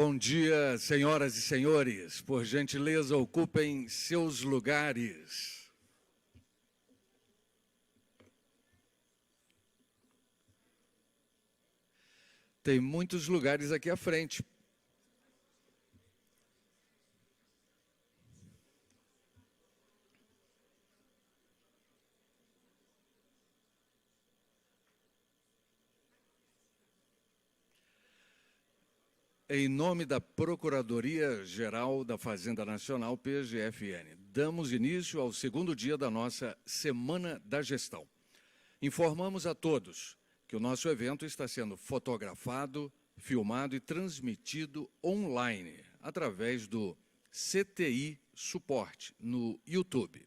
Bom dia, senhoras e senhores. Por gentileza, ocupem seus lugares. Tem muitos lugares aqui à frente. Em nome da Procuradoria-Geral da Fazenda Nacional, PGFN, damos início ao segundo dia da nossa Semana da Gestão. Informamos a todos que o nosso evento está sendo fotografado, filmado e transmitido online, através do CTI Suporte, no YouTube.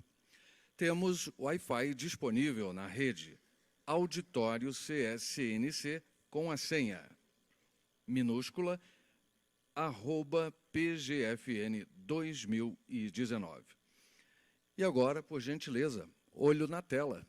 Temos Wi-Fi disponível na rede Auditório CSNC com a senha minúscula @PGFN 2019. E agora, por gentileza, olho na tela.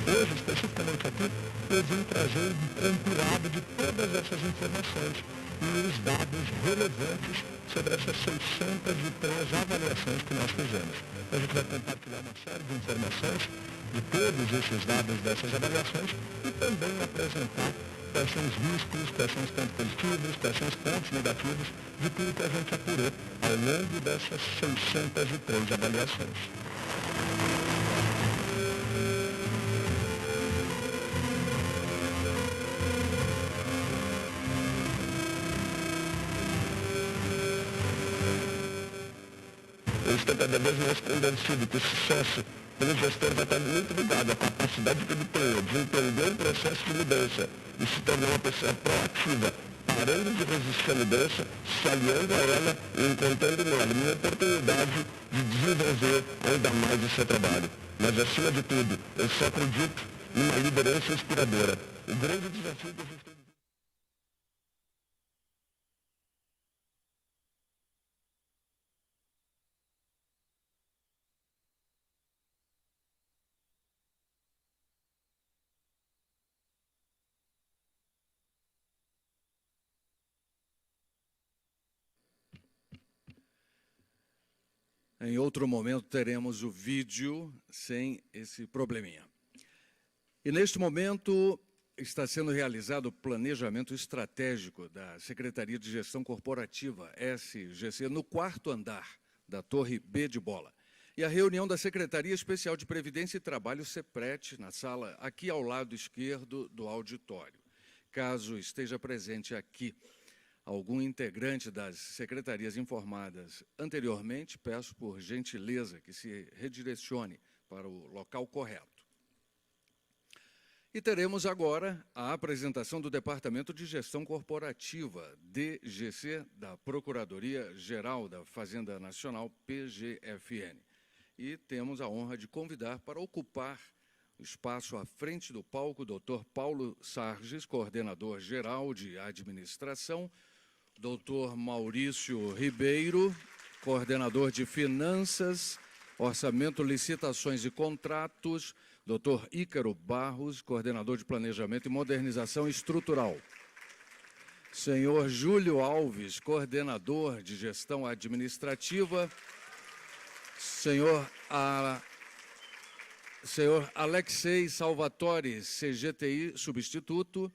Hoje, especificamente aqui, eu vim trazer um compilado de todas essas informações e os dados relevantes sobre essas 603 avaliações que nós fizemos. A gente vai compartilhar uma série de informações de todos esses dados dessas avaliações e também apresentar quais são os riscos, quais são os pontos positivos, quais são os pontos negativos de tudo que a gente apurou ao longo dessas 603 avaliações. Eu estou cada vez mais convencido que o sucesso pelo gestor vai estar muito ligado à capacidade que ele tem de entender o processo de mudança e se tornar uma pessoa proativa, parando de resistir à mudança, se aliando a ela e encontrando nela uma oportunidade de desenvolver ainda mais o seu trabalho. Mas, acima de tudo, eu só acredito numa liderança inspiradora. O grande desafio que a gente tem... Em outro momento teremos o vídeo sem esse probleminha. E neste momento está sendo realizado o planejamento estratégico da Secretaria de Gestão Corporativa, SGC, no 4º andar da Torre B de Bola. E a reunião da Secretaria Especial de Previdência e Trabalho, SEPRET, na sala aqui ao lado esquerdo do auditório. Caso esteja presente aqui algum integrante das secretarias informadas anteriormente, peço por gentileza que se redirecione para o local correto. E teremos agora a apresentação do Departamento de Gestão Corporativa, DGC, da Procuradoria-Geral da Fazenda Nacional, PGFN. E temos a honra de convidar para ocupar o espaço à frente do palco o Dr. Paulo Sarges, coordenador geral de administração, Dr. Maurício Ribeiro, coordenador de Finanças, Orçamento, Licitações e Contratos, Dr. Ícaro Barros, coordenador de Planejamento e Modernização Estrutural. Senhor Júlio Alves, coordenador de Gestão Administrativa. Senhor Alexei Salvatore, CGTI, substituto.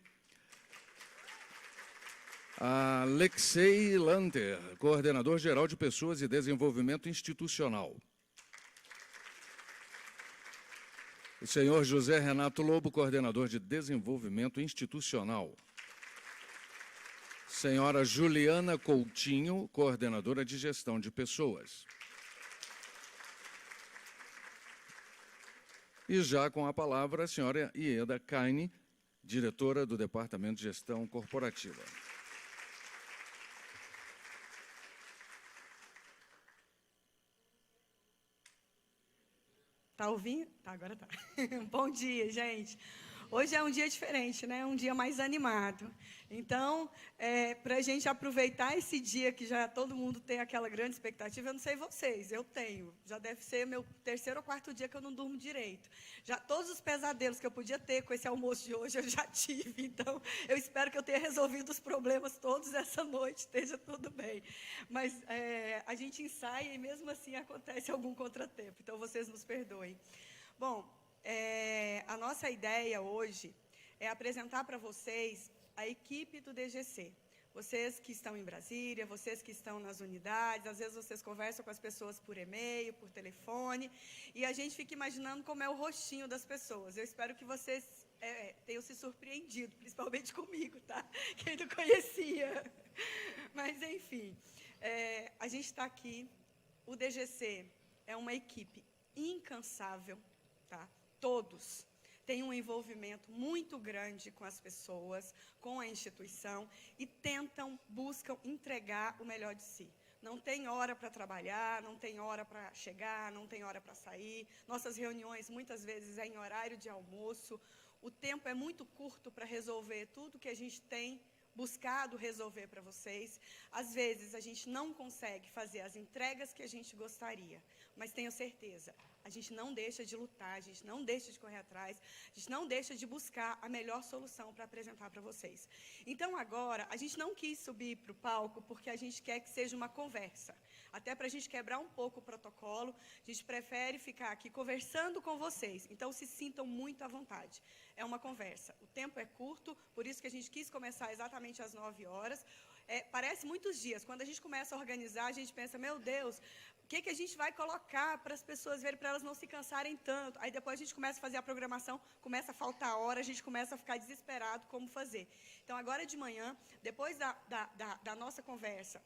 Alexei Lanter, coordenador-geral de Pessoas e Desenvolvimento Institucional. O senhor José Renato Lobo, coordenador de Desenvolvimento Institucional. Senhora Juliana Coutinho, coordenadora de Gestão de Pessoas. E já com a palavra a senhora Ieda Caine, diretora do Departamento de Gestão Corporativa. Tá ouvindo? Tá, agora tá. Bom dia, gente. Hoje é um dia diferente, né? Um dia mais animado. Então, para a gente aproveitar esse dia que já todo mundo tem aquela grande expectativa, eu não sei vocês, eu tenho. Já deve ser meu 3º ou 4º dia que eu não durmo direito. Já todos os pesadelos que eu podia ter com esse almoço de hoje, eu já tive. Então, eu espero que eu tenha resolvido os problemas todos essa noite, esteja tudo bem. Mas a gente ensaia e mesmo assim acontece algum contratempo. Então, vocês nos perdoem. Bom, a nossa ideia hoje é apresentar para vocês a equipe do DGC. Vocês que estão em Brasília, vocês que estão nas unidades, às vezes vocês conversam com as pessoas por e-mail, por telefone, e a gente fica imaginando como é o rostinho das pessoas. Eu espero que vocês tenham se surpreendido, principalmente comigo, tá? Quem não conhecia. Mas, enfim, a gente está aqui. O DGC é uma equipe incansável, tá? Todos têm um envolvimento muito grande com as pessoas, com a instituição, e buscam entregar o melhor de si. Não tem hora para trabalhar, não tem hora para chegar, não tem hora para sair. Nossas reuniões, muitas vezes, é em horário de almoço. O tempo é muito curto para resolver tudo que a gente tem buscado resolver para vocês. Às vezes, a gente não consegue fazer as entregas que a gente gostaria, mas tenho certeza, a gente não deixa de lutar, a gente não deixa de correr atrás, a gente não deixa de buscar a melhor solução para apresentar para vocês. Então, agora, a gente não quis subir para o palco porque a gente quer que seja uma conversa. Até para a gente quebrar um pouco o protocolo, a gente prefere ficar aqui conversando com vocês. Então, se sintam muito à vontade. É uma conversa. O tempo é curto, por isso que a gente quis começar exatamente às 9 horas. Parece muitos dias. Quando a gente começa a organizar, a gente pensa, meu Deus, o que a gente vai colocar para as pessoas verem, para elas não se cansarem tanto? Aí depois a gente começa a fazer a programação, começa a faltar hora, a gente começa a ficar desesperado como fazer. Então, agora de manhã, depois da nossa conversa,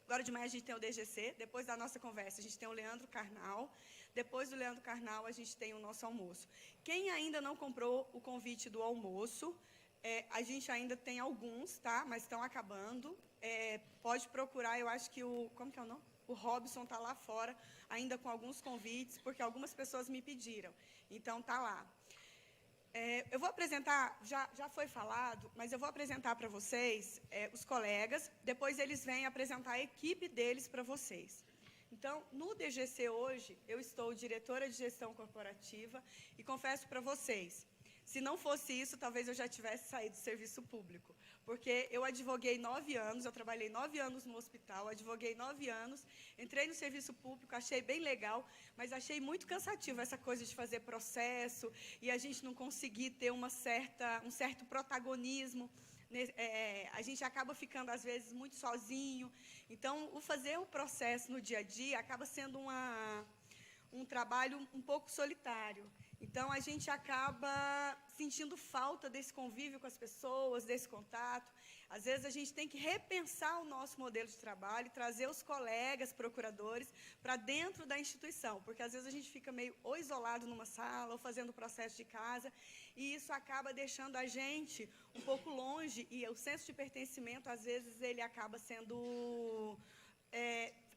agora de manhã a gente tem o DGC, depois da nossa conversa a gente tem o Leandro Carnal, depois do Leandro Carnal a gente tem o nosso almoço. Quem ainda não comprou o convite do almoço, a gente ainda tem alguns, tá? Mas estão acabando. Pode procurar, eu acho que como que é o nome? O Robson está lá fora, ainda com alguns convites, porque algumas pessoas me pediram. Então, está lá. Eu vou apresentar, já foi falado, mas eu vou apresentar para vocês os colegas, depois eles vêm apresentar a equipe deles para vocês. Então, no DGC hoje, eu estou diretora de gestão corporativa e confesso para vocês, se não fosse isso, talvez eu já tivesse saído do serviço público, porque eu advoguei 9 anos, eu trabalhei 9 anos no hospital, advoguei 9 anos, entrei no serviço público, achei bem legal, mas achei muito cansativo essa coisa de fazer processo e a gente não conseguir ter um certo protagonismo. A gente acaba ficando, às vezes, muito sozinho. Então, o fazer o processo no dia a dia acaba sendo um trabalho um pouco solitário. Então, a gente acaba sentindo falta desse convívio com as pessoas, desse contato. Às vezes, a gente tem que repensar o nosso modelo de trabalho, trazer os colegas procuradores para dentro da instituição, porque, às vezes, a gente fica meio ou isolado numa sala, ou fazendo o processo de casa, e isso acaba deixando a gente um pouco longe, e o senso de pertencimento, às vezes, ele acaba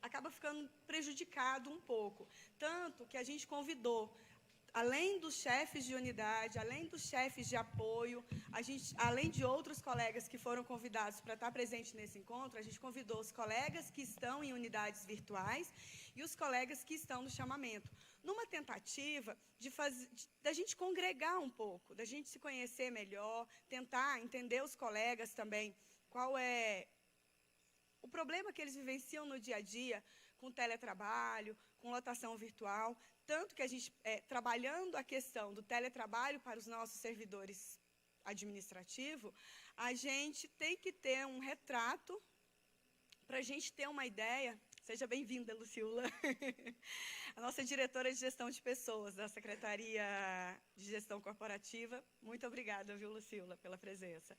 acaba ficando prejudicado um pouco. Tanto que a gente convidou, além dos chefes de unidade, além dos chefes de apoio, além de outros colegas que foram convidados para estar presente nesse encontro, a gente convidou os colegas que estão em unidades virtuais e os colegas que estão no chamamento, numa tentativa da gente congregar um pouco, da gente se conhecer melhor, tentar entender os colegas também, qual é o problema que eles vivenciam no dia a dia com teletrabalho, com lotação virtual, tanto que a gente, trabalhando a questão do teletrabalho para os nossos servidores administrativos, a gente tem que ter um retrato para a gente ter uma ideia. Seja bem-vinda, Lucila, a nossa diretora de gestão de pessoas da Secretaria de Gestão Corporativa. Muito obrigada, viu, Lucila, pela presença.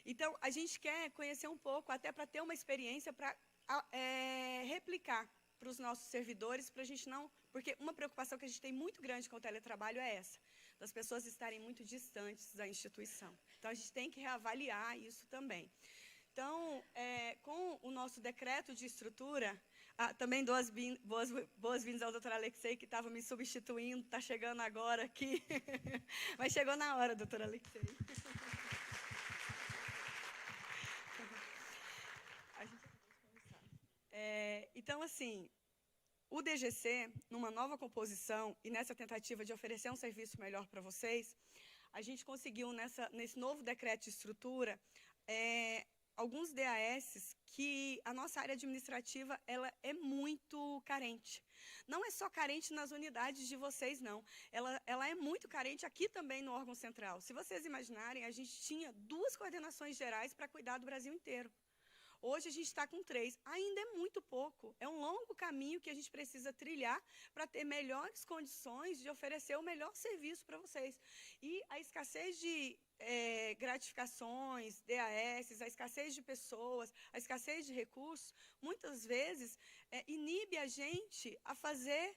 Então, a gente quer conhecer um pouco, até para ter uma experiência para replicar para os nossos servidores, para a gente não... Porque uma preocupação que a gente tem muito grande com o teletrabalho é essa, das pessoas estarem muito distantes da instituição. Então, a gente tem que reavaliar isso também. Então, com o nosso decreto de estrutura, Também boas-vindas ao doutor Alexei, que estava me substituindo, está chegando agora aqui. Mas chegou na hora, doutor Alexei. Então, assim, o DGC, numa nova composição e nessa tentativa de oferecer um serviço melhor para vocês, a gente conseguiu, nesse novo decreto de estrutura, alguns DAS que a nossa área administrativa ela é muito carente. Não é só carente nas unidades de vocês, não. Ela é muito carente aqui também no órgão central. Se vocês imaginarem, a gente tinha 2 coordenações gerais para cuidar do Brasil inteiro. Hoje a gente está com 3. Ainda é muito pouco. É um longo caminho que a gente precisa trilhar para ter melhores condições de oferecer o melhor serviço para vocês. E a escassez de gratificações, DAS, a escassez de pessoas, a escassez de recursos, muitas vezes inibe a gente a fazer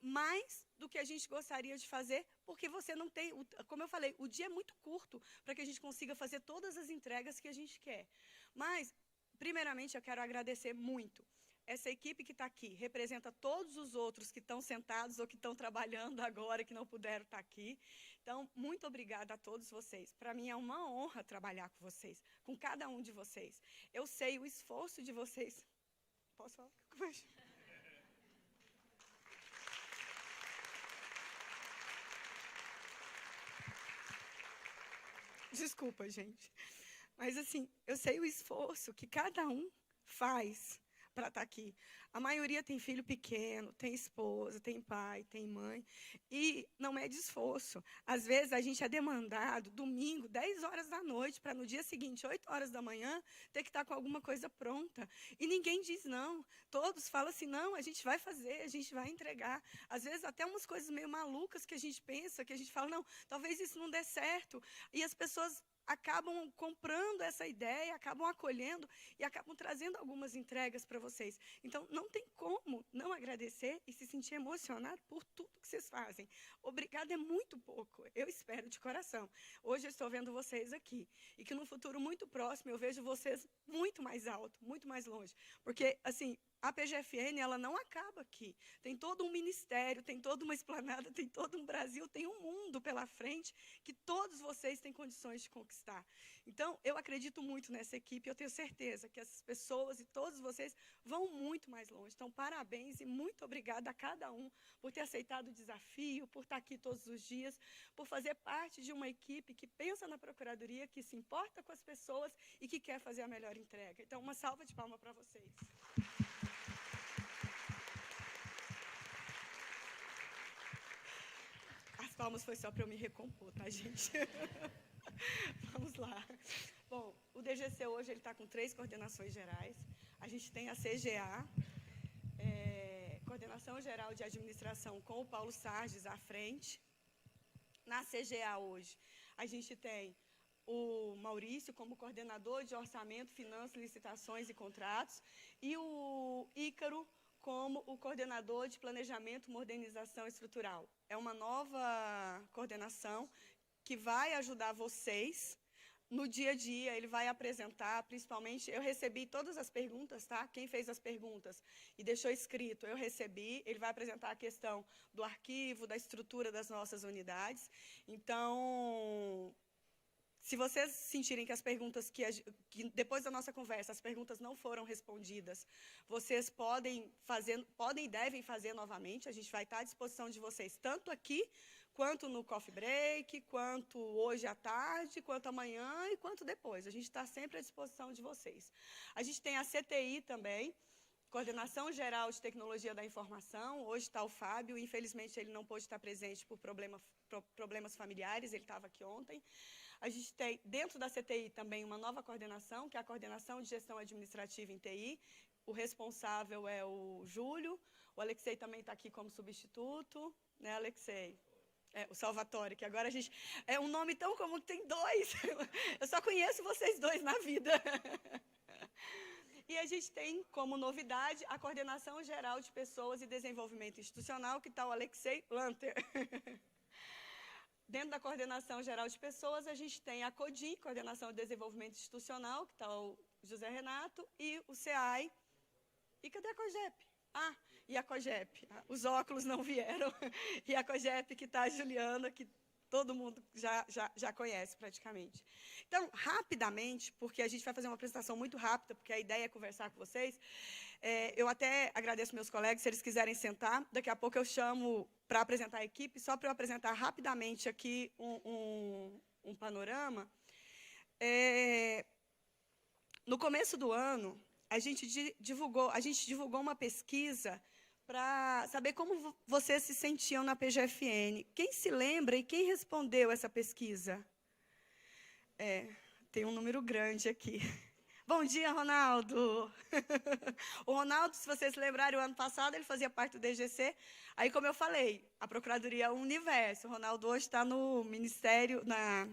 mais do que a gente gostaria de fazer, porque você não tem, como eu falei, o dia é muito curto para que a gente consiga fazer todas as entregas que a gente quer. Mas, primeiramente, eu quero agradecer muito. Essa equipe que está aqui representa todos os outros que estão sentados ou que estão trabalhando agora, que não puderam estar aqui. Então, muito obrigada a todos vocês. Para mim é uma honra trabalhar com vocês, com cada um de vocês. Eu sei o esforço de vocês. Posso falar? Desculpa, gente. Mas, assim, eu sei o esforço que cada um faz para estar aqui. A maioria tem filho pequeno, tem esposa, tem pai, tem mãe, e não é de esforço. Às vezes, a gente é demandado, domingo, 10 horas da noite, para no dia seguinte, 8 horas da manhã, ter que estar com alguma coisa pronta. E ninguém diz não. Todos falam assim, não, a gente vai fazer, a gente vai entregar. Às vezes, até umas coisas meio malucas que a gente pensa, que a gente fala, não, talvez isso não dê certo. E as pessoas acabam comprando essa ideia, acabam acolhendo e acabam trazendo algumas entregas para vocês. Então, não tem como não agradecer e se sentir emocionado por tudo que vocês fazem. Obrigada é muito pouco, eu espero de coração. Hoje eu estou vendo vocês aqui e que no futuro muito próximo eu vejo vocês muito mais alto, muito mais longe. Porque, assim, a PGFN, ela não acaba aqui. Tem todo um ministério, tem toda uma esplanada, tem todo um Brasil, tem um mundo pela frente que todos vocês têm condições de conquistar. Então, eu acredito muito nessa equipe, eu tenho certeza que essas pessoas e todos vocês vão muito mais longe. Então, parabéns e muito obrigada a cada um por ter aceitado o desafio, por estar aqui todos os dias, por fazer parte de uma equipe que pensa na Procuradoria, que se importa com as pessoas e que quer fazer a melhor entrega. Então, uma salva de palmas para vocês. As palmas foi só para eu me recompor, tá, gente? Vamos lá. Bom, o DGC hoje está com 3 coordenações gerais. A gente tem a CGA, Coordenação Geral de Administração, com o Paulo Sarges à frente. Na CGA hoje, a gente tem o Maurício como coordenador de Orçamento, Finanças, Licitações e Contratos e o Ícaro como o coordenador de Planejamento, Modernização Estrutural. É uma nova coordenação que vai ajudar vocês no dia a dia. Ele vai apresentar, principalmente, eu recebi todas as perguntas, tá? Quem fez as perguntas e deixou escrito, eu recebi. Ele vai apresentar a questão do arquivo, da estrutura das nossas unidades. Então, se vocês sentirem que as perguntas que depois da nossa conversa, as perguntas não foram respondidas, vocês podem e devem fazer novamente. A gente vai estar à disposição de vocês, tanto aqui, quanto no coffee break, quanto hoje à tarde, quanto amanhã e quanto depois. A gente está sempre à disposição de vocês. A gente tem a CTI também, Coordenação Geral de Tecnologia da Informação. Hoje está o Fábio, infelizmente ele não pôde estar presente por problemas familiares, ele estava aqui ontem. A gente tem, dentro da CTI, também uma nova coordenação, que é a Coordenação de Gestão Administrativa em TI. O responsável é o Júlio. O Alexei também está aqui como substituto, né, Alexei? O Salvatore, que agora a gente... É um nome tão comum que tem 2. Eu só conheço vocês 2 na vida. E a gente tem, como novidade, a Coordenação Geral de Pessoas e Desenvolvimento Institucional, que está o Alexei Lanter. Dentro da Coordenação Geral de Pessoas, a gente tem a CODIN, Coordenação de Desenvolvimento Institucional, que está o José Renato, e o CEAI, E cadê a COGEP? Ah, e a COGEP? Os óculos não vieram. E a COGEP, que está a Juliana, que todo mundo já conhece praticamente. Então, rapidamente, porque a gente vai fazer uma apresentação muito rápida, porque a ideia é conversar com vocês, eu até agradeço meus colegas, se eles quiserem sentar. Daqui a pouco eu chamo para apresentar a equipe, só para eu apresentar rapidamente aqui um panorama. No começo do ano, a gente divulgou uma pesquisa para saber como vocês se sentiam na PGFN. Quem se lembra e quem respondeu essa pesquisa? Tem um número grande aqui. Bom dia, Ronaldo! O Ronaldo, se vocês se lembrarem, o ano passado ele fazia parte do DGC. Aí, como eu falei, a Procuradoria é um universo. O Ronaldo hoje está no Ministério, na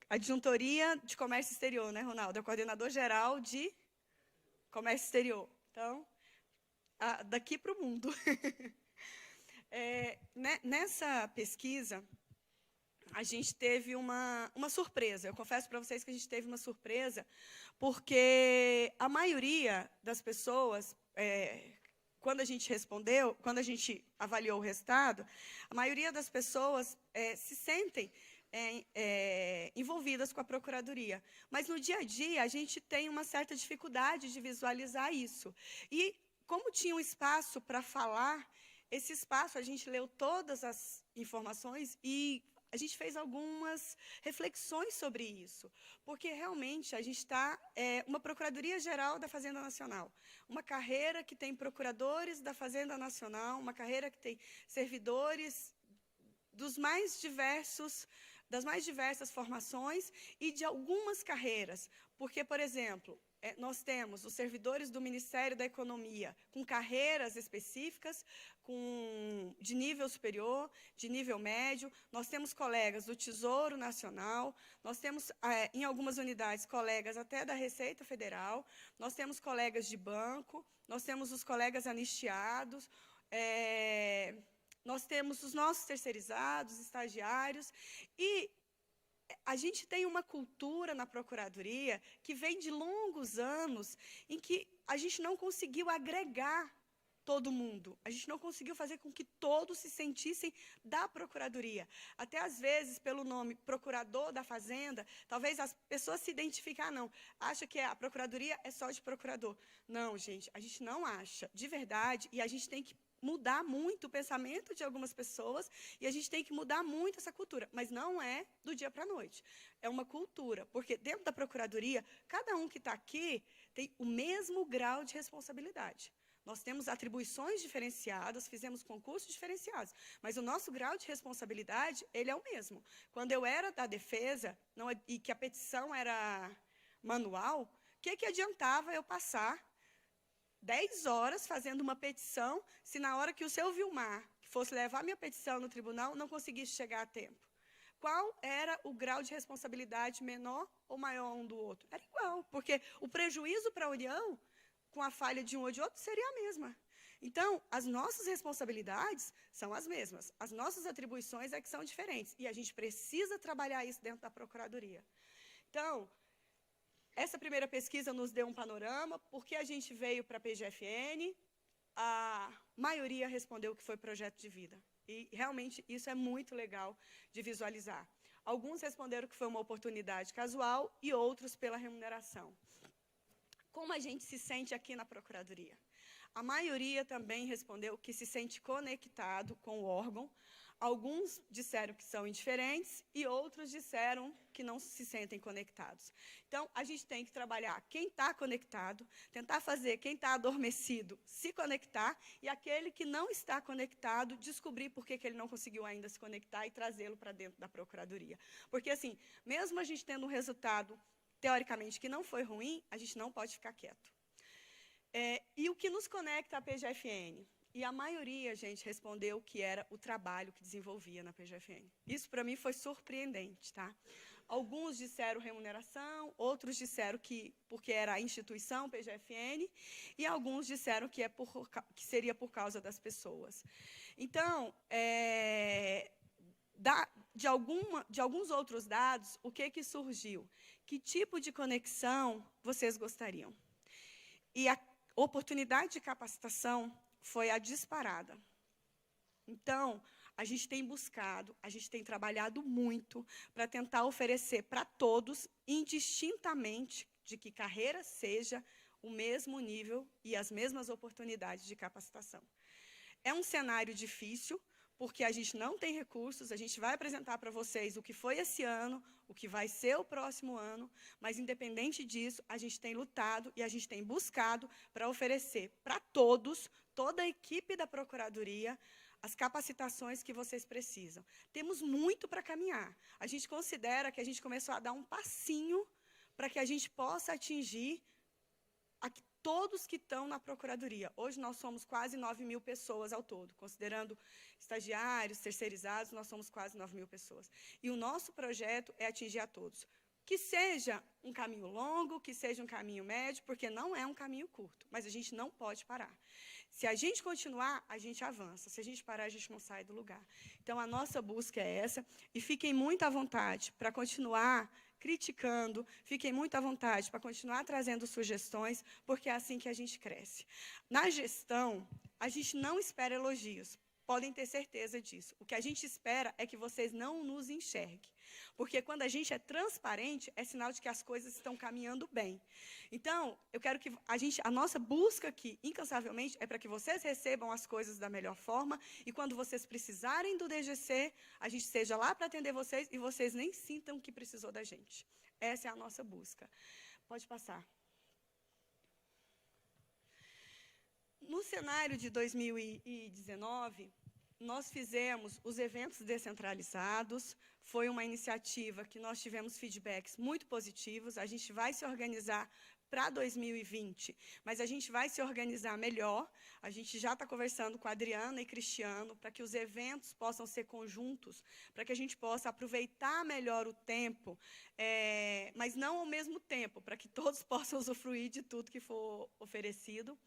Adjuntoria de Comércio Exterior, né, Ronaldo? É o coordenador-geral de Comércio Exterior. Então, daqui para o mundo. Nessa pesquisa, a gente teve uma surpresa. Eu confesso para vocês que a gente teve uma surpresa, porque a maioria das pessoas, quando a gente avaliou o resultado, a maioria das pessoas se sentem envolvidas com a Procuradoria. Mas, no dia a dia, a gente tem uma certa dificuldade de visualizar isso. E, como tinha um espaço para falar, esse espaço, a gente leu todas as informações e a gente fez algumas reflexões sobre isso. Porque, realmente, a gente está uma Procuradoria-Geral da Fazenda Nacional. Uma carreira que tem procuradores da Fazenda Nacional, uma carreira que tem servidores das mais diversas formações e de algumas carreiras. Porque, por exemplo, nós temos os servidores do Ministério da Economia com carreiras específicas, de nível superior, de nível médio. Nós temos colegas do Tesouro Nacional, nós temos, em algumas unidades, colegas até da Receita Federal, nós temos colegas de banco, nós temos os colegas anistiados, nós temos os nossos terceirizados, estagiários, e a gente tem uma cultura na Procuradoria que vem de longos anos em que a gente não conseguiu agregar todo mundo. A gente não conseguiu fazer com que todos se sentissem da Procuradoria. Até, às vezes, pelo nome Procurador da Fazenda, talvez as pessoas se identifiquem, não, acha que a Procuradoria é só de procurador. Não, gente, a gente não acha, de verdade, e a gente tem que mudar muito o pensamento de algumas pessoas e a gente tem que mudar muito essa cultura. Mas não é do dia para a noite. É uma cultura, porque dentro da Procuradoria, cada um que está aqui tem o mesmo grau de responsabilidade. Nós temos atribuições diferenciadas, fizemos concursos diferenciados, mas o nosso grau de responsabilidade, ele é o mesmo. Quando eu era da defesa, e que a petição era manual, o que adiantava eu passar 10 horas fazendo uma petição, se na hora que o seu Vilmar, que fosse levar minha petição no tribunal, não conseguisse chegar a tempo? Qual era o grau de responsabilidade menor ou maior um do outro? Era igual, porque o prejuízo para a União, com a falha de um ou de outro, seria a mesma. Então, as nossas responsabilidades são as mesmas. As nossas atribuições é que são diferentes. E a gente precisa trabalhar isso dentro da Procuradoria. Então, essa primeira pesquisa nos deu um panorama, porque a gente veio para a PGFN, a maioria respondeu que foi projeto de vida. E, realmente, isso é muito legal de visualizar. Alguns responderam que foi uma oportunidade casual e outros pela remuneração. Como a gente se sente aqui na Procuradoria? A maioria também respondeu que se sente conectado com o órgão. Alguns disseram que são indiferentes e outros disseram que não se sentem conectados. Então, a gente tem que trabalhar quem está conectado, tentar fazer quem está adormecido se conectar e aquele que não está conectado descobrir por que ele não conseguiu ainda se conectar e trazê-lo para dentro da Procuradoria. Porque, assim, mesmo a gente tendo um resultado, teoricamente, que não foi ruim, a gente não pode ficar quieto. E o que nos conecta à PGFN? E a maioria, gente, respondeu que era o trabalho que desenvolvia na PGFN. Isso, para mim, foi surpreendente, tá? Alguns disseram remuneração, outros disseram que porque era a instituição PGFN, e alguns disseram que seria por causa das pessoas. Então, de alguns outros dados, o que surgiu? Que tipo de conexão vocês gostariam? E oportunidade de capacitação foi a disparada. Então, a gente tem buscado, a gente tem trabalhado muito para tentar oferecer para todos, indistintamente de que carreira seja, o mesmo nível e as mesmas oportunidades de capacitação. É um cenário difícil, porque a gente não tem recursos, a gente vai apresentar para vocês o que foi esse ano, o que vai ser o próximo ano, mas, independente disso, a gente tem lutado e a gente tem buscado para oferecer para todos, toda a equipe da Procuradoria, as capacitações que vocês precisam. Temos muito para caminhar. A gente considera que a gente começou a dar um passinho para que a gente possa atingir todos que estão na Procuradoria. Hoje nós somos quase 9.000 pessoas ao todo, considerando estagiários, terceirizados, nós somos quase 9.000 pessoas. E o nosso projeto é atingir a todos. Que seja um caminho longo, que seja um caminho médio, porque não é um caminho curto, mas a gente não pode parar. Se a gente continuar, a gente avança. Se a gente parar, a gente não sai do lugar. Então, a nossa busca é essa, e fiquem muito à vontade para continuar criticando, fiquem muito à vontade para continuar trazendo sugestões, porque é assim que a gente cresce. Na gestão, a gente não espera elogios, podem ter certeza disso. O que a gente espera é que vocês não nos enxerguem, porque quando a gente é transparente, é sinal de que as coisas estão caminhando bem. Então, eu quero que a nossa busca aqui, incansavelmente, é para que vocês recebam as coisas da melhor forma, e quando vocês precisarem do DGC, a gente esteja lá para atender vocês, e vocês nem sintam que precisou da gente. Essa é a nossa busca. Pode passar. No cenário de 2019, nós fizemos os eventos descentralizados, foi uma iniciativa que nós tivemos feedbacks muito positivos, a gente vai se organizar para 2020, mas a gente vai se organizar melhor, a gente já está conversando com a Adriana e Cristiano para que os eventos possam ser conjuntos, para que a gente possa aproveitar melhor o tempo, mas não ao mesmo tempo, para que todos possam usufruir de tudo que for oferecido.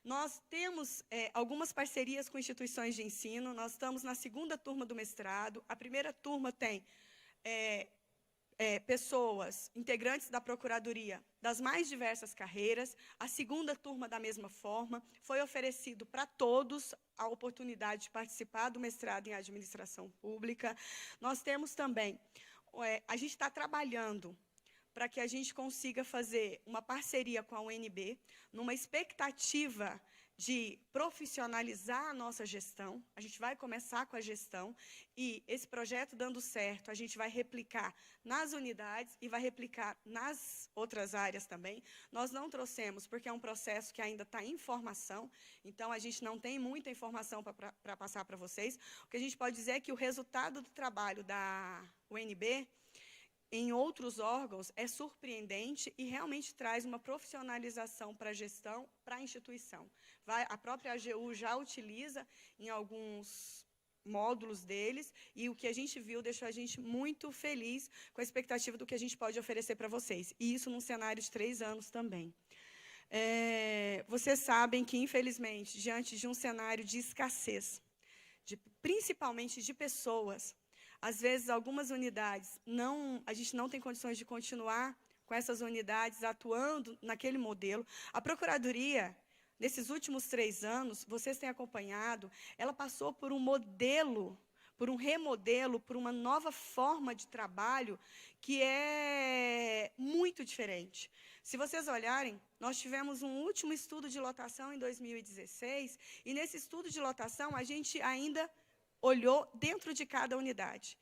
Nós temos algumas parcerias com instituições de ensino, nós estamos na segunda turma do mestrado, a primeira turma tem pessoas, integrantes da Procuradoria, das mais diversas carreiras, a segunda turma da mesma forma, foi oferecido para todos a oportunidade de participar do mestrado em Administração Pública. Nós temos também, a gente está trabalhando para que a gente consiga fazer uma parceria com a UNB, numa expectativa de profissionalizar a nossa gestão. A gente vai começar com a gestão, e esse projeto dando certo, a gente vai replicar nas unidades e vai replicar nas outras áreas também. Nós não trouxemos, porque é um processo que ainda está em formação, então a gente não tem muita informação para passar para vocês. O que a gente pode dizer é que o resultado do trabalho da UNB em outros órgãos é surpreendente e realmente traz uma profissionalização para a gestão, para a instituição. A própria AGU já utiliza em alguns módulos deles, e o que a gente viu deixou a gente muito feliz com a expectativa do que a gente pode oferecer para vocês. E isso num cenário de 3 anos também. Vocês sabem que, infelizmente, diante de um cenário de escassez, principalmente de pessoas, às vezes, algumas unidades, a gente não tem condições de continuar com essas unidades atuando naquele modelo. A Procuradoria, nesses últimos 3 anos, vocês têm acompanhado, ela passou por um modelo, por um remodelo, por uma nova forma de trabalho que é muito diferente. Se vocês olharem, nós tivemos um último estudo de lotação em 2016, e nesse estudo de lotação a gente ainda olhou dentro de cada unidade.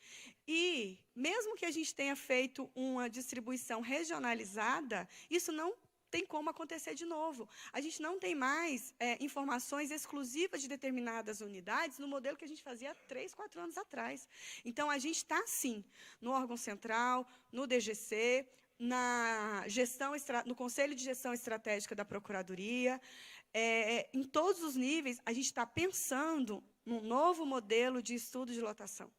E, mesmo que a gente tenha feito uma distribuição regionalizada, isso não tem como acontecer de novo. A gente não tem mais informações exclusivas de determinadas unidades no modelo que a gente fazia há 3, 4 anos atrás. Então, a gente está, sim, no órgão central, no DGC, no Conselho de Gestão Estratégica da Procuradoria. Em todos os níveis, a gente está pensando num novo modelo de estudo de lotação.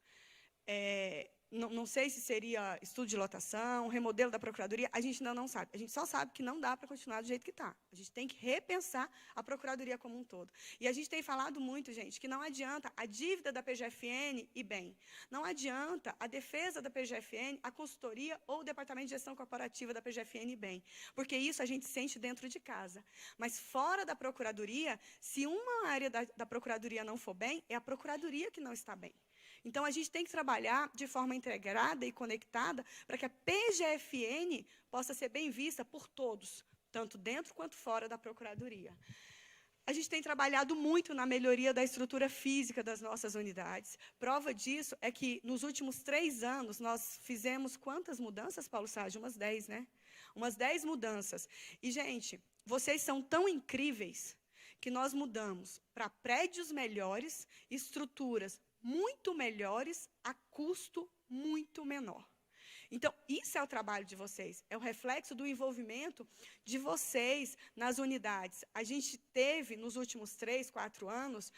não sei se seria estudo de lotação, remodelo da Procuradoria, a gente ainda não sabe. A gente só sabe que não dá para continuar do jeito que está. A gente tem que repensar a Procuradoria como um todo. E a gente tem falado muito, gente, que não adianta a dívida da PGFN ir bem. Não adianta a defesa da PGFN, a consultoria ou o Departamento de Gestão Corporativa da PGFN ir bem. Porque isso a gente sente dentro de casa. Mas fora da Procuradoria, se uma área da Procuradoria não for bem, é a Procuradoria que não está bem. Então, a gente tem que trabalhar de forma integrada e conectada para que a PGFN possa ser bem vista por todos, tanto dentro quanto fora da Procuradoria. A gente tem trabalhado muito na melhoria da estrutura física das nossas unidades. Prova disso é que, nos últimos 3 anos, nós fizemos quantas mudanças, Paulo Sérgio? Umas 10, né? Umas 10 mudanças. E, gente, vocês são tão incríveis que nós mudamos para prédios melhores, estruturas muito melhores a custo muito menor. Então, isso é o trabalho de vocês, é o reflexo do envolvimento de vocês nas unidades. A gente teve, nos últimos 3, 4 anos,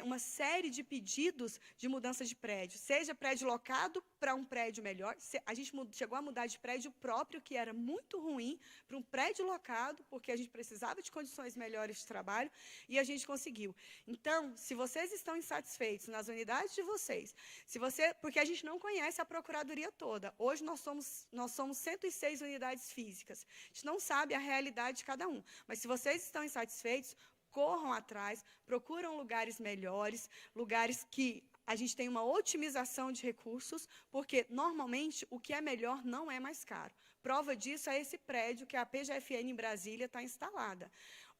uma série de pedidos de mudança de prédio, seja prédio locado para um prédio melhor. A gente chegou a mudar de prédio próprio, que era muito ruim, para um prédio locado, porque a gente precisava de condições melhores de trabalho, e a gente conseguiu. Então, se vocês estão insatisfeitos nas unidades de vocês, porque a gente não conhece a Procuradoria toda. Hoje nós somos 106 unidades físicas. A gente não sabe a realidade de cada um. Mas se vocês estão insatisfeitos, corram atrás, procuram lugares melhores, lugares que a gente tem uma otimização de recursos, porque, normalmente, o que é melhor não é mais caro. Prova disso é esse prédio que a PGFN em Brasília está instalada.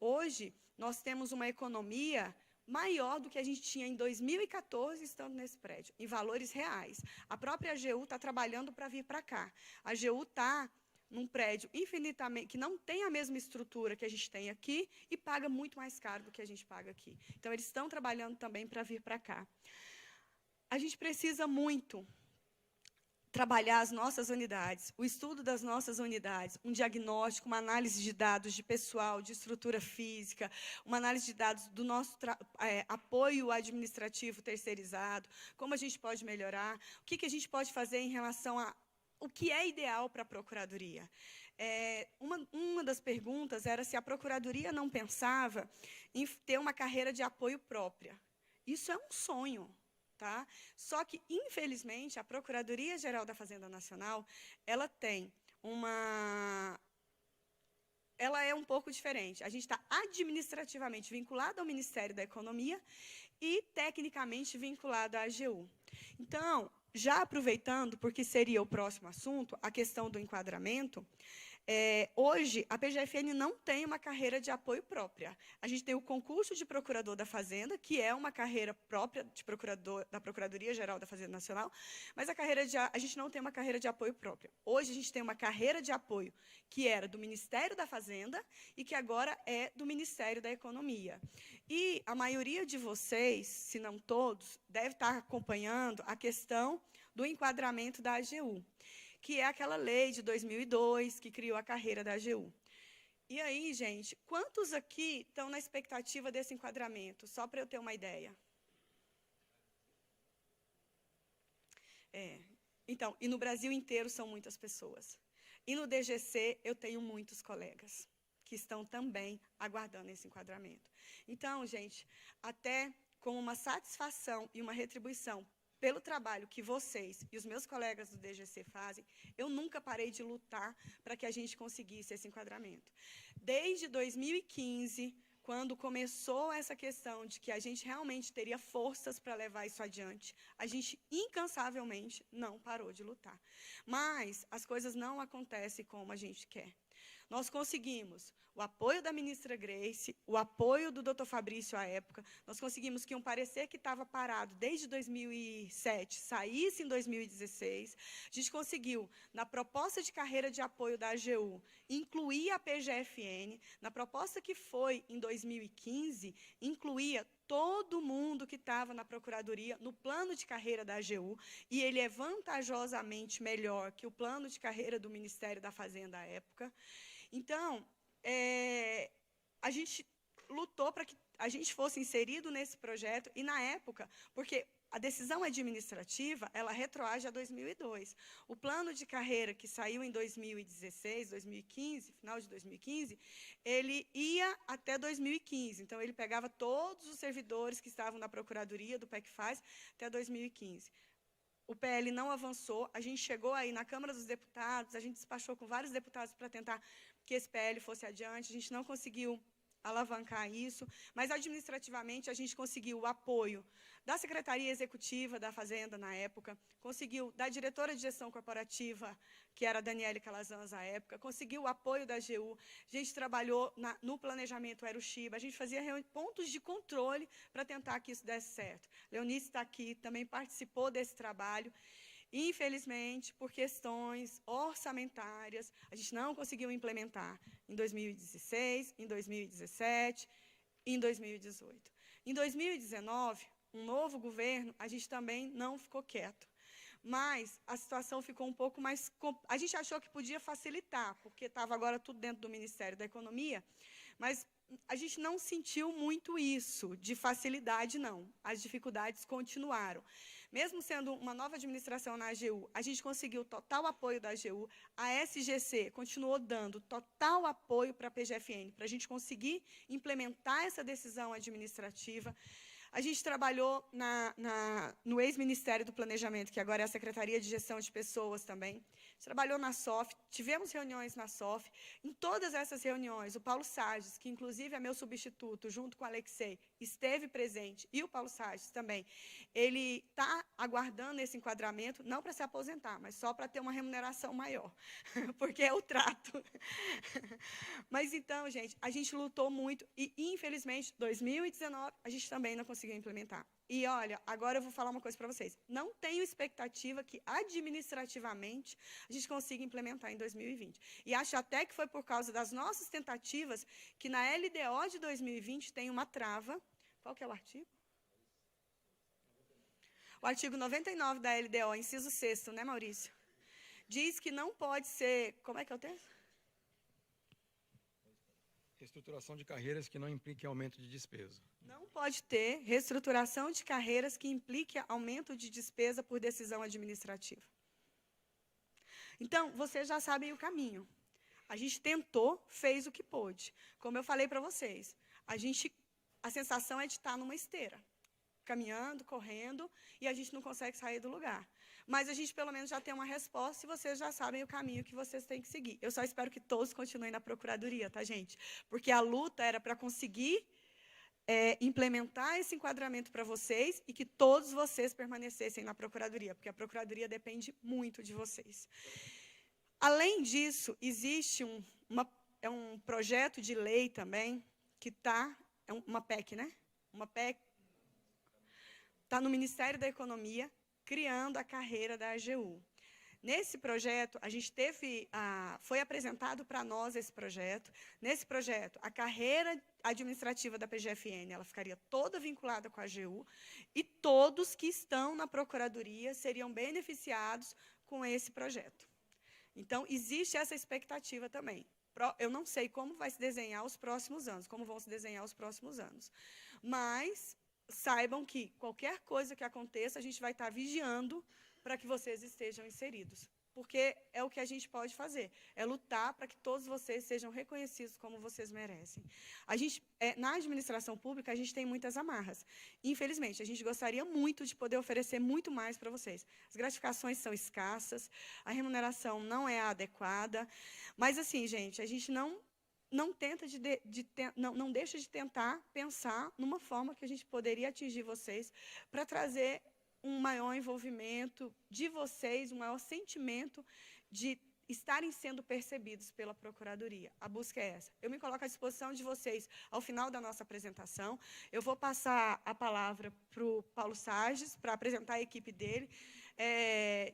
Hoje, nós temos uma economia maior do que a gente tinha em 2014, estando nesse prédio, em valores reais. A própria AGU está trabalhando para vir para cá. A AGU está num prédio infinitamente, que não tem a mesma estrutura que a gente tem aqui e paga muito mais caro do que a gente paga aqui. Então, eles estão trabalhando também para vir para cá. A gente precisa muito trabalhar as nossas unidades, o estudo das nossas unidades, um diagnóstico, uma análise de dados de pessoal, de estrutura física, uma análise de dados do nosso apoio administrativo terceirizado, como a gente pode melhorar, o que a gente pode fazer em relação a o que é ideal para a Procuradoria. Uma das perguntas era se a Procuradoria não pensava em ter uma carreira de apoio própria. Isso é um sonho. Tá? Só que, infelizmente, a Procuradoria-Geral da Fazenda Nacional, ela é um pouco diferente. A gente está administrativamente vinculado ao Ministério da Economia e, tecnicamente, vinculado à AGU. Então, já aproveitando, porque seria o próximo assunto, a questão do enquadramento, hoje, a PGFN não tem uma carreira de apoio própria. A gente tem o concurso de procurador da Fazenda, que é uma carreira própria de procurador da Procuradoria-Geral da Fazenda Nacional, mas a gente não tem uma carreira de apoio própria. Hoje, a gente tem uma carreira de apoio que era do Ministério da Fazenda e que agora é do Ministério da Economia. E a maioria de vocês, se não todos, deve estar acompanhando a questão do enquadramento da AGU, que é aquela lei de 2002 que criou a carreira da AGU. E aí, gente, quantos aqui estão na expectativa desse enquadramento? Só para eu ter uma ideia. Então, e no Brasil inteiro são muitas pessoas. E no DGC eu tenho muitos colegas que estão também aguardando esse enquadramento. Então, gente, até como uma satisfação e uma retribuição pelo trabalho que vocês e os meus colegas do DGC fazem, eu nunca parei de lutar para que a gente conseguisse esse enquadramento. Desde 2015, quando começou essa questão de que a gente realmente teria forças para levar isso adiante, a gente incansavelmente não parou de lutar. Mas as coisas não acontecem como a gente quer. Nós conseguimos o apoio da ministra Grace, o apoio do Dr. Fabrício à época, nós conseguimos que um parecer que estava parado desde 2007 saísse em 2016, a gente conseguiu, na proposta de carreira de apoio da AGU, incluir a PGFN, na proposta que foi em 2015, incluía todo mundo que estava na Procuradoria no plano de carreira da AGU, e ele é vantajosamente melhor que o plano de carreira do Ministério da Fazenda à época. Então, a gente lutou para que a gente fosse inserido nesse projeto, e na época, porque a decisão administrativa, ela retroage a 2002. O plano de carreira que saiu em 2016, 2015, final de 2015, ele ia até 2015. Então, ele pegava todos os servidores que estavam na Procuradoria do PECFAS até 2015. O PL não avançou, a gente chegou aí na Câmara dos Deputados, a gente despachou com vários deputados para tentar que esse PL fosse adiante, a gente não conseguiu alavancar isso, mas administrativamente a gente conseguiu o apoio da Secretaria Executiva da Fazenda na época, conseguiu da diretora de gestão corporativa, que era a Daniele Calazans à época, conseguiu o apoio da AGU, a gente trabalhou no planejamento Aerochiba, a gente fazia pontos de controle para tentar que isso desse certo. Leonice está aqui, também participou desse trabalho. Infelizmente, por questões orçamentárias, a gente não conseguiu implementar em 2016, em 2017 e em 2018. Em 2019, um novo governo, a gente também não ficou quieto. Mas a situação ficou um pouco mais... A gente achou que podia facilitar, porque estava agora tudo dentro do Ministério da Economia, mas a gente não sentiu muito isso, de facilidade, não. As dificuldades continuaram. Mesmo sendo uma nova administração na AGU, a gente conseguiu total apoio da AGU, a SGC continuou dando total apoio para a PGFN, para a gente conseguir implementar essa decisão administrativa. A gente trabalhou no ex-Ministério do Planejamento, que agora é a Secretaria de Gestão de Pessoas também. A gente trabalhou na SOF, tivemos reuniões na SOF. Em todas essas reuniões, o Paulo Sarges, que inclusive é meu substituto, junto com o Alexei, esteve presente, e o Paulo Sarges também, ele está aguardando esse enquadramento, não para se aposentar, mas só para ter uma remuneração maior, porque é o trato. Mas então, gente, a gente lutou muito e, infelizmente, 2019, a gente também não conseguiu implementar. E, olha, agora eu vou falar uma coisa para vocês. Não tenho expectativa que, administrativamente, a gente consiga implementar em 2020. E acho até que foi por causa das nossas tentativas que, na LDO de 2020, tem uma trava. Qual que é o artigo? O artigo 99 da LDO, inciso 6º, né, Maurício? Diz que não pode ser... Como é que é o texto? Reestruturação de carreiras que não implique aumento de despesa. Não pode ter reestruturação de carreiras que implique aumento de despesa por decisão administrativa. Então, vocês já sabem o caminho. A gente tentou, fez o que pôde. Como eu falei para vocês, a sensação é de estar numa esteira, caminhando, correndo, e a gente não consegue sair do lugar. Mas a gente, pelo menos, já tem uma resposta e vocês já sabem o caminho que vocês têm que seguir. Eu só espero que todos continuem na Procuradoria, tá, gente? Porque a luta era para conseguir implementar esse enquadramento para vocês e que todos vocês permanecessem na Procuradoria, porque a Procuradoria depende muito de vocês. Além disso, existe um projeto de lei também, que está... É uma PEC, né? Uma PEC... Está no Ministério da Economia, criando a carreira da AGU. Nesse projeto, a gente foi apresentado para nós esse projeto. Nesse projeto, a carreira administrativa da PGFN, ela ficaria toda vinculada com a AGU, e todos que estão na Procuradoria seriam beneficiados com esse projeto. Então, existe essa expectativa também. Eu não sei como vai se desenhar os próximos anos, como vão se desenhar os próximos anos. Mas saibam que qualquer coisa que aconteça, a gente vai estar vigiando para que vocês estejam inseridos. Porque é o que a gente pode fazer, é lutar para que todos vocês sejam reconhecidos como vocês merecem. Na administração pública, a gente tem muitas amarras. Infelizmente, a gente gostaria muito de poder oferecer muito mais para vocês. As gratificações são escassas, a remuneração não é adequada, mas, assim, gente, a gente não deixa de tentar pensar numa forma que a gente poderia atingir vocês para trazer um maior envolvimento de vocês, um maior sentimento de estarem sendo percebidos pela Procuradoria. A busca é essa. Eu me coloco à disposição de vocês ao final da nossa apresentação. Eu vou passar a palavra para o Paulo Sarges, para apresentar a equipe dele.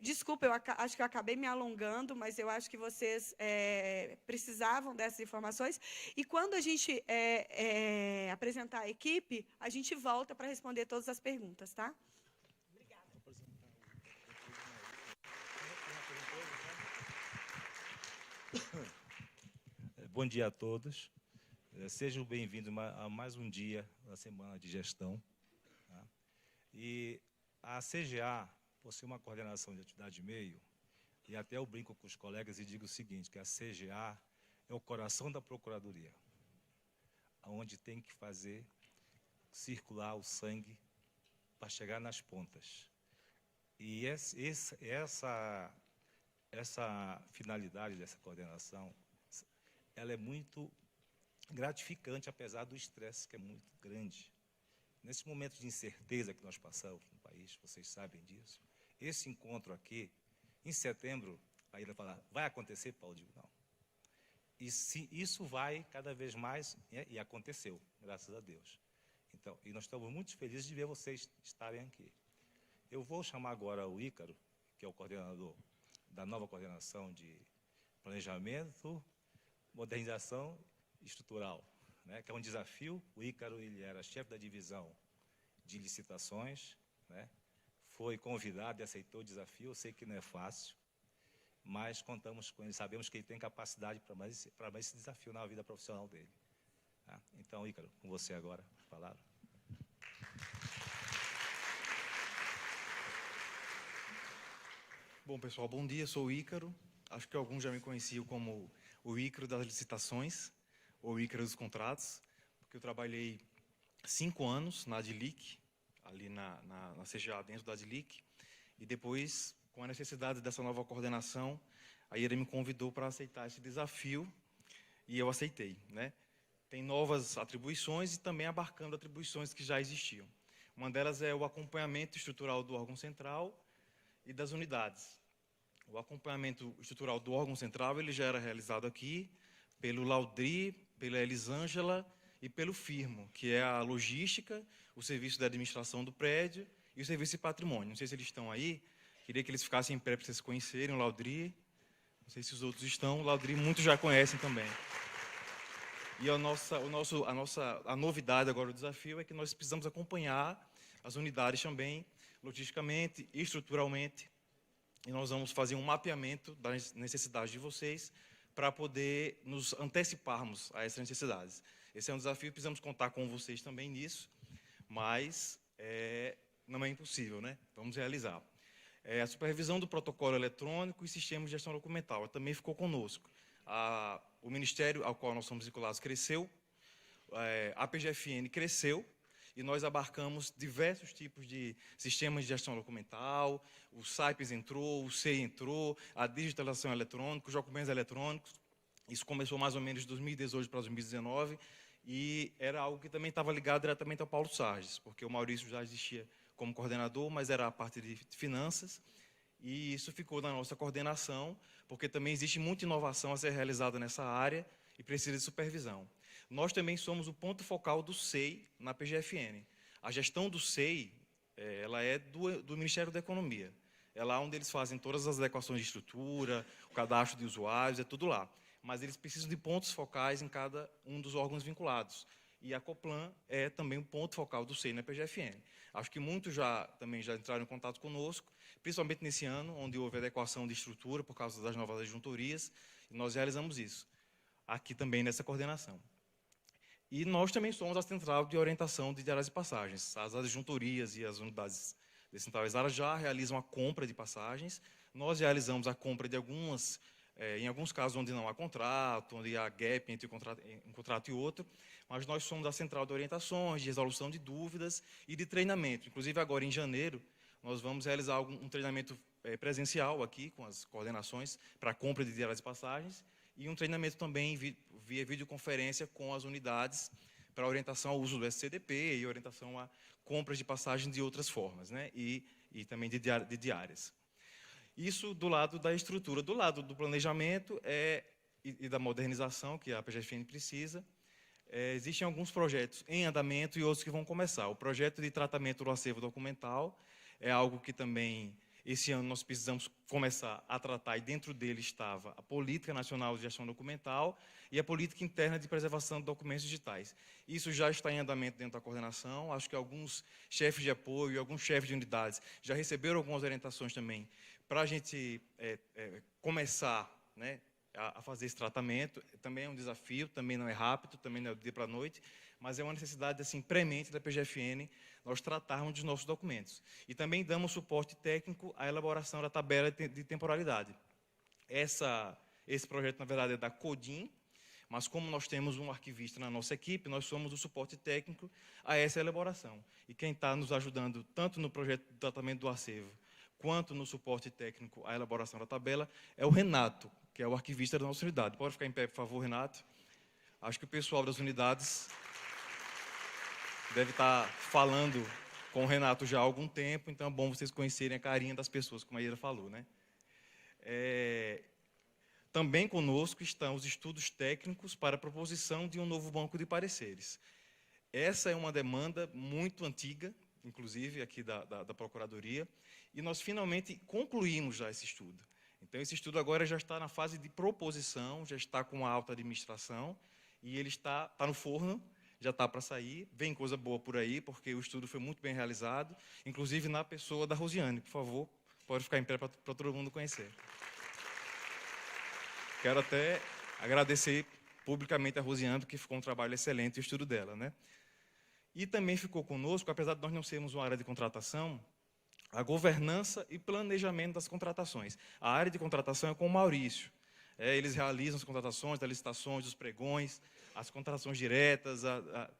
Desculpa, acho que eu acabei me alongando, mas eu acho que vocês precisavam dessas informações. E quando a gente apresentar a equipe, a gente volta para responder todas as perguntas, tá? Bom dia a todos. Sejam bem-vindos a mais um dia da Semana de Gestão. Tá? E A CGA, por ser uma coordenação de atividade de meio, e até eu brinco com os colegas e digo o seguinte, que a CGA é o coração da Procuradoria, onde tem que fazer circular o sangue para chegar nas pontas. E essa finalidade dessa coordenação, ela é muito gratificante, apesar do estresse que é muito grande. Nesse momento de incerteza que nós passamos no país, vocês sabem disso, esse encontro aqui, em setembro, aí ele vai falar, vai acontecer, Paulo? Eu digo, não. E se isso vai cada vez mais, e aconteceu, graças a Deus. Então, e nós estamos muito felizes de ver vocês estarem aqui. Eu vou chamar agora o Ícaro, que é o coordenador da nova coordenação de planejamento, modernização estrutural, né, que é um desafio. O Ícaro, ele era chefe da divisão de licitações, né, foi convidado e aceitou o desafio. Eu sei que não é fácil, mas contamos com ele, sabemos que ele tem capacidade para mais esse desafio na vida profissional dele. Tá? Então, Ícaro, com você agora, palavra. Bom, pessoal, bom dia, sou o Ícaro. Acho que alguns já me conheciam como o Ícaro das licitações, ou o Ícaro dos contratos, porque eu trabalhei 5 anos na ADLIC, ali na CGA, dentro da ADLIC, e depois, com a necessidade dessa nova coordenação, aí ele me convidou para aceitar esse desafio, e eu aceitei, né? Tem novas atribuições e também abarcando atribuições que já existiam. Uma delas é o acompanhamento estrutural do órgão central e das unidades. O acompanhamento estrutural do órgão central ele já era realizado aqui pelo Laudri, pela Elisângela e pelo Firmo, que é a logística, o serviço de administração do prédio e o serviço de patrimônio. Não sei se eles estão aí, queria que eles ficassem em pé para vocês conhecerem o Laudri. Não sei se os outros estão, o Laudri muitos já conhecem também. E a novidade agora, o desafio, é que nós precisamos acompanhar as unidades também, logisticamente e estruturalmente, e nós vamos fazer um mapeamento das necessidades de vocês para poder nos anteciparmos a essas necessidades. Esse é um desafio, precisamos contar com vocês também nisso, mas não é impossível, né? Vamos realizar. A supervisão do protocolo eletrônico e sistemas de gestão documental também ficou conosco. O ministério ao qual nós somos vinculados cresceu, a PGFN cresceu, e nós abarcamos diversos tipos de sistemas de gestão documental, o SAIPES entrou, o SEI entrou, a digitalização eletrônica, os documentos eletrônicos. Isso começou mais ou menos de 2018 para 2019, e era algo que também estava ligado diretamente ao Paulo Sarges, porque o Maurício já existia como coordenador, mas era a parte de finanças, e isso ficou na nossa coordenação, porque também existe muita inovação a ser realizada nessa área e precisa de supervisão. Nós também somos o ponto focal do SEI na PGFN. A gestão do SEI, ela é do Ministério da Economia. É lá onde eles fazem todas as adequações de estrutura, o cadastro de usuários, é tudo lá. Mas eles precisam de pontos focais em cada um dos órgãos vinculados. E a Coplan é também o ponto focal do SEI na PGFN. Acho que muitos também já entraram em contato conosco, principalmente nesse ano, onde houve adequação de estrutura por causa das novas adjuntorias, e nós realizamos isso, aqui também nessa coordenação. E nós também somos a central de orientação de diárias de passagens. As adjuntorias e as unidades descentralizadas já realizam a compra de passagens. Nós realizamos a compra de algumas, em alguns casos onde não há contrato, onde há gap entre um contrato e outro, mas nós somos a central de orientações, de resolução de dúvidas e de treinamento. Inclusive, agora em janeiro, nós vamos realizar um treinamento presencial aqui, com as coordenações, para a compra de diárias de passagens, e um treinamento também via videoconferência com as unidades para orientação ao uso do SCDP e orientação a compras de passagens de outras formas, né? E também de diárias. Isso do lado da estrutura. Do lado do planejamento e da modernização, que a PGFN precisa, existem alguns projetos em andamento e outros que vão começar. O projeto de tratamento do acervo documental é algo que também, esse ano, nós precisamos começar a tratar, e dentro dele estava a Política Nacional de Gestão Documental e a Política Interna de Preservação de Documentos Digitais. Isso já está em andamento dentro da coordenação. Acho que alguns chefes de apoio, alguns chefes de unidades já receberam algumas orientações também para a gente começar, né, a fazer esse tratamento. Também é um desafio, também não é rápido, também não é do dia para a noite, mas é uma necessidade assim, premente da PGFN nós tratarmos dos nossos documentos. E também damos suporte técnico à elaboração da tabela de temporalidade. Esse projeto, na verdade, é da CODIM, mas como nós temos um arquivista na nossa equipe, nós somos o suporte técnico a essa elaboração. E quem está nos ajudando, tanto no projeto de tratamento do acervo, quanto no suporte técnico à elaboração da tabela, é o Renato, que é o arquivista da nossa unidade. Pode ficar em pé, por favor, Renato? Acho que o pessoal das unidades deve estar falando com o Renato já há algum tempo, então é bom vocês conhecerem a carinha das pessoas, como a Ira falou, né? Também conosco estão os estudos técnicos para a proposição de um novo banco de pareceres. Essa é uma demanda muito antiga, inclusive aqui da Procuradoria, e nós finalmente concluímos já esse estudo. Então, esse estudo agora já está na fase de proposição, já está com a alta administração, e ele está no forno, já está para sair. Vem coisa boa por aí, porque o estudo foi muito bem realizado, inclusive na pessoa da Rosiane. Por favor, pode ficar em pé para todo mundo conhecer. Quero até agradecer publicamente a Rosiane, porque ficou um trabalho excelente o estudo dela, né? E também ficou conosco, apesar de nós não sermos uma área de contratação, a governança e planejamento das contratações. A área de contratação é com o Maurício. Eles realizam as contratações, das licitações, dos pregões, as contratações diretas,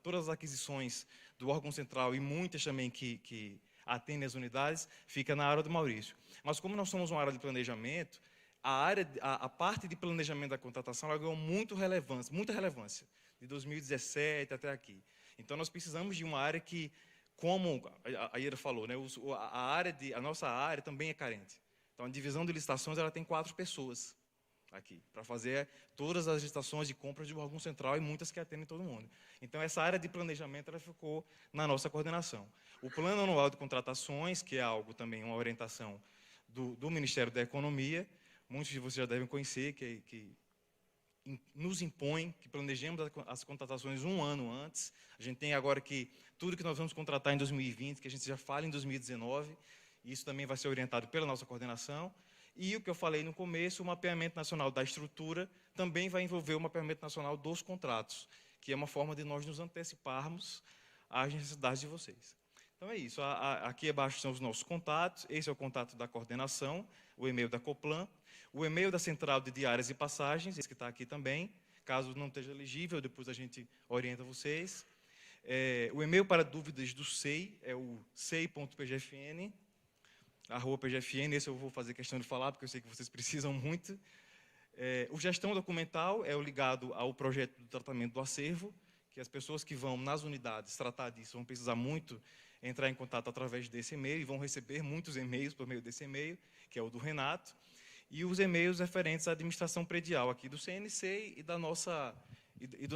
todas as aquisições do órgão central e muitas também que atendem as unidades, fica na área do Maurício. Mas como nós somos uma área de planejamento, a parte de planejamento da contratação ela ganhou muita relevância, de 2017 até aqui. Então, nós precisamos de uma área que, como a Ira falou, né, a nossa área também é carente. Então, a divisão de licitações ela tem 4 pessoas aqui, para fazer todas as licitações de compras de órgão central e muitas que atendem todo mundo. Então, essa área de planejamento ela ficou na nossa coordenação. O Plano Anual de Contratações, que é algo também, uma orientação do Ministério da Economia, muitos de vocês já devem conhecer, que nos impõe que planejemos as contratações um ano antes. A gente tem agora que tudo que nós vamos contratar em 2020, que a gente já fala em 2019, e isso também vai ser orientado pela nossa coordenação. E o que eu falei no começo, o mapeamento nacional da estrutura também vai envolver o mapeamento nacional dos contratos, que é uma forma de nós nos anteciparmos às necessidades de vocês. Então é isso, aqui abaixo são os nossos contatos, esse é o contato da coordenação, o e-mail da Coplan, o e-mail da Central de Diárias e Passagens, esse que está aqui também, caso não esteja elegível, depois a gente orienta vocês. O e-mail para dúvidas do SEI é o sei.pgfn, @pgfn, esse eu vou fazer questão de falar, porque eu sei que vocês precisam muito. O gestão documental é o ligado ao projeto do tratamento do acervo, que as pessoas que vão nas unidades tratar disso vão precisar muito entrar em contato através desse e-mail, e vão receber muitos e-mails por meio desse e-mail, que é o do Renato, e os e-mails referentes à administração predial aqui do CNC e do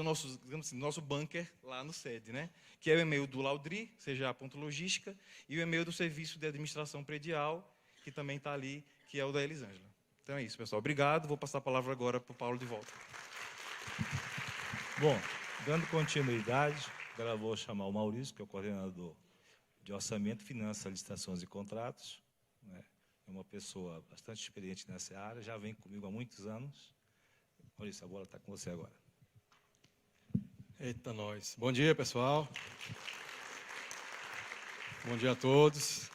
nosso, digamos assim, nosso bunker lá no sede, né? Que é o e-mail do Laudri, CGA.logística, e o e-mail do Serviço de Administração Predial, que também está ali, que é o da Elisângela. Então é isso, pessoal. Obrigado. Vou passar a palavra agora para o Paulo de volta. Bom, dando continuidade, agora vou chamar o Maurício, que é o coordenador de Orçamento, Finanças, Licitações e Contratos, né? É uma pessoa bastante experiente nessa área, já vem comigo há muitos anos. Maurício, a bola está com você agora. Eita, nós. Bom dia, pessoal. Bom dia a todos.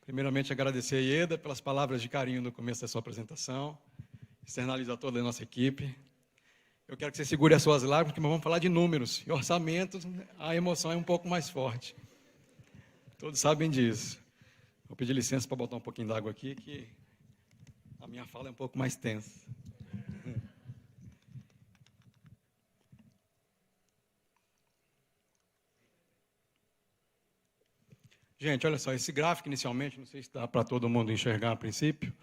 Primeiramente, agradecer a Ieda pelas palavras de carinho no começo da sua apresentação, externalizar toda a nossa equipe. Eu quero que você segure as suas lágrimas, porque nós vamos falar de números. E orçamentos, a emoção é um pouco mais forte. Todos sabem disso. Vou pedir licença para botar um pouquinho d'água aqui, que a minha fala é um pouco mais tensa. Gente, olha só, esse gráfico inicialmente, não sei se dá para todo mundo enxergar a princípio.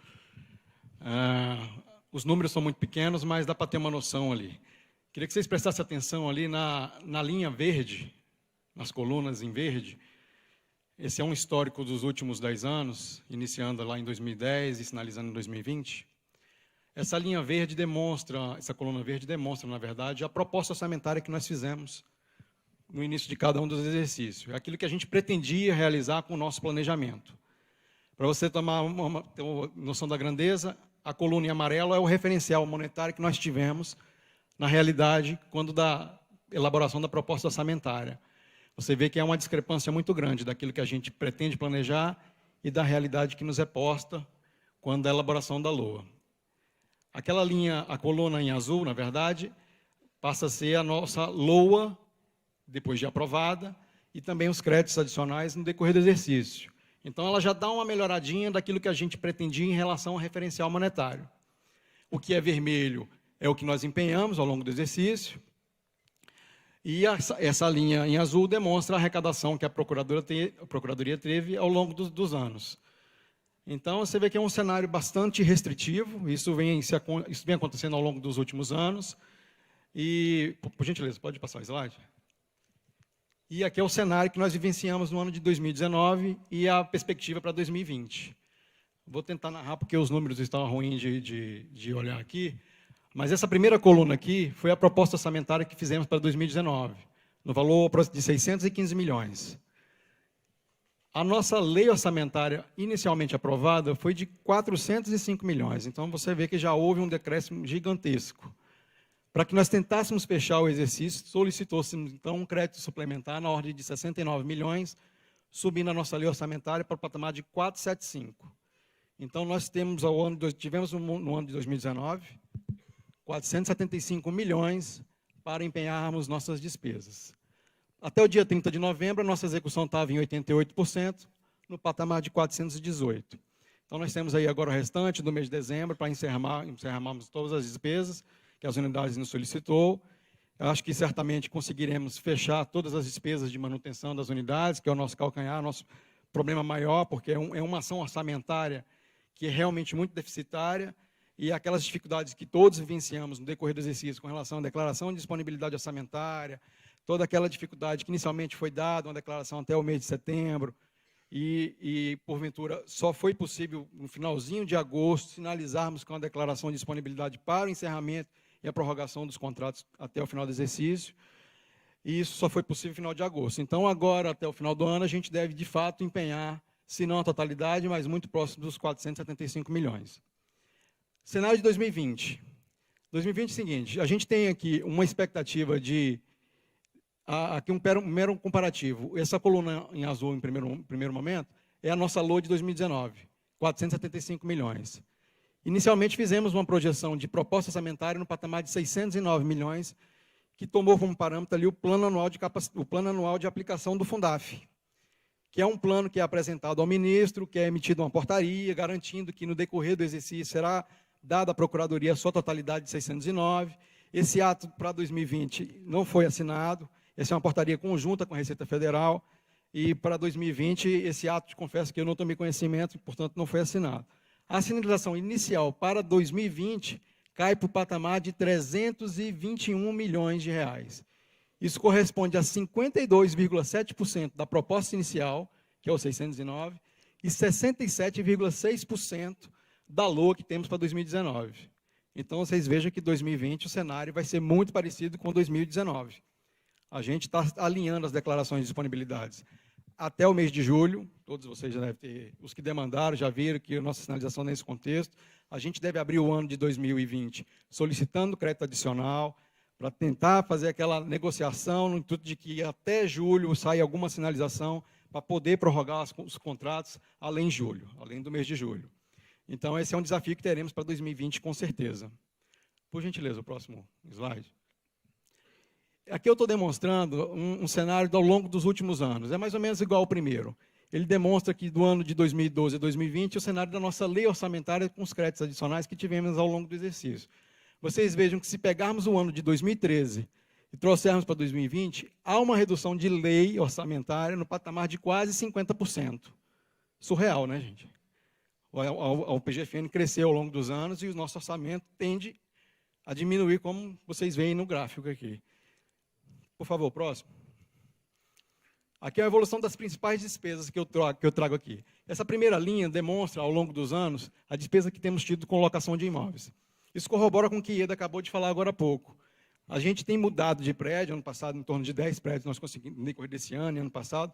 Os números são muito pequenos, mas dá para ter uma noção ali. Queria que vocês prestassem atenção ali na linha verde, nas colunas em verde. Esse é um histórico dos últimos 10 anos, iniciando lá em 2010 e finalizando em 2020. Essa linha verde demonstra, essa coluna verde demonstra, na verdade, a proposta orçamentária que nós fizemos no início de cada um dos exercícios. É aquilo que a gente pretendia realizar com o nosso planejamento. Para você ter uma noção da grandeza, a coluna em amarelo é o referencial monetário que nós tivemos, na realidade, quando da elaboração da proposta orçamentária. Você vê que há uma discrepância muito grande daquilo que a gente pretende planejar e da realidade que nos é posta quando da elaboração da LOA. Aquela linha, a coluna em azul, na verdade, passa a ser a nossa LOA, depois de aprovada, e também os créditos adicionais no decorrer do exercício. Então, ela já dá uma melhoradinha daquilo que a gente pretendia em relação ao referencial monetário. O que é vermelho é o que nós empenhamos ao longo do exercício, e essa linha em azul demonstra a arrecadação que a Procuradoria teve ao longo dos anos. Então, você vê que é um cenário bastante restritivo, isso vem acontecendo ao longo dos últimos anos. E, por gentileza, pode passar o slide? E aqui é o cenário que nós vivenciamos no ano de 2019 e a perspectiva para 2020. Vou tentar narrar, porque os números estão ruins de olhar aqui, mas essa primeira coluna aqui foi a proposta orçamentária que fizemos para 2019, no valor de 615 milhões. A nossa lei orçamentária inicialmente aprovada foi de 405 milhões, então você vê que já houve um decréscimo gigantesco. Para que nós tentássemos fechar o exercício, solicitou-se, então, um crédito suplementar na ordem de 69 milhões, subindo a nossa lei orçamentária para o patamar de 475. Então, nós tivemos no ano de 2019, 475 milhões para empenharmos nossas despesas. Até o dia 30 de novembro, a nossa execução estava em 88%, no patamar de 418. Então, nós temos aí agora o restante do mês de dezembro para encerrarmos todas as despesas que as unidades nos solicitou. Eu acho que certamente conseguiremos fechar todas as despesas de manutenção das unidades, que é o nosso calcanhar, nosso problema maior, porque é uma ação orçamentária que é realmente muito deficitária, e aquelas dificuldades que todos vivenciamos no decorrer do exercício com relação à declaração de disponibilidade orçamentária, toda aquela dificuldade que inicialmente foi dada, uma declaração até o mês de setembro, e porventura, só foi possível, no finalzinho de agosto, finalizarmos com a declaração de disponibilidade para o encerramento e a prorrogação dos contratos até o final do exercício, e isso só foi possível no final de agosto. Então, agora, até o final do ano, a gente deve, de fato, empenhar, se não a totalidade, mas muito próximo dos 475 milhões. Cenário de 2020. 2020 é o seguinte, a gente tem aqui uma expectativa de... Aqui um mero comparativo. Essa coluna em azul, em primeiro momento, é a nossa LOA de 2019, 475 milhões. Inicialmente, fizemos uma projeção de proposta orçamentária no patamar de 609 milhões, que tomou como parâmetro ali o plano anual de aplicação do Fundaf, que é um plano que é apresentado ao ministro, que é emitido uma portaria, garantindo que no decorrer do exercício será dada à Procuradoria a sua totalidade de 609. Esse ato para 2020 não foi assinado, essa é uma portaria conjunta com a Receita Federal, e para 2020 esse ato, confesso que eu não tomei conhecimento, e, portanto, não foi assinado. A sinalização inicial para 2020 cai para o patamar de 321 milhões de reais. Isso corresponde a 52,7% da proposta inicial, que é o 609, e 67,6% da LOA que temos para 2019. Então, vocês vejam que 2020 o cenário vai ser muito parecido com 2019. A gente está alinhando as declarações de disponibilidades. Até o mês de julho, todos vocês já devem ter, os que demandaram já viram que a nossa sinalização nesse contexto, a gente deve abrir o ano de 2020 solicitando crédito adicional, para tentar fazer aquela negociação, no intuito de que até julho saia alguma sinalização para poder prorrogar os contratos além de julho, além do mês de julho. Então, esse é um desafio que teremos para 2020, com certeza. Por gentileza, o próximo slide. Aqui eu estou demonstrando um cenário ao longo dos últimos anos. É mais ou menos igual ao primeiro. Ele demonstra que do ano de 2012 a 2020, o cenário da nossa lei orçamentária com os créditos adicionais que tivemos ao longo do exercício. Vocês vejam que se pegarmos o ano de 2013 e trouxermos para 2020, há uma redução de lei orçamentária no patamar de quase 50%. Surreal, né, gente? O PGFN cresceu ao longo dos anos e o nosso orçamento tende a diminuir, como vocês veem no gráfico aqui. Por favor, próximo. Aqui é a evolução das principais despesas que eu trago aqui. Essa primeira linha demonstra, ao longo dos anos, a despesa que temos tido com locação de imóveis. Isso corrobora com o que Ieda acabou de falar agora há pouco. A gente tem mudado de prédio, ano passado, em torno de 10 prédios nós conseguimos, no decorrer desse ano e ano passado.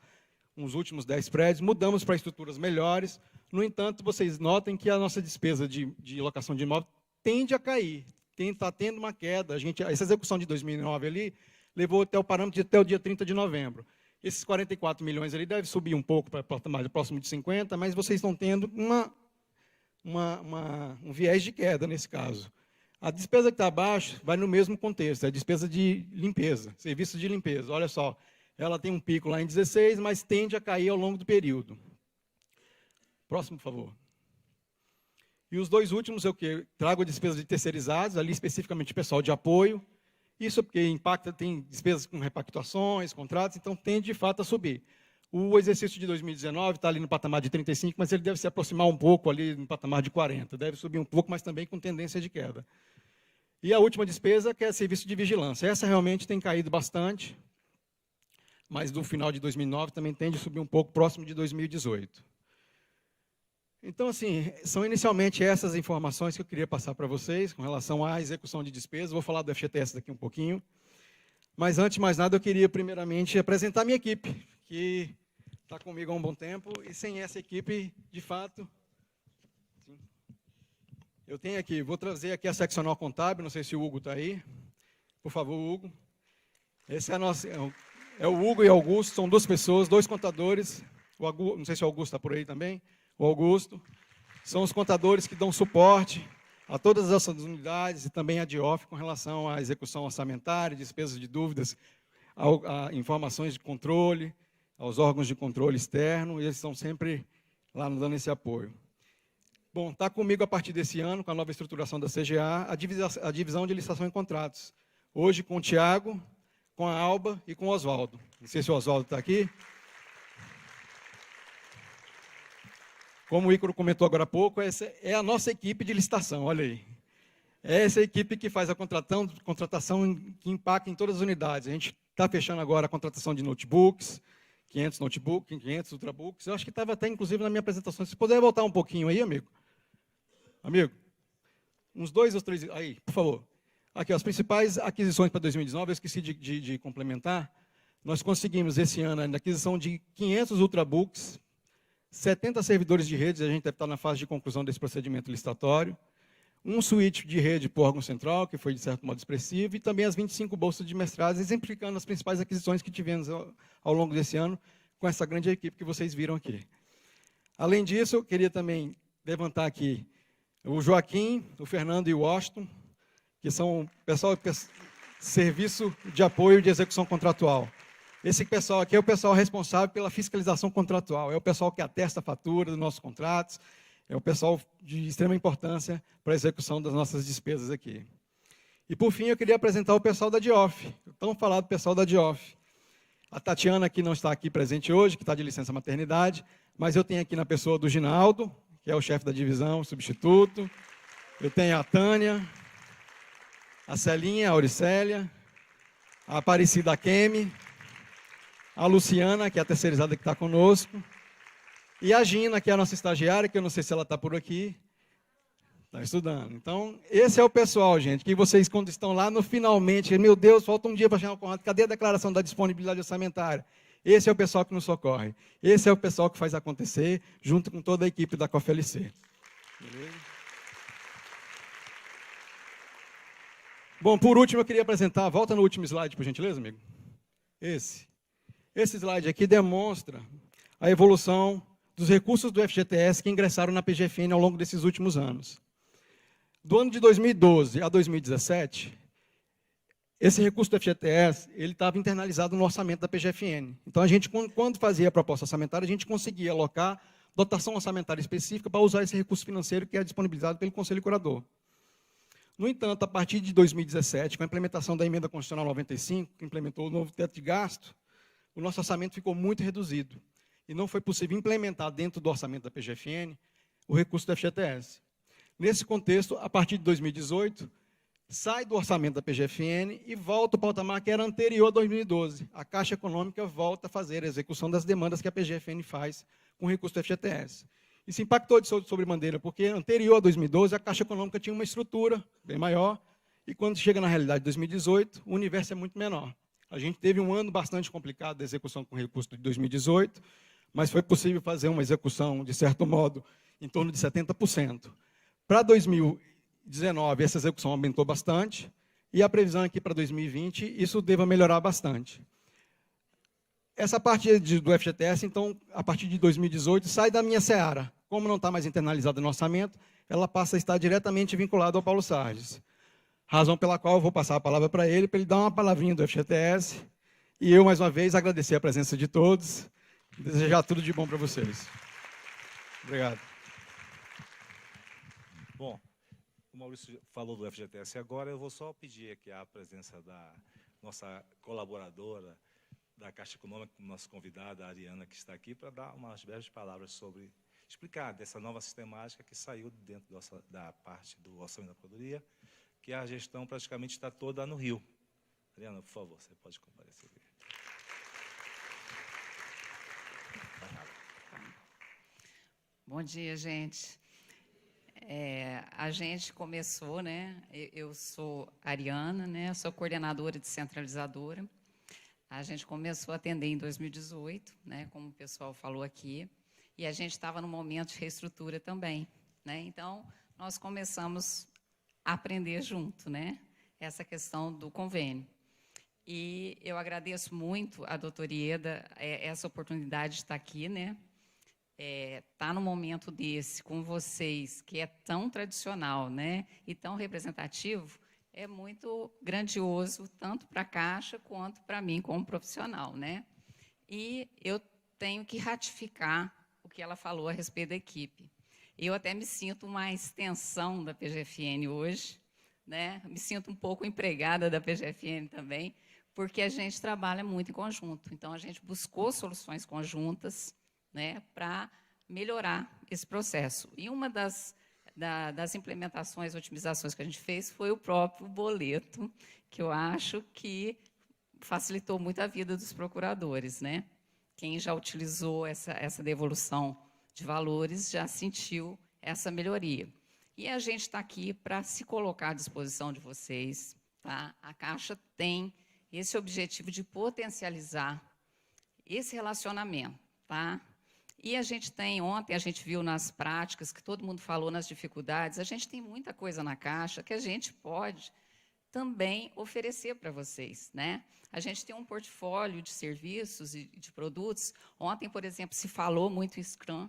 uns últimos 10 prédios, mudamos para estruturas melhores. No entanto, vocês notem que a nossa despesa de locação de imóvel tende a cair, está tendo uma queda. Essa execução de 2009 ali levou até o parâmetro até o dia 30 de novembro. Esses 44 milhões ali deve subir um pouco para mais próximo de 50, mas vocês estão tendo um viés de queda nesse caso. A despesa que está abaixo vai no mesmo contexto, é a despesa de limpeza, serviços de limpeza. Olha só, ela tem um pico lá em 16, mas tende a cair ao longo do período. Próximo, por favor. E os dois últimos eu trago a despesa de terceirizados, ali especificamente pessoal de apoio. Isso porque impacta, tem despesas com repactuações, contratos, então tende de fato a subir. O exercício de 2019 está ali no patamar de 35, mas ele deve se aproximar um pouco ali no patamar de 40, deve subir um pouco, mas também com tendência de queda. E a última despesa, que é serviço de vigilância. Essa realmente tem caído bastante, mas do final de 2009 também tende a subir um pouco próximo de 2018. Então, assim, são inicialmente essas informações que eu queria passar para vocês com relação à execução de despesas. Vou falar do FGTS daqui um pouquinho. Mas, antes de mais nada, eu queria, primeiramente, apresentar a minha equipe, que está comigo há um bom tempo. E sem essa equipe, de fato... Eu tenho aqui, vou trazer aqui a seccional contábil, não sei se o Hugo está aí. Por favor, Hugo. Esse é a nossa... É o Hugo e o Augusto, são duas pessoas, dois contadores. Não sei se o Augusto está por aí também. O Augusto, são os contadores que dão suporte a todas essas unidades e também a DIOF com relação à execução orçamentária, despesas de dúvidas, a informações de controle, aos órgãos de controle externo, e eles estão sempre lá nos dando esse apoio. Bom, está comigo a partir desse ano, com a nova estruturação da CGA, a divisão de licitação e contratos. Hoje com o Tiago, com a Alba e com o Oswaldo. Não sei se o Oswaldo está aqui. Como o Ícaro comentou agora há pouco, essa é a nossa equipe de licitação, olha aí. É essa equipe que faz a contratação que impacta em todas as unidades. A gente está fechando agora a contratação de notebooks, 500 notebooks, 500 ultrabooks. Eu acho que estava até, inclusive, na minha apresentação. Se puder voltar um pouquinho aí, amigo. Amigo, uns 2 ou 3... Aí, por favor. Aqui, as principais aquisições para 2019, eu esqueci de complementar. Nós conseguimos, esse ano, a aquisição de 500 ultrabooks, 70 servidores de redes, a gente deve estar na fase de conclusão desse procedimento licitatório, um switch de rede para o órgão central, que foi, de certo modo, expressivo, e também as 25 bolsas de mestrado, exemplificando as principais aquisições que tivemos ao longo desse ano, com essa grande equipe que vocês viram aqui. Além disso, eu queria também levantar aqui o Joaquim, o Fernando e o Washington, que são serviço de apoio de execução contratual. Esse pessoal aqui é o pessoal responsável pela fiscalização contratual, é o pessoal que atesta a fatura dos nossos contratos, é o pessoal de extrema importância para a execução das nossas despesas aqui. E, por fim, eu queria apresentar o pessoal da DIOF, o tão falado pessoal da DIOF. A Tatiana, que não está aqui presente hoje, que está de licença maternidade, mas eu tenho aqui na pessoa do Ginaldo, que é o chefe da divisão, substituto. Eu tenho a Tânia, a Celinha, a Auricélia, a Aparecida Kemi, a Luciana, que é a terceirizada que está conosco, e a Gina, que é a nossa estagiária, que eu não sei se ela está por aqui, está estudando. Então, esse é o pessoal, gente, que vocês, quando estão lá no finalmente, meu Deus, falta um dia para chegar ao contrato, cadê a declaração da disponibilidade orçamentária? Esse é o pessoal que nos socorre. Esse é o pessoal que faz acontecer, junto com toda a equipe da COFLC. Beleza? Bom, por último, eu queria apresentar, volta no último slide, por gentileza, amigo. Esse slide aqui demonstra a evolução dos recursos do FGTS que ingressaram na PGFN ao longo desses últimos anos. Do ano de 2012 a 2017, esse recurso do FGTS ele estava internalizado no orçamento da PGFN. Então, a gente, quando fazia a proposta orçamentária, a gente conseguia alocar dotação orçamentária específica para usar esse recurso financeiro que é disponibilizado pelo Conselho Curador. No entanto, a partir de 2017, com a implementação da Emenda Constitucional 95, que implementou o novo teto de gasto, o nosso orçamento ficou muito reduzido. E não foi possível implementar dentro do orçamento da PGFN o recurso do FGTS. Nesse contexto, a partir de 2018, sai do orçamento da PGFN e volta para o patamar que era anterior a 2012. A Caixa Econômica volta a fazer a execução das demandas que a PGFN faz com o recurso do FGTS. Isso impactou de sobremaneira, porque anterior a 2012, a Caixa Econômica tinha uma estrutura bem maior, e quando chega na realidade de 2018, o universo é muito menor. A gente teve um ano bastante complicado da execução com recurso de 2018, mas foi possível fazer uma execução, de certo modo, em torno de 70%. Para 2019, essa execução aumentou bastante, e a previsão aqui para 2020, isso deva melhorar bastante. Essa parte do FGTS, então, a partir de 2018, sai da minha seara. Como não está mais internalizada no orçamento, ela passa a estar diretamente vinculada ao Paulo Sardes. Razão pela qual eu vou passar a palavra para ele dar uma palavrinha do FGTS. E eu, mais uma vez, agradecer a presença de todos, desejar tudo de bom para vocês. Obrigado. Bom, o Maurício falou do FGTS agora, eu vou só pedir aqui a presença da nossa colaboradora da Caixa Econômica, nossa convidada, a Ariana, que está aqui, para dar umas breves palavras sobre, explicar dessa nova sistemática que saiu dentro da parte do orçamento da Procuradoria, que a gestão praticamente está toda no Rio. Ariana, por favor, você pode comparecer. Bom dia, gente. A gente começou, né? Eu sou Ariana, né? Sou coordenadora descentralizadora. A gente começou a atender em 2018, né? Como o pessoal falou aqui, e a gente estava no momento de reestrutura também, né? Então, nós começamos a aprender junto, né? Essa questão do convênio. E eu agradeço muito a doutora Ieda essa oportunidade de estar aqui, né? Tá no momento desse com vocês, que é tão tradicional, né, e tão representativo, é muito grandioso, tanto para a Caixa quanto para mim como profissional, né? E eu tenho que ratificar o que ela falou a respeito da equipe. Eu até me sinto uma extensão da PGFN hoje, né? Me sinto um pouco empregada da PGFN também, porque a gente trabalha muito em conjunto. Então, a gente buscou soluções conjuntas, né, para melhorar esse processo. E uma das implementações, otimizações que a gente fez foi o próprio boleto, que eu acho que facilitou muito a vida dos procuradores, né? Quem já utilizou essa devolução de valores já sentiu essa melhoria. E a gente está aqui para se colocar à disposição de vocês, tá? A Caixa tem esse objetivo de potencializar esse relacionamento, tá? E a gente tem, ontem a gente viu nas práticas, que todo mundo falou nas dificuldades, a gente tem muita coisa na Caixa que a gente pode também oferecer para vocês, né? A gente tem um portfólio de serviços e de produtos. Ontem, por exemplo, se falou muito em Scrum.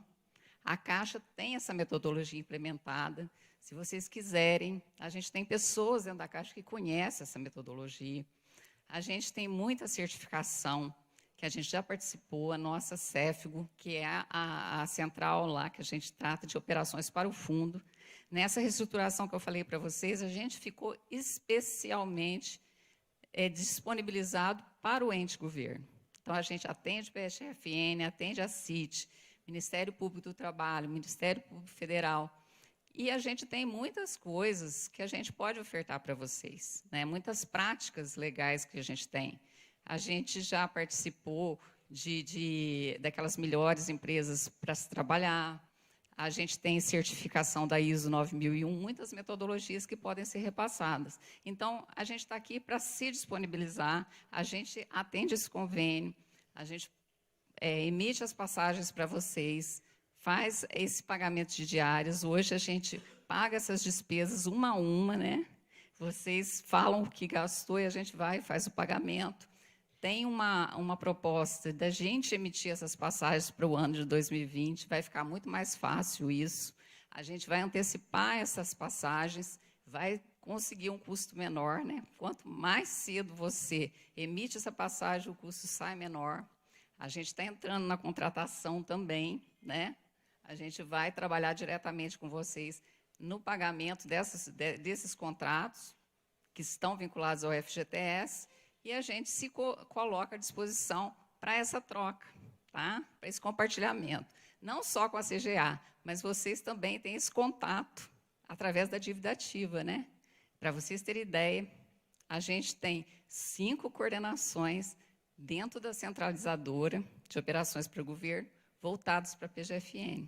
A Caixa tem essa metodologia implementada. Se vocês quiserem, a gente tem pessoas dentro da Caixa que conhecem essa metodologia. A gente tem muita certificação, que a gente já participou, a nossa CEFGO, que é a central lá que a gente trata de operações para o fundo. Nessa reestruturação que eu falei para vocês, a gente ficou especialmente disponibilizado para o ente governo. Então, a gente atende PGFN, atende a CIT, Ministério Público do Trabalho, Ministério Público Federal. E a gente tem muitas coisas que a gente pode ofertar para vocês, né? Muitas práticas legais que a gente tem. A gente já participou daquelas melhores empresas para se trabalhar. A gente tem certificação da ISO 9001, muitas metodologias que podem ser repassadas. Então, a gente está aqui para se disponibilizar, a gente atende esse convênio, a gente emite as passagens para vocês, faz esse pagamento de diárias. Hoje, a gente paga essas despesas uma a uma, né? Vocês falam o que gastou e a gente vai e faz o pagamento. Tem uma proposta da gente emitir essas passagens para o ano de 2020, vai ficar muito mais fácil isso. A gente vai antecipar essas passagens, vai conseguir um custo menor, né? Quanto mais cedo você emite essa passagem, o custo sai menor. A gente está entrando na contratação também, né? A gente vai trabalhar diretamente com vocês no pagamento desses contratos que estão vinculados ao FGTS, e a gente se coloca à disposição para essa troca, tá? Para esse compartilhamento. Não só com a CGA, mas vocês também têm esse contato através da dívida ativa, né? Para vocês terem ideia, a gente tem 5 coordenações dentro da centralizadora de operações para o governo, voltados para a PGFN.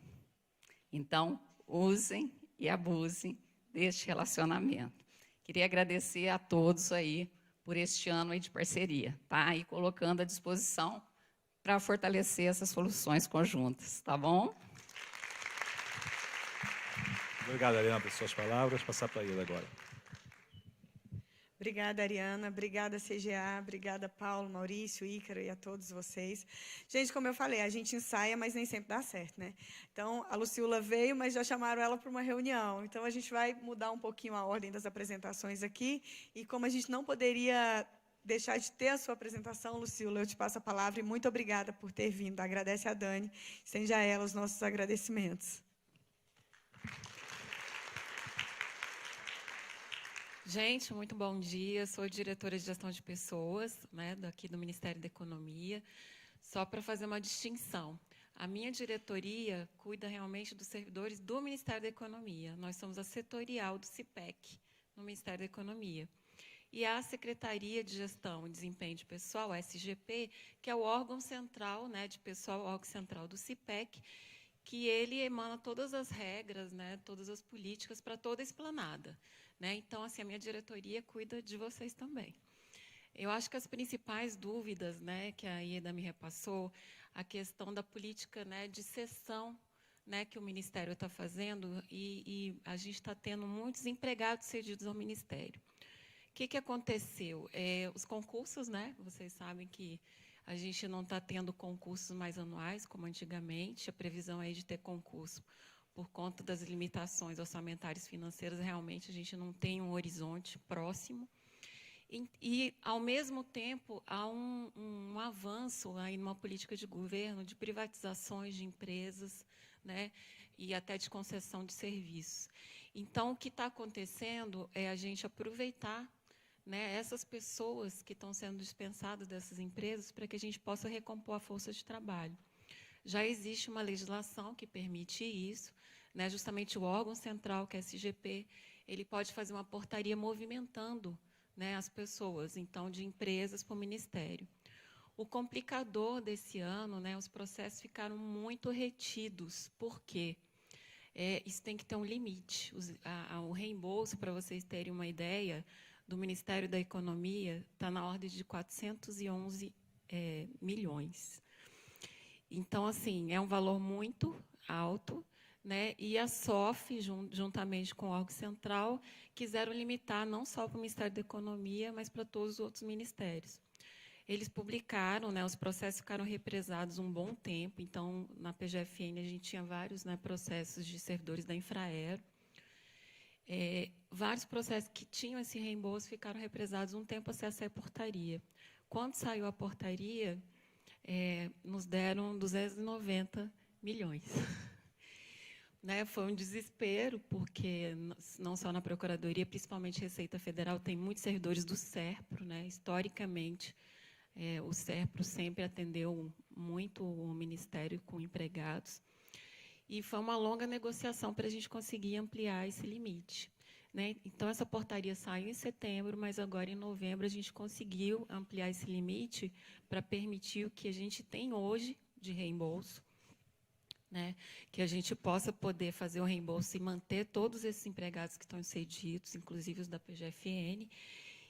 Então, usem e abusem deste relacionamento. Queria agradecer a todos aí por este ano aí de parceria, tá? E colocando à disposição para fortalecer essas soluções conjuntas, tá bom? Obrigado, Ariana, pelas suas palavras. Passar para ele agora. Obrigada, Ariana. Obrigada, CGA. Obrigada, Paulo, Maurício, Ícaro e a todos vocês. Gente, como eu falei, a gente ensaia, mas nem sempre dá certo, né? Então, a Luciula veio, mas já chamaram ela para uma reunião. Então, a gente vai mudar um pouquinho a ordem das apresentações aqui. E como a gente não poderia deixar de ter a sua apresentação, Luciula, eu te passo a palavra e muito obrigada por ter vindo. Agradece a Dani. Estende a ela os nossos agradecimentos. Gente, muito bom dia. Sou diretora de gestão de pessoas, né, daqui do Ministério da Economia. Só para fazer uma distinção, a minha diretoria cuida realmente dos servidores do Ministério da Economia. Nós somos a setorial do CIPEC, no Ministério da Economia. E a Secretaria de Gestão e Desempenho de Pessoal, a SGP, que é o órgão central, né, de pessoal, o órgão central do CIPEC, que ele emana todas as regras, né, todas as políticas para toda a esplanada. Né? Então, assim, a minha diretoria cuida de vocês também. Eu acho que as principais dúvidas, né, que a Ieda me repassou, a questão da política, né, de cessão, né, que o Ministério está fazendo, e a gente está tendo muitos empregados cedidos ao Ministério. O que aconteceu? Os concursos, né, vocês sabem que a gente não está tendo concursos mais anuais, como antigamente, a previsão é de ter concurso por conta das limitações orçamentárias financeiras, realmente a gente não tem um horizonte próximo. E ao mesmo tempo, há um avanço aí numa política de governo de privatizações de empresas, né, e até de concessão de serviços. Então, o que está acontecendo é a gente aproveitar, né, essas pessoas que estão sendo dispensadas dessas empresas para que a gente possa recompor a força de trabalho. Já existe uma legislação que permite isso, né, justamente o órgão central, que é a SGP, ele pode fazer uma portaria movimentando, né, as pessoas, então, de empresas para o Ministério. O complicador desse ano, né, os processos ficaram muito retidos. Por quê? Isso tem que ter um limite. O reembolso, para vocês terem uma ideia, do Ministério da Economia está na ordem de 411 milhões. Então, assim, é um valor muito alto, né? E a SOF, juntamente com o órgão central, quiseram limitar não só para o Ministério da Economia, mas para todos os outros ministérios. Eles publicaram, né, os processos ficaram represados um bom tempo, então, na PGFN, a gente tinha vários, né, processos de servidores da Infraero. Vários processos que tinham esse reembolso ficaram represados um tempo até sair a portaria. Quando saiu a portaria, nos deram 290 milhões. Né, foi um desespero, porque não só na Procuradoria, principalmente Receita Federal, tem muitos servidores do SERPRO, né, historicamente, o SERPRO sempre atendeu muito o Ministério com empregados, e foi uma longa negociação para a gente conseguir ampliar esse limite. Né? Então, essa portaria saiu em setembro, mas agora, em novembro, a gente conseguiu ampliar esse limite para permitir o que a gente tem hoje de reembolso, né? Que a gente possa poder fazer o reembolso e manter todos esses empregados que estão cedidos, inclusive os da PGFN,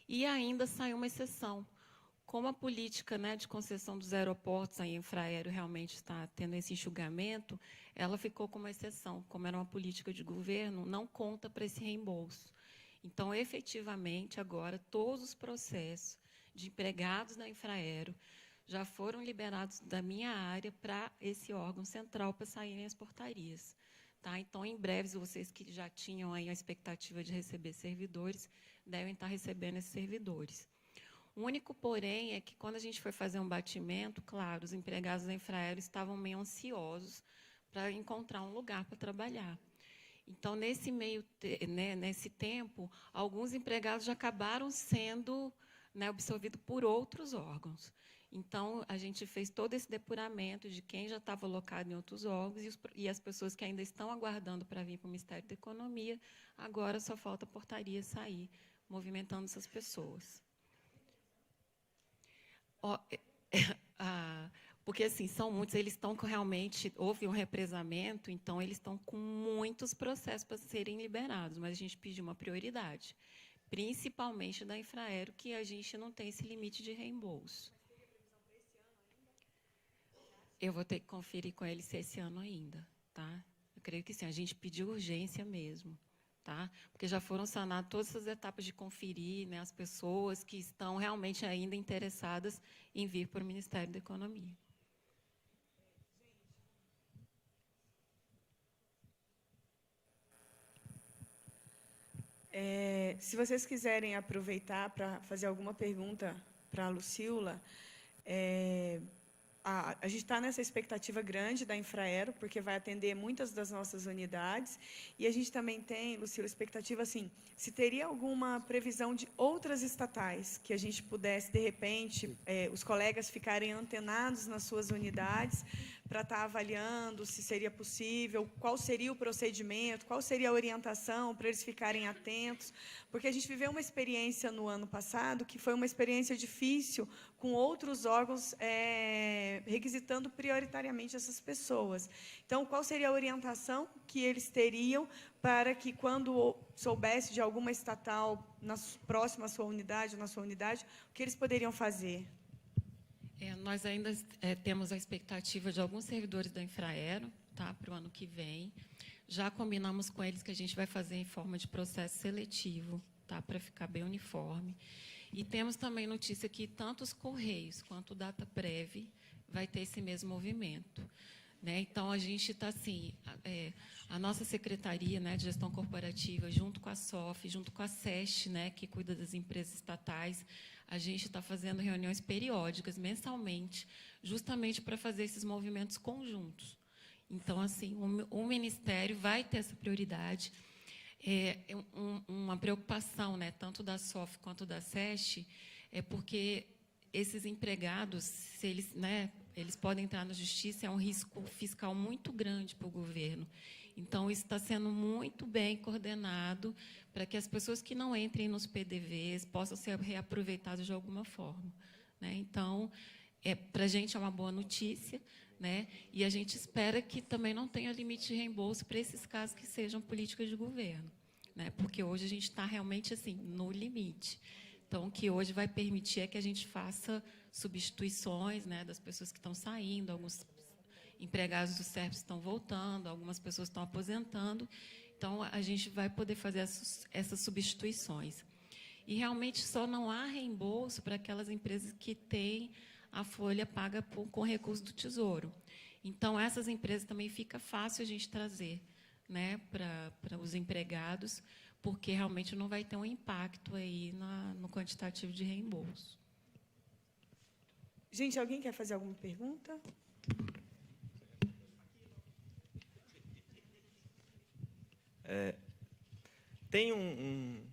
e ainda saiu uma exceção. Como a política, né, de concessão dos aeroportos, a Infraero realmente está tendo esse enxugamento, ela ficou como exceção. Como era uma política de governo, não conta para esse reembolso. Então, efetivamente, agora, todos os processos de empregados da Infraero já foram liberados da minha área para esse órgão central para saírem as portarias. Tá? Então, em breve, vocês que já tinham aí a expectativa de receber servidores, devem estar recebendo esses servidores. O único, porém, é que quando a gente foi fazer um batimento, claro, os empregados da Infraero estavam meio ansiosos para encontrar um lugar para trabalhar. Então, nesse tempo, alguns empregados já acabaram sendo, né, absorvidos por outros órgãos. Então, a gente fez todo esse depuramento de quem já estava alocado em outros órgãos e as pessoas que ainda estão aguardando para vir para o Ministério da Economia, agora só falta a portaria sair, movimentando essas pessoas. Porque, assim, são muitos, eles estão com realmente, houve um represamento, então eles estão com muitos processos para serem liberados, mas a gente pediu uma prioridade. principalmente da Infraero, que a gente não tem esse limite de reembolso. Eu vou ter que conferir com ele se é esse ano ainda, tá? Eu creio que sim, a gente pediu urgência mesmo, tá? Porque já foram sanadas todas essas etapas de conferir, né, as pessoas que estão realmente ainda interessadas em vir para o Ministério da Economia. Se vocês quiserem aproveitar para fazer alguma pergunta para a Lucila, a gente está nessa expectativa grande da Infraero, porque vai atender muitas das nossas unidades, e a gente também tem, Lucila, expectativa, assim, se teria alguma previsão de outras estatais, que a gente pudesse, de repente, os colegas ficarem antenados nas suas unidades, para estar avaliando se seria possível, qual seria o procedimento, qual seria a orientação para eles ficarem atentos, porque a gente viveu uma experiência no ano passado, que foi uma experiência difícil, com outros órgãos requisitando prioritariamente essas pessoas. Então, qual seria a orientação que eles teriam para que, quando soubesse de alguma estatal próxima à sua unidade, ou na sua unidade, o que eles poderiam fazer? Nós ainda temos a expectativa de alguns servidores da Infraero, tá, para o ano que vem. Já combinamos com eles que a gente vai fazer em forma de processo seletivo, tá, para ficar bem uniforme. E temos também notícia que tanto os Correios quanto o DataPrev vai ter esse mesmo movimento, né? Então, a gente está, assim, a nossa Secretaria, né, de Gestão Corporativa, junto com a SOF, junto com a SEST, né, que cuida das empresas estatais, a gente está fazendo reuniões periódicas, mensalmente, justamente para fazer esses movimentos conjuntos. Então, assim, o Ministério vai ter essa prioridade. Uma preocupação, né, tanto da SOF quanto da SEST, porque esses empregados, se eles, né, eles podem entrar na justiça, é um risco fiscal muito grande para o governo. Então, isso está sendo muito bem coordenado para que as pessoas que não entrem nos PDVs possam ser reaproveitadas de alguma forma, né? Então, para a gente é uma boa notícia, né? E a gente espera que também não tenha limite de reembolso para esses casos que sejam políticas de governo, né? Porque hoje a gente está realmente assim, no limite. Então, o que hoje vai permitir é que a gente faça substituições, né, das pessoas que estão saindo, alguns empregados do SERPS estão voltando, algumas pessoas estão aposentando. Então, a gente vai poder fazer essas substituições. E, realmente, só não há reembolso para aquelas empresas que têm a folha paga com recurso do Tesouro. Então, essas empresas também fica fácil a gente trazer, né, para os empregados, porque realmente não vai ter um impacto aí no quantitativo de reembolso. Gente, alguém quer fazer alguma pergunta? Tem um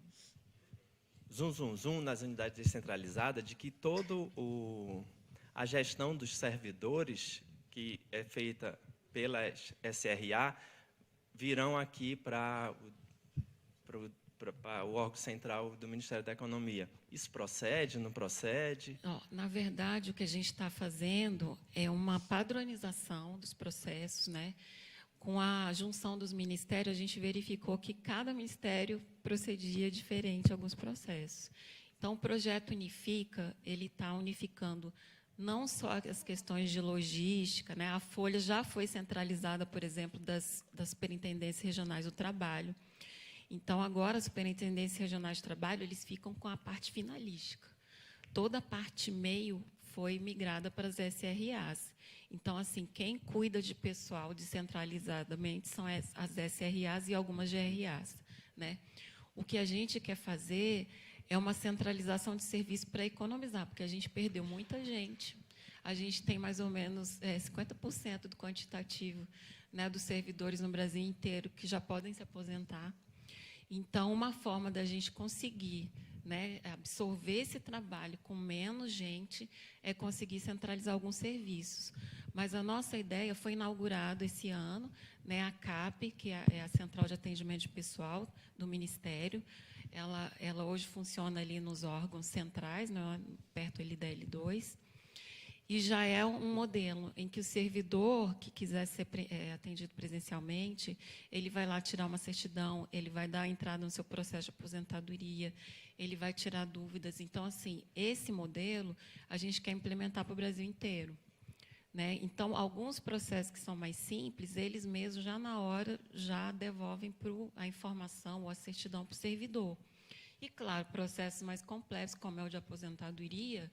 zum nas unidades descentralizadas de que toda a gestão dos servidores, que é feita pela SRA, virão aqui para o órgão central do Ministério da Economia. Isso procede, não procede? Na verdade, o que a gente está fazendo é uma padronização dos processos, né? Com a junção dos ministérios, a gente verificou que cada ministério procedia diferente em alguns processos. Então, o projeto Unifica, ele está unificando não só as questões de logística, né? A folha já foi centralizada, por exemplo, das superintendências regionais do trabalho. Então, agora, as superintendências regionais de trabalho, eles ficam com a parte finalística. Toda a parte meio foi migrada para as SRAs. Então, assim, quem cuida de pessoal descentralizadamente são as SRAs e algumas GRAs, né? O que a gente quer fazer é uma centralização de serviço para economizar, porque a gente perdeu muita gente. A gente tem mais ou menos 50% do quantitativo, né, dos servidores no Brasil inteiro que já podem se aposentar. Então, uma forma da gente conseguir, né, absorver esse trabalho com menos gente é conseguir centralizar alguns serviços. Mas a nossa ideia foi inaugurado esse ano, né, a CAP, que é a Central de Atendimento de Pessoal do Ministério. Ela hoje funciona ali nos órgãos centrais, né, perto ali da L2. E já é um modelo em que o servidor que quiser ser atendido presencialmente, ele vai lá tirar uma certidão, ele vai dar entrada no seu processo de aposentadoria, ele vai tirar dúvidas. Então, assim, esse modelo a gente quer implementar para o Brasil inteiro, né? Então, alguns processos que são mais simples, eles mesmos já na hora já devolvem a informação ou a certidão para o servidor. E, claro, processos mais complexos, como é o de aposentadoria,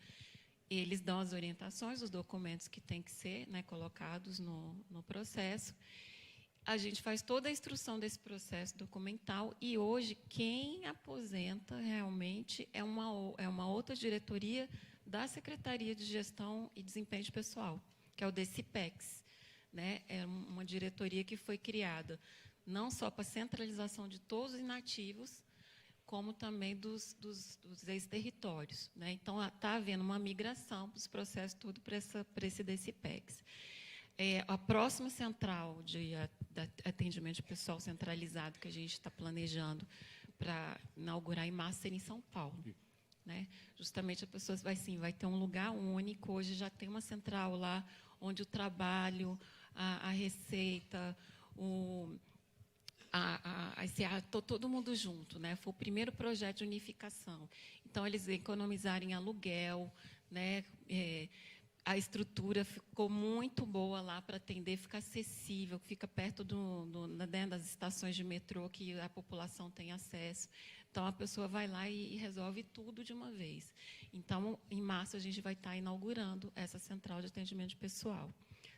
eles dão as orientações, os documentos que têm que ser, né, colocados no processo. A gente faz toda a instrução desse processo documental e, hoje, quem aposenta realmente é uma outra diretoria da Secretaria de Gestão e Desempenho de Pessoal, que é o DCPEX, né? É uma diretoria que foi criada não só para a centralização de todos os inativos, como também dos ex-territórios, né? Então, está havendo uma migração dos processos tudo para esse DCPEX. A próxima central de atendimento de pessoal centralizado que a gente está planejando para inaugurar em março seria em São Paulo, né? Justamente a pessoa vai ter um lugar único. Hoje já tem uma central lá onde o trabalho, a receita, todo mundo junto, né? Foi o primeiro projeto de unificação. Então, eles economizarem aluguel, né? A estrutura ficou muito boa lá para atender, fica acessível, fica perto das estações de metrô que a população tem acesso. Então, a pessoa vai lá e resolve tudo de uma vez. Então, em março, a gente vai estar inaugurando essa central de atendimento de pessoal,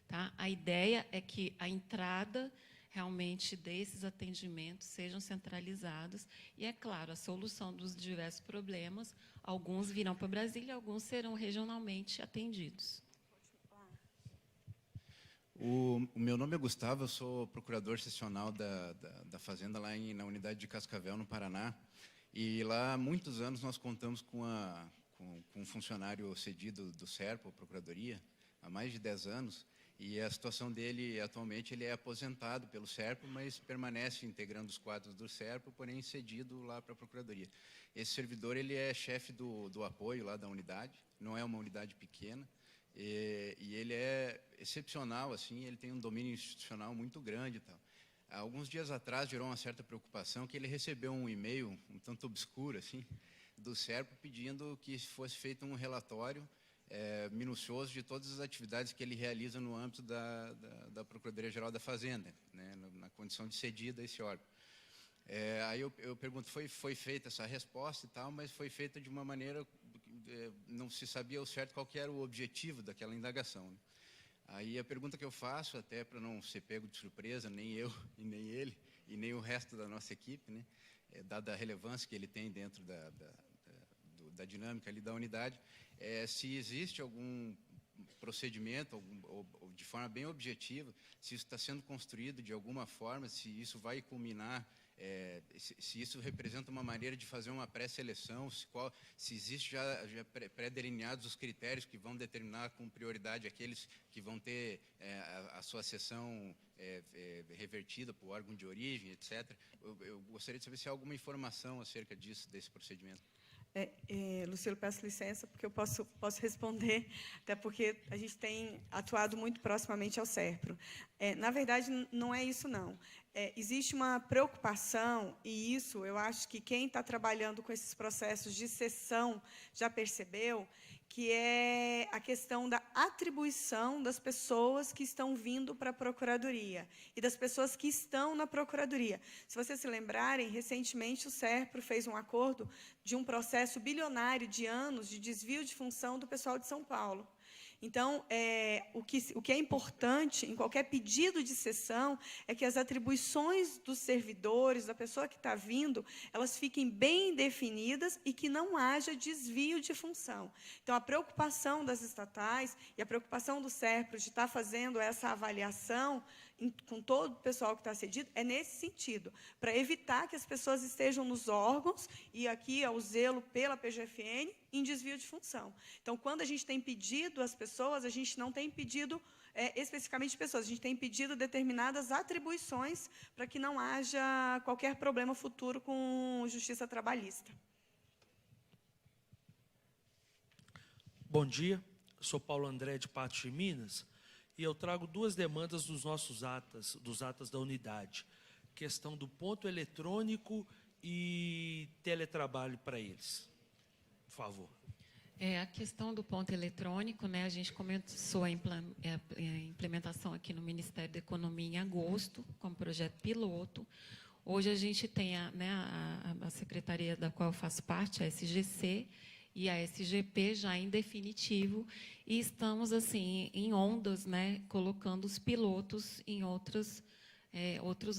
tá? A ideia é que a entrada realmente desses atendimentos sejam centralizados e, é claro, a solução dos diversos problemas, alguns virão para Brasília, alguns serão regionalmente atendidos. O meu nome é Gustavo, eu sou procurador seccional da Fazenda lá na unidade de Cascavel, no Paraná, e lá há muitos anos nós contamos com um funcionário cedido do SERPO, a Procuradoria, há mais de 10 anos, e a situação dele, atualmente, ele é aposentado pelo SERPO, mas permanece integrando os quadros do SERPO, porém cedido lá para a Procuradoria. Esse servidor, ele é chefe do apoio lá da unidade, não é uma unidade pequena, e ele é excepcional, assim, ele tem um domínio institucional muito grande e tal. Alguns dias atrás, gerou uma certa preocupação que ele recebeu um e-mail, um tanto obscuro, assim, do SERPO, pedindo que fosse feito um relatório minucioso de todas as atividades que ele realiza no âmbito da Procuradoria-Geral da Fazenda, né, na condição de cedida a esse órgão. Aí eu pergunto, foi feita essa resposta e tal, mas foi feita de uma maneira, não se sabia ao certo qual que era o objetivo daquela indagação, né? Aí a pergunta que eu faço, até para não ser pego de surpresa, nem eu, e nem ele, e nem o resto da nossa equipe, né, dada a relevância que ele tem dentro da dinâmica ali da unidade, se existe algum procedimento, ou de forma bem objetiva, se isso está sendo construído de alguma forma, se isso vai culminar, se isso representa uma maneira de fazer uma pré-seleção, se existe já pré-delineados os critérios que vão determinar com prioridade aqueles que vão ter a sua sessão revertida para o órgão de origem, etc. Eu gostaria de saber se há alguma informação acerca disso, desse procedimento. Lucilo, peço licença, porque eu posso responder, até porque a gente tem atuado muito proximamente ao SERPRO. Na verdade, não é isso, não. Existe uma preocupação, e isso eu acho que quem está trabalhando com esses processos de cessão já percebeu, que é a questão da atribuição das pessoas que estão vindo para a Procuradoria e das pessoas que estão na Procuradoria. Se vocês se lembrarem, recentemente o SERPRO fez um acordo de um processo bilionário de anos de desvio de função do pessoal de São Paulo. Então, o que é importante em qualquer pedido de cessão é que as atribuições dos servidores, da pessoa que está vindo, elas fiquem bem definidas e que não haja desvio de função. Então, a preocupação das estatais e a preocupação do SERPRO de estar fazendo essa avaliação com todo o pessoal que está cedido é nesse sentido, para evitar que as pessoas estejam nos órgãos, e aqui é o zelo pela PGFN, em desvio de função. Então, quando a gente tem pedido as pessoas, a gente não tem pedido especificamente pessoas, a gente tem pedido determinadas atribuições para que não haja qualquer problema futuro com justiça trabalhista. Bom dia, sou Paulo André de Patos de Minas, e eu trago duas demandas dos nossos atas, dos atas da unidade. Questão do ponto eletrônico e teletrabalho para eles. Por favor. A questão do ponto eletrônico, né, a gente começou a implementação aqui no Ministério da Economia em agosto, como projeto piloto. Hoje a gente tem a secretaria da qual eu faço parte, a SGC, e a SGP já em definitivo, e estamos assim em ondas, né, colocando os pilotos em outros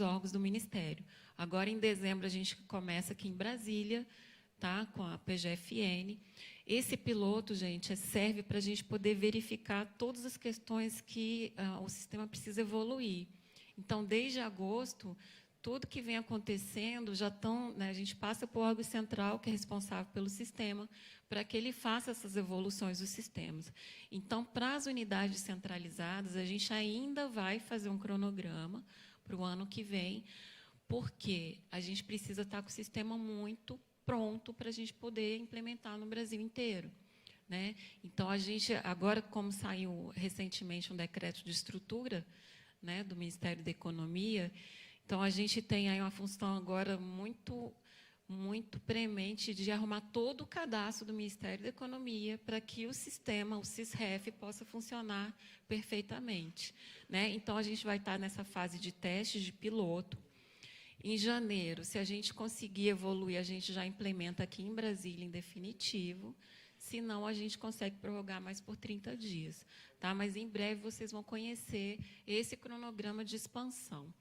órgãos do Ministério. Agora, em dezembro, a gente começa aqui em Brasília, tá, com a PGFN. Esse piloto, gente, serve para a gente poder verificar todas as questões que o sistema precisa evoluir. Então, desde agosto, tudo que vem acontecendo já estão, né, a gente passa para o órgão central, que é responsável pelo sistema, para que ele faça essas evoluções dos sistemas. Então, para as unidades centralizadas, a gente ainda vai fazer um cronograma para o ano que vem, porque a gente precisa estar com o sistema muito pronto para a gente poder implementar no Brasil inteiro, né? Então, a gente, agora, como saiu recentemente um decreto de estrutura, né, do Ministério da Economia, então, a gente tem aí uma função agora muito premente de arrumar todo o cadastro do Ministério da Economia para que o sistema, o SISREF, possa funcionar perfeitamente, né? Então, a gente vai estar nessa fase de testes de piloto. Em janeiro, se a gente conseguir evoluir, a gente já implementa aqui em Brasília em definitivo. Se não, a gente consegue prorrogar mais por 30 dias. Tá? Mas, em breve, vocês vão conhecer esse cronograma de expansão.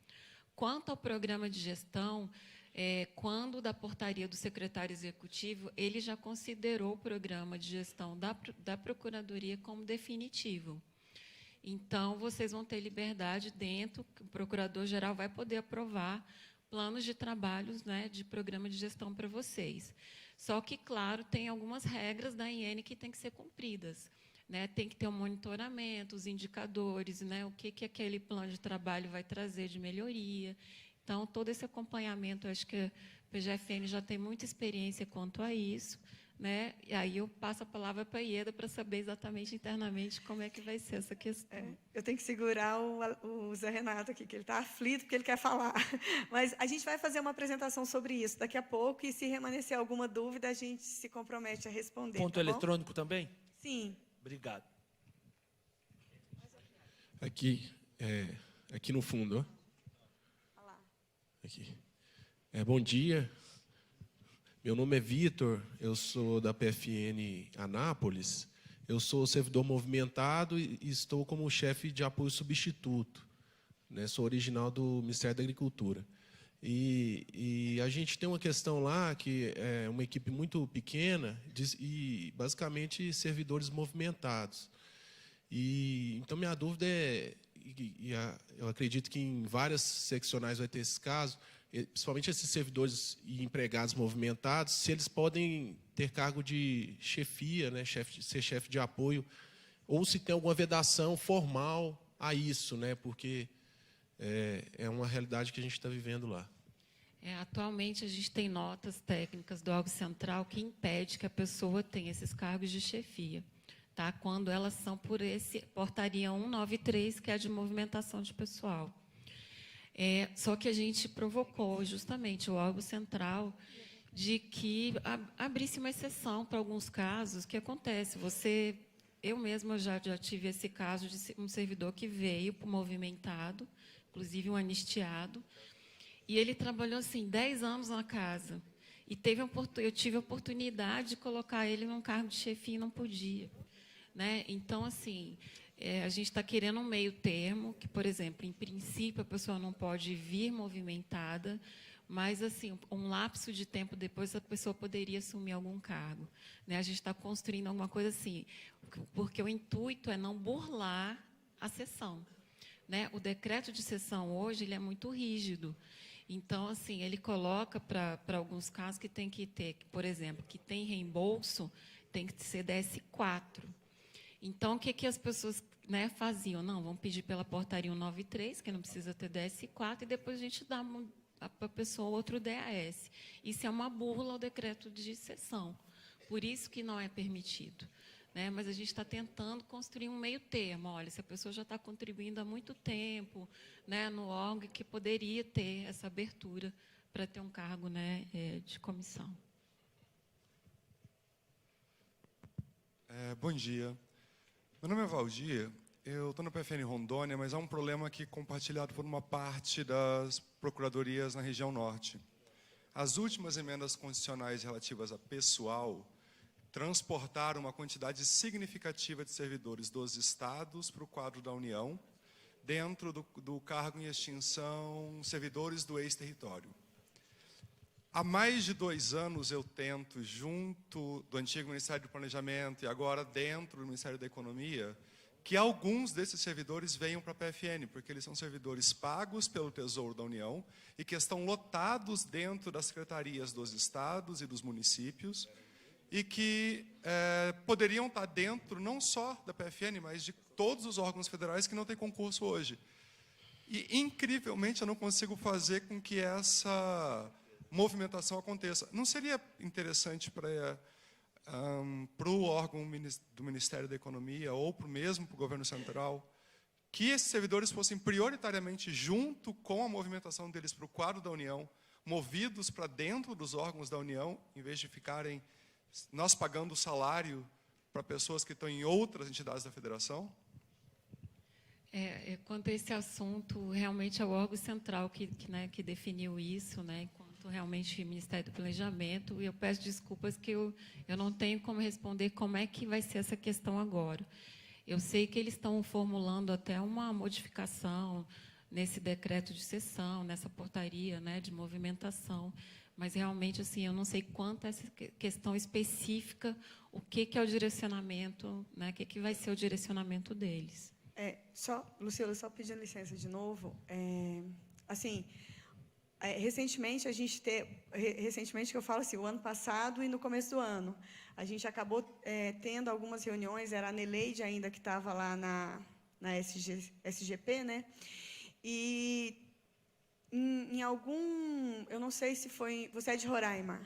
Quanto ao programa de gestão, quando da portaria do secretário executivo, ele já considerou o programa de gestão da Procuradoria como definitivo. Então, vocês vão ter liberdade dentro, o procurador-geral vai poder aprovar planos de trabalhos, né, de programa de gestão para vocês. Só que, claro, tem algumas regras da IN que têm que ser cumpridas, né? Tem que ter um monitoramento, os indicadores, né? O que aquele plano de trabalho vai trazer de melhoria. Então, todo esse acompanhamento, eu acho que a PGFN já tem muita experiência quanto a isso, né? E aí eu passo a palavra para a Ieda para saber exatamente internamente como é que vai ser essa questão. Eu tenho que segurar o Zé Renato aqui, que ele está aflito porque ele quer falar. Mas a gente vai fazer uma apresentação sobre isso daqui a pouco, e se remanescer alguma dúvida, a gente se compromete a responder. Ponto eletrônico também? Sim. Obrigado. Aqui no fundo. Ó. Aqui. Bom dia. Meu nome é Vitor, eu sou da PFN Anápolis. Eu sou servidor movimentado e estou como chefe de apoio substituto, né? Sou original do Ministério da Agricultura. E a gente tem uma questão lá que é uma equipe muito pequena e, basicamente, servidores movimentados. Então, minha dúvida eu acredito que em várias seccionais vai ter esse caso, principalmente esses servidores e empregados movimentados, se eles podem ter cargo de chefia, né, ser chefe de apoio, ou se tem alguma vedação formal a isso, né, porque é uma realidade que a gente está vivendo lá. Atualmente, a gente tem notas técnicas do órgão central que impede que a pessoa tenha esses cargos de chefia, tá? Quando elas são por esse portaria 193, que é a de movimentação de pessoal. Só que a gente provocou justamente o órgão central de que abrisse uma exceção para alguns casos que acontece. Eu mesma já tive esse caso de um servidor que veio para o movimentado, inclusive um anistiado, e ele trabalhou assim 10 anos na casa. E eu tive a oportunidade de colocar ele num cargo de chefia e não podia, né? Então, assim, a gente está querendo um meio termo, que, por exemplo, em princípio, a pessoa não pode vir movimentada, mas, assim, um lapso de tempo depois, a pessoa poderia assumir algum cargo, né? A gente está construindo alguma coisa assim, porque o intuito é não burlar a sessão, né? O decreto de sessão hoje ele é muito rígido. Então, assim, ele coloca para alguns casos que tem que ter, por exemplo, que tem reembolso, tem que ser DS4. Então, o que as pessoas, né, faziam? Não, vamos pedir pela portaria 193, que não precisa ter DS4, e depois a gente dá para a pessoa outro DAS. Isso é uma burla ao decreto de sessão. Por isso que não é permitido, né? Mas a gente está tentando construir um meio termo. Olha, se a pessoa já está contribuindo há muito tempo, né, no órgão, que poderia ter essa abertura para ter um cargo, né, de comissão. Bom dia. Meu nome é Valdir, eu estou no PFN Rondônia, mas há um problema aqui compartilhado por uma parte das procuradorias na região norte. As últimas emendas constitucionais relativas a pessoal transportaram uma quantidade significativa de servidores dos estados para o quadro da União, dentro do cargo em extinção, servidores do ex-território. Há mais de 2 anos eu tento, junto do antigo Ministério do Planejamento e agora dentro do Ministério da Economia, que alguns desses servidores venham para a PFN, porque eles são servidores pagos pelo Tesouro da União e que estão lotados dentro das secretarias dos estados e dos municípios e que poderiam estar dentro não só da PFN, mas de todos os órgãos federais que não têm concurso hoje. E, incrivelmente, eu não consigo fazer com que essa movimentação aconteça. Não seria interessante para o órgão do Ministério da Economia ou mesmo para o governo central que esses servidores fossem prioritariamente, junto com a movimentação deles para o quadro da União, movidos para dentro dos órgãos da União, em vez de ficarem nós pagando o salário para pessoas que estão em outras entidades da federação? Quanto a esse assunto, realmente é o órgão central que definiu isso, né, enquanto realmente o Ministério do Planejamento, e eu peço desculpas que eu não tenho como responder como é que vai ser essa questão agora. Eu sei que eles estão formulando até uma modificação nesse decreto de sessão, nessa portaria, né, de movimentação, mas realmente assim, eu não sei quanto a essa questão específica, o que é o direcionamento, né, o que vai ser o direcionamento deles. Lucila, só pedindo licença de novo, recentemente, recentemente que eu falo assim, o ano passado e no começo do ano, a gente acabou tendo algumas reuniões, era a Neleide ainda que estava lá na SGP, né? E em algum, eu não sei se foi, você é de Roraima,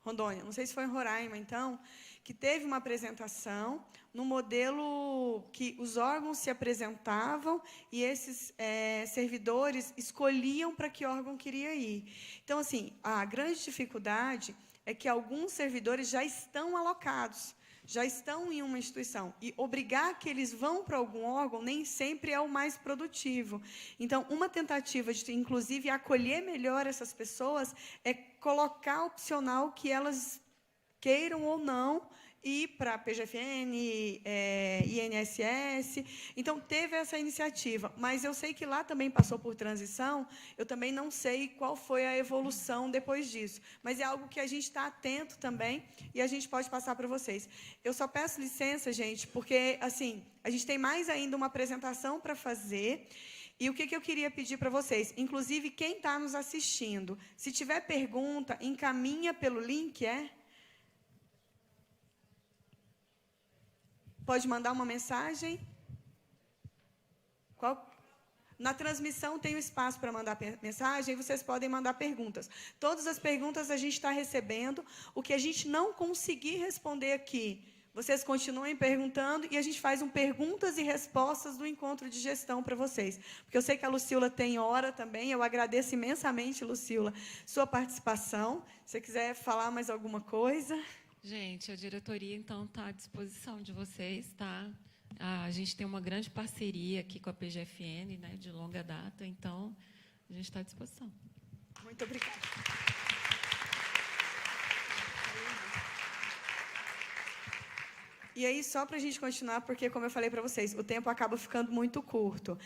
Rondônia, não sei se foi em Roraima, então, que teve uma apresentação no modelo que os órgãos se apresentavam e esses servidores escolhiam para que órgão queria ir. Então, assim, a grande dificuldade é que alguns servidores já estão alocados, já estão em uma instituição, e obrigar que eles vão para algum órgão nem sempre é o mais produtivo. Então, uma tentativa de, inclusive, acolher melhor essas pessoas é colocar opcional que elas queiram ou não ir para a PGFN, INSS. Então, teve essa iniciativa, mas eu sei que lá também passou por transição, eu também não sei qual foi a evolução depois disso, mas é algo que a gente está atento também e a gente pode passar para vocês. Eu só peço licença, gente, porque, assim, a gente tem mais ainda uma apresentação para fazer. E o que eu queria pedir para vocês? Inclusive, quem está nos assistindo, se tiver pergunta, encaminha pelo link, Pode mandar uma mensagem? Na transmissão tem o espaço para mandar mensagem, e vocês podem mandar perguntas. Todas as perguntas a gente está recebendo. O que a gente não conseguir responder aqui, vocês continuem perguntando e a gente faz perguntas e respostas do encontro de gestão para vocês. Porque eu sei que a Lucila tem hora também, eu agradeço imensamente, Lucila, sua participação. Se você quiser falar mais alguma coisa... Gente, a diretoria, então, está à disposição de vocês, tá? A gente tem uma grande parceria aqui com a PGFN, né, de longa data, então, a gente está à disposição. Muito obrigada. E aí, só para a gente continuar, porque, como eu falei para vocês, o tempo acaba ficando muito curto.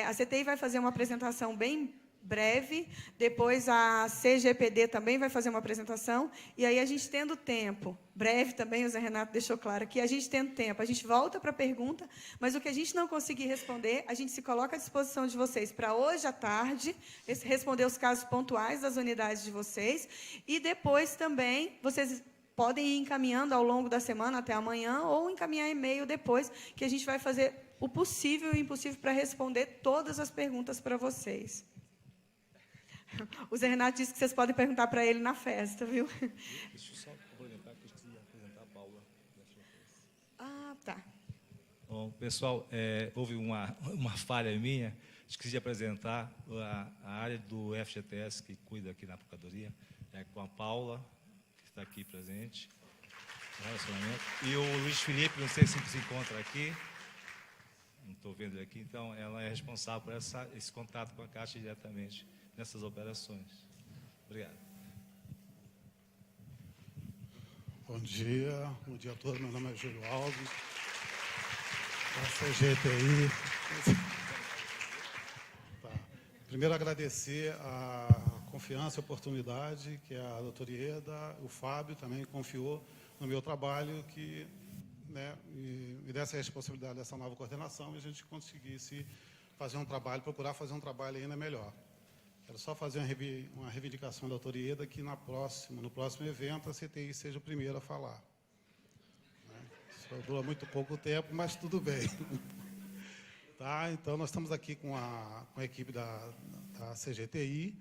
A CTI vai fazer uma apresentação bem breve, depois a CGPD também vai fazer uma apresentação, e aí a gente tendo tempo, breve também, o Zé Renato deixou claro aqui, a gente tendo tempo, a gente volta para a pergunta, mas o que a gente não conseguir responder, a gente se coloca à disposição de vocês para hoje à tarde, responder os casos pontuais das unidades de vocês, e depois também, vocês podem ir encaminhando ao longo da semana até amanhã, ou encaminhar e-mail depois, que a gente vai fazer o possível e o impossível para responder todas as perguntas para vocês. O Zé Renato disse que vocês podem perguntar para ele na festa, viu? Deixa eu só complementar que eu queria apresentar a Paula. Bom, pessoal, houve uma falha minha. Esqueci de apresentar a área do FGTS que cuida aqui na Procuradoria, com a Paula, que está aqui presente, relacionamento. E o Luiz Felipe, não sei se se encontra aqui, não estou vendo ele aqui, então ela é responsável por esse contato com a Caixa diretamente nessas operações. Obrigado. Bom dia a todos. Meu nome é Júlio Alves, da CGTI. Tá. Primeiro, agradecer a confiança e a oportunidade que a doutora Ieda, o Fábio também confiou no meu trabalho, que me desse a responsabilidade dessa nova coordenação e a gente conseguisse fazer um trabalho, procurar fazer um trabalho ainda melhor. Quero só fazer uma reivindicação da doutora Ieda que no próximo evento a CTI seja o primeiro a falar. Isso dura muito pouco tempo, mas tudo bem. Tá? Então, nós estamos aqui com a equipe da CGTI.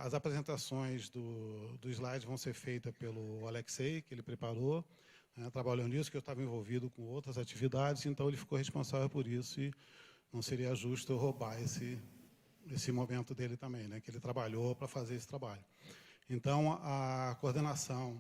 As apresentações do slide vão ser feitas pelo Alexei, que ele preparou, trabalhou nisso, que eu estava envolvido com outras atividades, então ele ficou responsável por isso e não seria justo eu roubar esse momento dele também, que ele trabalhou para fazer esse trabalho. Então, a coordenação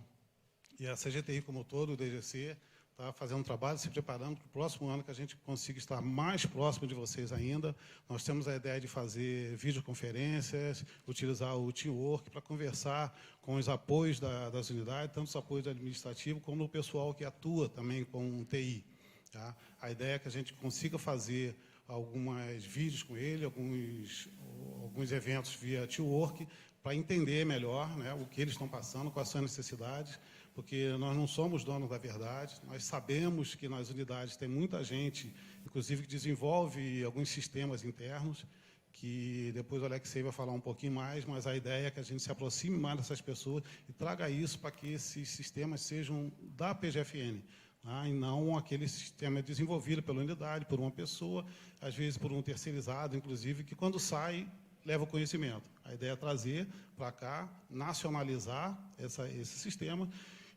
e a CGTI como todo, o DGC, está fazendo um trabalho, se preparando para o próximo ano, que a gente consiga estar mais próximo de vocês ainda. Nós temos a ideia de fazer videoconferências, utilizar o Teamwork para conversar com os apoios das unidades, tanto os apoios administrativos, como o pessoal que atua também com TI. Tá? A ideia é que a gente consiga fazer alguns vídeos com ele, alguns eventos via Teamwork, para entender melhor o que eles estão passando, quais são as necessidades, porque nós não somos donos da verdade, nós sabemos que nas unidades tem muita gente, inclusive, que desenvolve alguns sistemas internos, que depois o Alexei vai falar um pouquinho mais, mas a ideia é que a gente se aproxime mais dessas pessoas e traga isso para que esses sistemas sejam da PGFN, e não aquele sistema desenvolvido pela unidade, por uma pessoa, às vezes por um terceirizado, inclusive, que quando sai, leva o conhecimento. A ideia é trazer para cá, nacionalizar esse sistema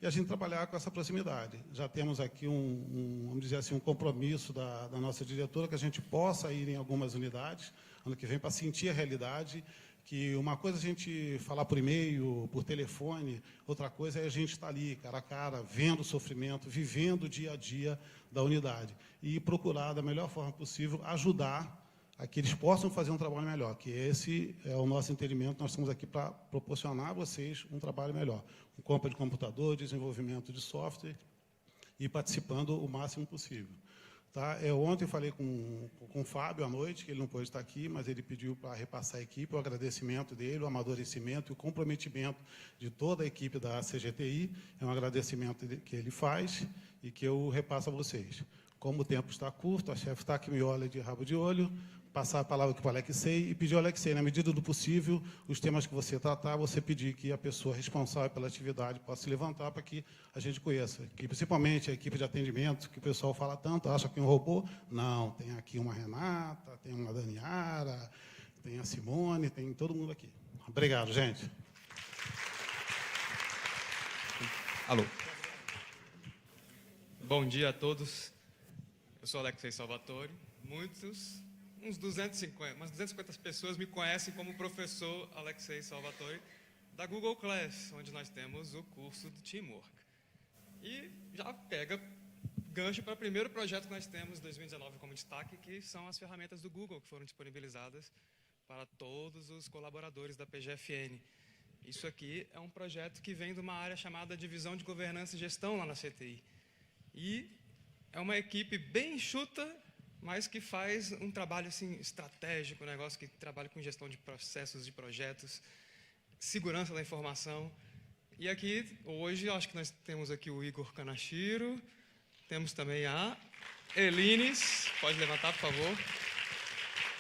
e a gente trabalhar com essa proximidade. Já temos aqui vamos dizer assim, um compromisso da nossa diretora, que a gente possa ir em algumas unidades, ano que vem, para sentir a realidade, que uma coisa é a gente falar por e-mail, por telefone, outra coisa é a gente estar ali, cara a cara, vendo o sofrimento, vivendo o dia a dia da unidade e procurar, da melhor forma possível, ajudar a que eles possam fazer um trabalho melhor, que esse é o nosso entendimento. Nós estamos aqui para proporcionar a vocês um trabalho melhor, com compra de computador, desenvolvimento de software e participando o máximo possível. Tá? Ontem eu falei com o Fábio à noite, que ele não pôde estar aqui, mas ele pediu para repassar a equipe, o agradecimento dele, o amadurecimento e o comprometimento de toda a equipe da CGTI. É um agradecimento que ele faz e que eu repasso a vocês. Como o tempo está curto, a chefe está que me olha de rabo de olho, passar a palavra aqui para o Alexei e pedir ao Alexei, na medida do possível, os temas que você tratar, você pedir que a pessoa responsável pela atividade possa se levantar para que a gente conheça. Que, principalmente a equipe de atendimento, que o pessoal fala tanto, acha que é um robô. Não, tem aqui uma Renata, tem uma Daniara, tem a Simone, tem todo mundo aqui. Obrigado, gente. Alô. Bom dia a todos. Eu sou Alexei Salvatore. Umas 250 pessoas me conhecem como professor Alexei Salvatore da Google Class, onde nós temos o curso do Teamwork. E já pega gancho para o primeiro projeto que nós temos em 2019 como destaque, que são as ferramentas do Google, que foram disponibilizadas para todos os colaboradores da PGFN. Isso aqui é um projeto que vem de uma área chamada Divisão de Governança e Gestão lá na CTI. E é uma equipe bem enxuta, mas que faz um trabalho assim, estratégico, um negócio que trabalha com gestão de processos, de projetos, segurança da informação. E aqui, hoje, acho que nós temos aqui o Igor Kanashiro, temos também a Elines, pode levantar, por favor.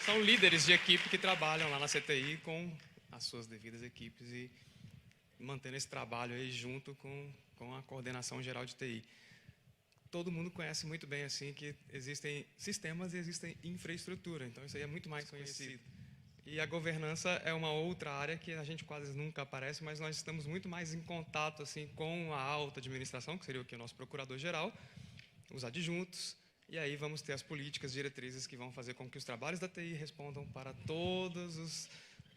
São líderes de equipe que trabalham lá na CTI com as suas devidas equipes e mantendo esse trabalho aí junto com a coordenação geral de TI. Todo mundo conhece muito bem assim que existem sistemas e existem infraestrutura, então isso aí é muito mais conhecido. E a governança é uma outra área que a gente quase nunca aparece, mas nós estamos muito mais em contato assim com a alta administração, que seria o nosso procurador-geral, os adjuntos E aí vamos ter as políticas diretrizes que vão fazer com que os trabalhos da TI respondam para todos os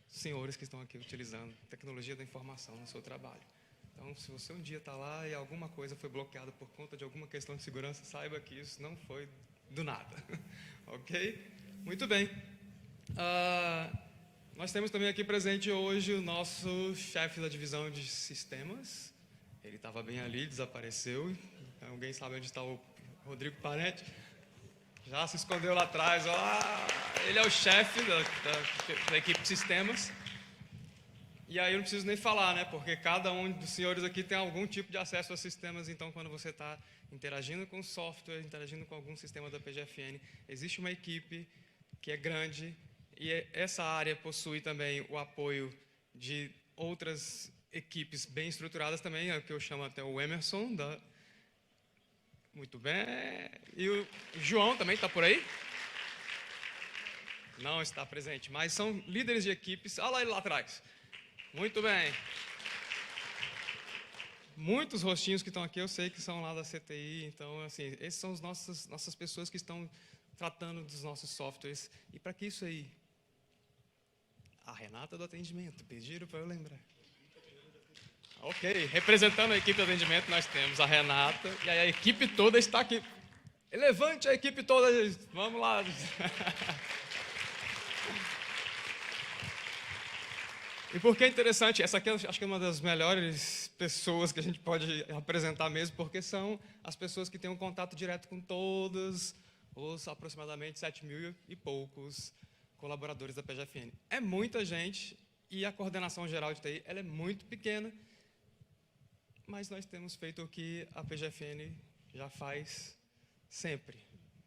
senhores que estão aqui utilizando tecnologia da informação no seu trabalho. Então, se você um dia está lá e alguma coisa foi bloqueada por conta de alguma questão de segurança, saiba que isso não foi do nada. Ok? Muito bem. Nós temos também aqui presente hoje o nosso chefe da divisão de sistemas. Ele estava bem ali, desapareceu. Alguém sabe onde está o Rodrigo Parente? Já se escondeu lá atrás. Ele é o chefe da equipe de sistemas. E aí eu não preciso nem falar, né? Porque cada um dos senhores aqui tem algum tipo de acesso a sistemas. Então, quando você está interagindo com software, interagindo com algum sistema da PGFN, existe uma equipe que é grande. E essa área possui também o apoio de outras equipes bem estruturadas também, que eu chamo até o Emerson. Muito bem. E o João também está por aí? Não está presente, mas são líderes de equipes. Olha lá ele lá atrás. Muito bem. Muitos rostinhos que estão aqui eu sei que são lá da CTI. Então, assim, esses são as nossas pessoas que estão tratando dos nossos softwares. E para que isso aí? A Renata do atendimento, pediram para eu lembrar. Ok, representando a equipe de atendimento, nós temos a Renata, e aí a equipe toda está aqui. Levante a equipe toda, vamos lá. E por que é interessante? Essa aqui acho que é uma das melhores pessoas que a gente pode apresentar mesmo, porque são as pessoas que têm um contato direto com todos os aproximadamente 7.000 e poucos colaboradores da PGFN. É muita gente e a coordenação geral de TI ela é muito pequena, mas nós temos feito o que a PGFN já faz sempre.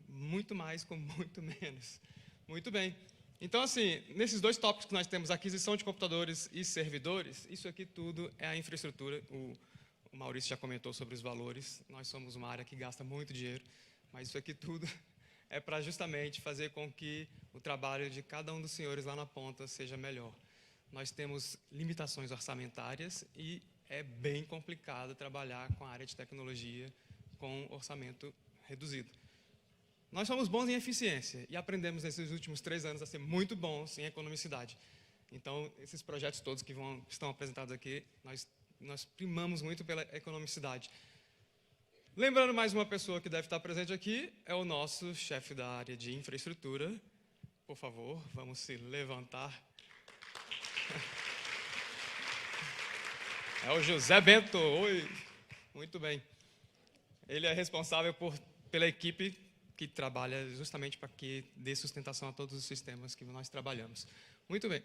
Muito mais com muito menos. Muito bem. Então, assim, nesses dois tópicos que nós temos, aquisição de computadores e servidores, isso aqui tudo é a infraestrutura. O Maurício já comentou sobre os valores. Nós somos uma área que gasta muito dinheiro, mas isso aqui tudo é para justamente fazer com que o trabalho de cada um dos senhores lá na ponta seja melhor. Nós temos limitações orçamentárias e é bem complicado trabalhar com a área de tecnologia com orçamento reduzido. Nós somos bons em eficiência e aprendemos nesses últimos 3 anos a ser muito bons em economicidade. Então, esses projetos todos que estão apresentados aqui, nós primamos muito pela economicidade. Lembrando mais uma pessoa que deve estar presente aqui, é o nosso chefe da área de infraestrutura. Por favor, vamos se levantar. É o José Bento. Oi. Muito bem. Ele é responsável pela equipe que trabalha justamente para que dê sustentação a todos os sistemas que nós trabalhamos. Muito bem.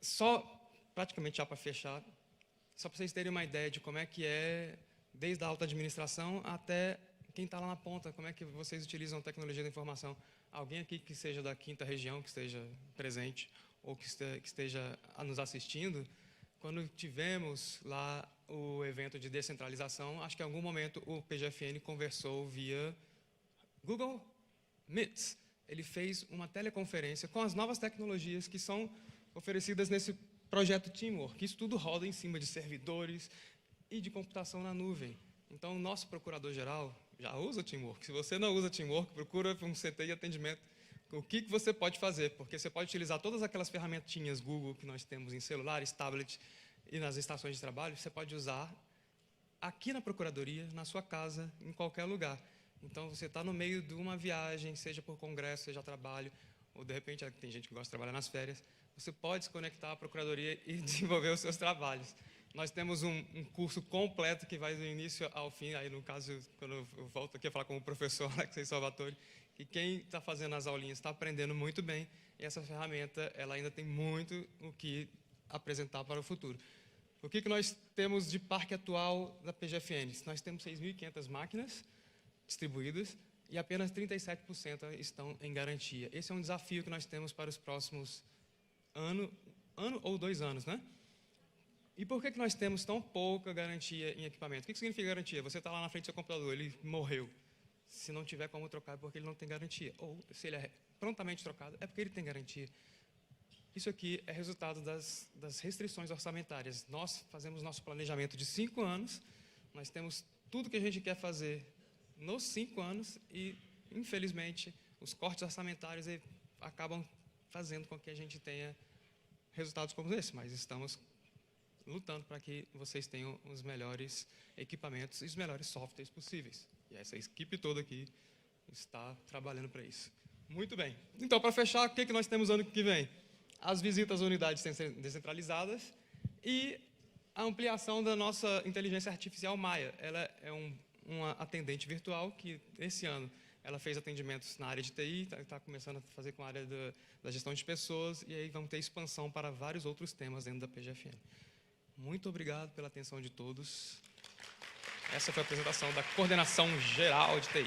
Só, praticamente já para fechar, só para vocês terem uma ideia de como é que é, desde a alta administração até quem está lá na ponta, como é que vocês utilizam a tecnologia da informação. Alguém aqui que seja da 5ª região, que esteja presente, ou que esteja nos assistindo, quando tivemos lá o evento de descentralização, acho que em algum momento o PGFN conversou via Google Meet. Ele fez uma teleconferência com as novas tecnologias que são oferecidas nesse projeto Teamwork. Isso tudo roda em cima de servidores e de computação na nuvem. Então, o nosso procurador-geral já usa Teamwork. Se você não usa Teamwork, procura um CT de atendimento. O que você pode fazer? Porque você pode utilizar todas aquelas ferramentinhas Google que nós temos em celulares, tablets e nas estações de trabalho, você pode usar aqui na Procuradoria, na sua casa, em qualquer lugar. Então, você está no meio de uma viagem, seja por congresso, seja trabalho, ou de repente tem gente que gosta de trabalhar nas férias, você pode se conectar à Procuradoria e desenvolver os seus trabalhos. Nós temos um curso completo que vai do início ao fim, aí no caso, quando eu volto aqui a falar com o professor Alexei Salvatore, que quem está fazendo as aulinhas está aprendendo muito bem, e essa ferramenta ela ainda tem muito o que apresentar para o futuro. O que nós temos de parque atual da PGFN? Nós temos 6.500 máquinas distribuídas e apenas 37% estão em garantia. Esse é um desafio que nós temos para os próximos ano ou 2 anos, né? E por que nós temos tão pouca garantia em equipamento? O que significa garantia? Você está lá na frente do seu computador, ele morreu. Se não tiver como trocar, é porque ele não tem garantia. Ou, se ele é prontamente trocado, é porque ele tem garantia. Isso aqui é resultado das restrições orçamentárias. Nós fazemos nosso planejamento de 5 anos, nós temos tudo que a gente quer fazer nos 5 anos e, infelizmente, os cortes orçamentários acabam fazendo com que a gente tenha resultados como esse, mas estamos lutando para que vocês tenham os melhores equipamentos e os melhores softwares possíveis. E essa equipe toda aqui está trabalhando para isso. Muito bem. Então, para fechar, o que nós temos ano que vem? As visitas às unidades descentralizadas e a ampliação da nossa inteligência artificial Maia. Ela é uma atendente virtual que, esse ano, ela fez atendimentos na área de TI, está começando a fazer com a área da gestão de pessoas, e aí vamos ter expansão para vários outros temas dentro da PGFN. Muito obrigado pela atenção de todos. Essa foi a apresentação da Coordenação Geral de TI.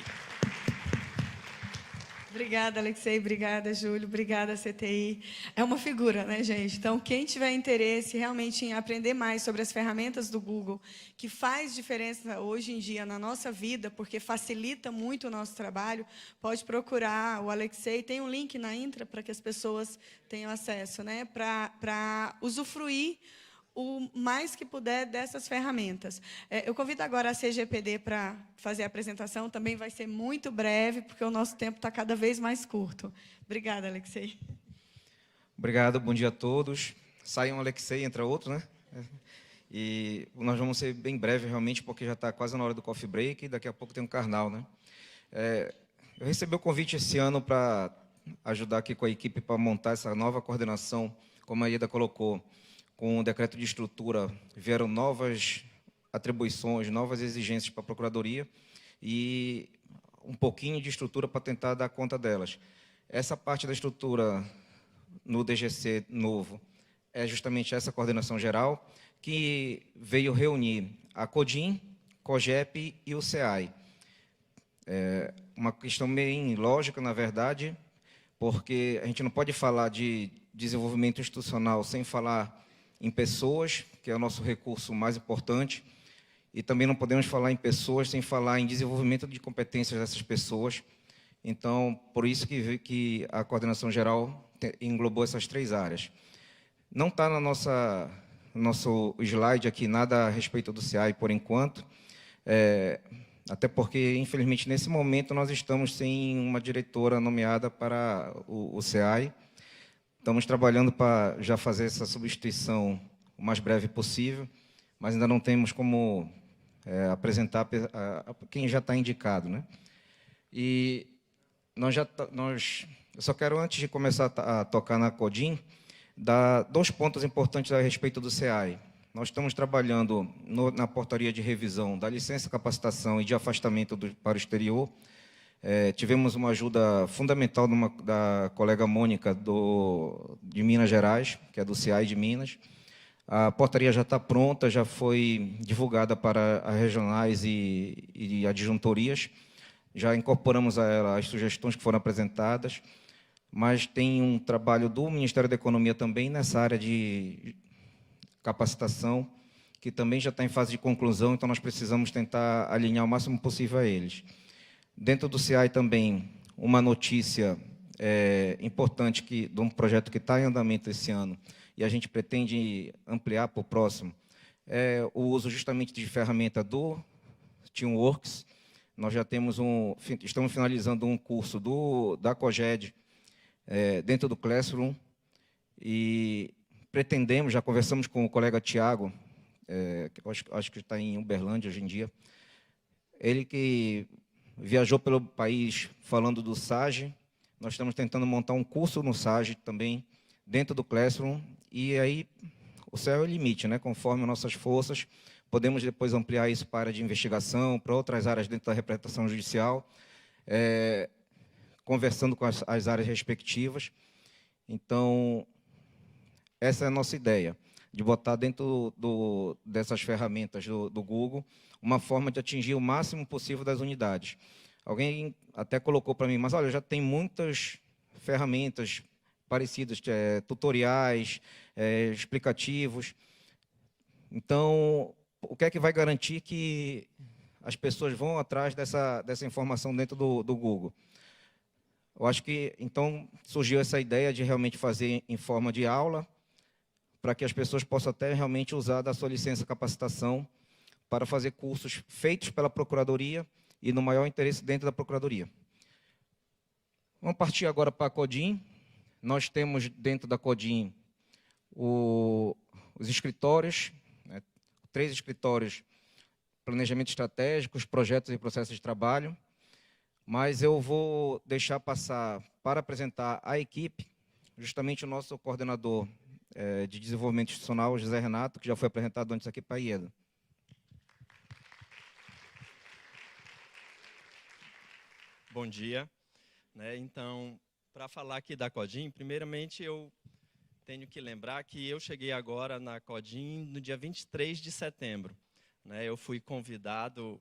Obrigada, Alexei. Obrigada, Júlio. Obrigada, CTI. É uma figura, né, gente? Então, quem tiver interesse realmente em aprender mais sobre as ferramentas do Google, que faz diferença hoje em dia na nossa vida, porque facilita muito o nosso trabalho, pode procurar o Alexei. Tem um link na intra para que as pessoas tenham acesso, né, para usufruir o mais que puder dessas ferramentas. Eu convido agora a CGPD para fazer a apresentação, também vai ser muito breve, porque o nosso tempo está cada vez mais curto. Obrigada, Alexei. Obrigado, bom dia a todos. Saiam Alexei, entre outros, né? E nós vamos ser bem breve, realmente, porque já está quase na hora do coffee break e daqui a pouco tem um carnal, né? Eu recebi o convite esse ano para ajudar aqui com a equipe para montar essa nova coordenação, como a Ieda colocou. Com o decreto de estrutura, vieram novas atribuições, novas exigências para a Procuradoria e um pouquinho de estrutura para tentar dar conta delas. Essa parte da estrutura no DGC novo é justamente essa coordenação geral, que veio reunir a CODIM, COGEP e o SEAI. É uma questão meio lógica, na verdade, porque a gente não pode falar de desenvolvimento institucional sem falar em pessoas, que é o nosso recurso mais importante, e também não podemos falar em pessoas sem falar em desenvolvimento de competências dessas pessoas. Então, por isso que a coordenação geral englobou essas 3 áreas. Não está no nosso slide aqui nada a respeito do SEAI, por enquanto, até porque, infelizmente, nesse momento, nós estamos sem uma diretora nomeada para o SEAI. Estamos trabalhando para já fazer essa substituição o mais breve possível, mas ainda não temos como apresentar quem já está indicado, né? E eu só quero, antes de começar a tocar na CODIM, dar 2 pontos importantes a respeito do SEAI. Nós estamos trabalhando na portaria de revisão da licença, capacitação e de afastamento para o exterior. Tivemos uma ajuda fundamental da colega Mônica, de Minas Gerais, que é do CIAI de Minas. A portaria já está pronta, já foi divulgada para as regionais e adjuntorias. Já incorporamos a ela as sugestões que foram apresentadas, mas tem um trabalho do Ministério da Economia também nessa área de capacitação, que também já está em fase de conclusão, então nós precisamos tentar alinhar o máximo possível a eles. Dentro do CIAI também, uma notícia importante de um projeto que está em andamento esse ano, e a gente pretende ampliar para o próximo, é o uso justamente de ferramenta do Teamworks. Nós já estamos finalizando um curso da COGED dentro do Classroom, e pretendemos, já conversamos com o colega Tiago, que acho que está em Uberlândia hoje em dia, ele que viajou pelo país falando do SAGE. Nós estamos tentando montar um curso no SAGE também, dentro do Classroom, e aí o céu é o limite, né? Conforme nossas forças, podemos depois ampliar isso para a área de investigação, para outras áreas dentro da representação judicial, conversando com as áreas respectivas. Então, essa é a nossa ideia, de botar dentro dessas ferramentas do Google uma forma de atingir o máximo possível das unidades. Alguém até colocou para mim, mas olha, já tem muitas ferramentas parecidas, tutoriais, explicativos. Então, o que é que vai garantir que as pessoas vão atrás dessa informação dentro do Google? Eu acho que, então, surgiu essa ideia de realmente fazer em forma de aula, para que as pessoas possam até realmente usar da sua licença capacitação para fazer cursos feitos pela Procuradoria e no maior interesse dentro da Procuradoria. Vamos partir agora para a CODIM. Nós temos dentro da CODIM os escritórios, né, 3 escritórios, planejamento estratégico, os projetos e processos de trabalho, mas eu vou deixar passar para apresentar a equipe, justamente o nosso coordenador de desenvolvimento institucional, José Renato, que já foi apresentado antes aqui para a IEDA. Bom dia. Então, para falar aqui da CODIM, primeiramente eu tenho que lembrar que eu cheguei agora na CODIM no dia 23 de setembro. Eu fui convidado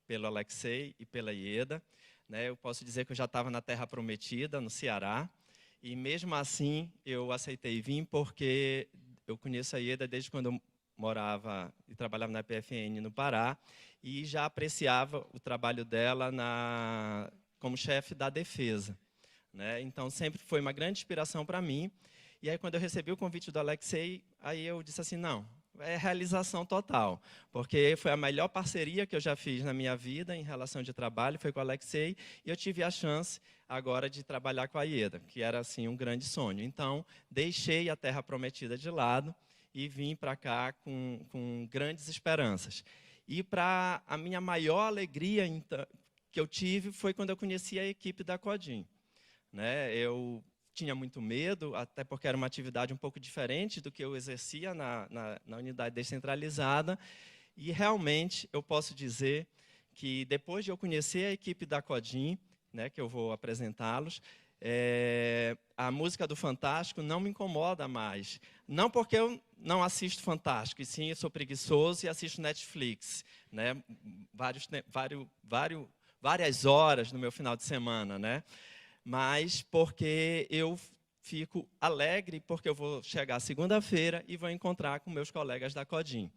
pelo Alexei e pela IEDA. Eu posso dizer que eu já estava na Terra Prometida, no Ceará, e mesmo assim eu aceitei vir porque eu conheço a IEDA desde quando eu morava e trabalhava na PFN no Pará, e já apreciava o trabalho dela como chefe da defesa. Então, sempre foi uma grande inspiração para mim. E aí, quando eu recebi o convite do Alexei, aí eu disse assim, não, é realização total, porque foi a melhor parceria que eu já fiz na minha vida em relação de trabalho, foi com o Alexei, e eu tive a chance agora de trabalhar com a IEDA, que era assim um grande sonho. Então, deixei a Terra Prometida de lado e vim para cá com grandes esperanças. E para a minha maior alegria que eu tive foi quando eu conheci a equipe da CODIM. Eu tinha muito medo, até porque era uma atividade um pouco diferente do que eu exercia na unidade descentralizada, e realmente eu posso dizer que depois de eu conhecer a equipe da CODIM, que eu vou apresentá-los, a música do Fantástico não me incomoda mais. Não porque eu não assisto Fantástico, e sim eu sou preguiçoso e assisto Netflix, várias horas no meu final de semana, mas porque eu fico alegre, porque eu vou chegar segunda-feira e vou encontrar com meus colegas da CODIM.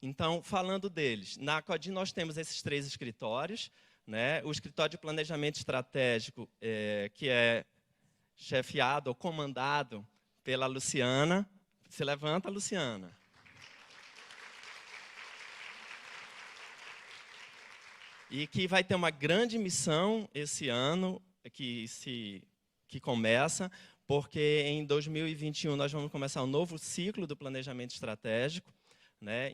Então, falando deles, na CODIM nós temos esses 3 escritórios, o escritório de planejamento estratégico, que é chefiado ou comandado pela Luciana. Se levanta, Luciana. E que vai ter uma grande missão esse ano, que começa, porque em 2021 nós vamos começar um novo ciclo do planejamento estratégico.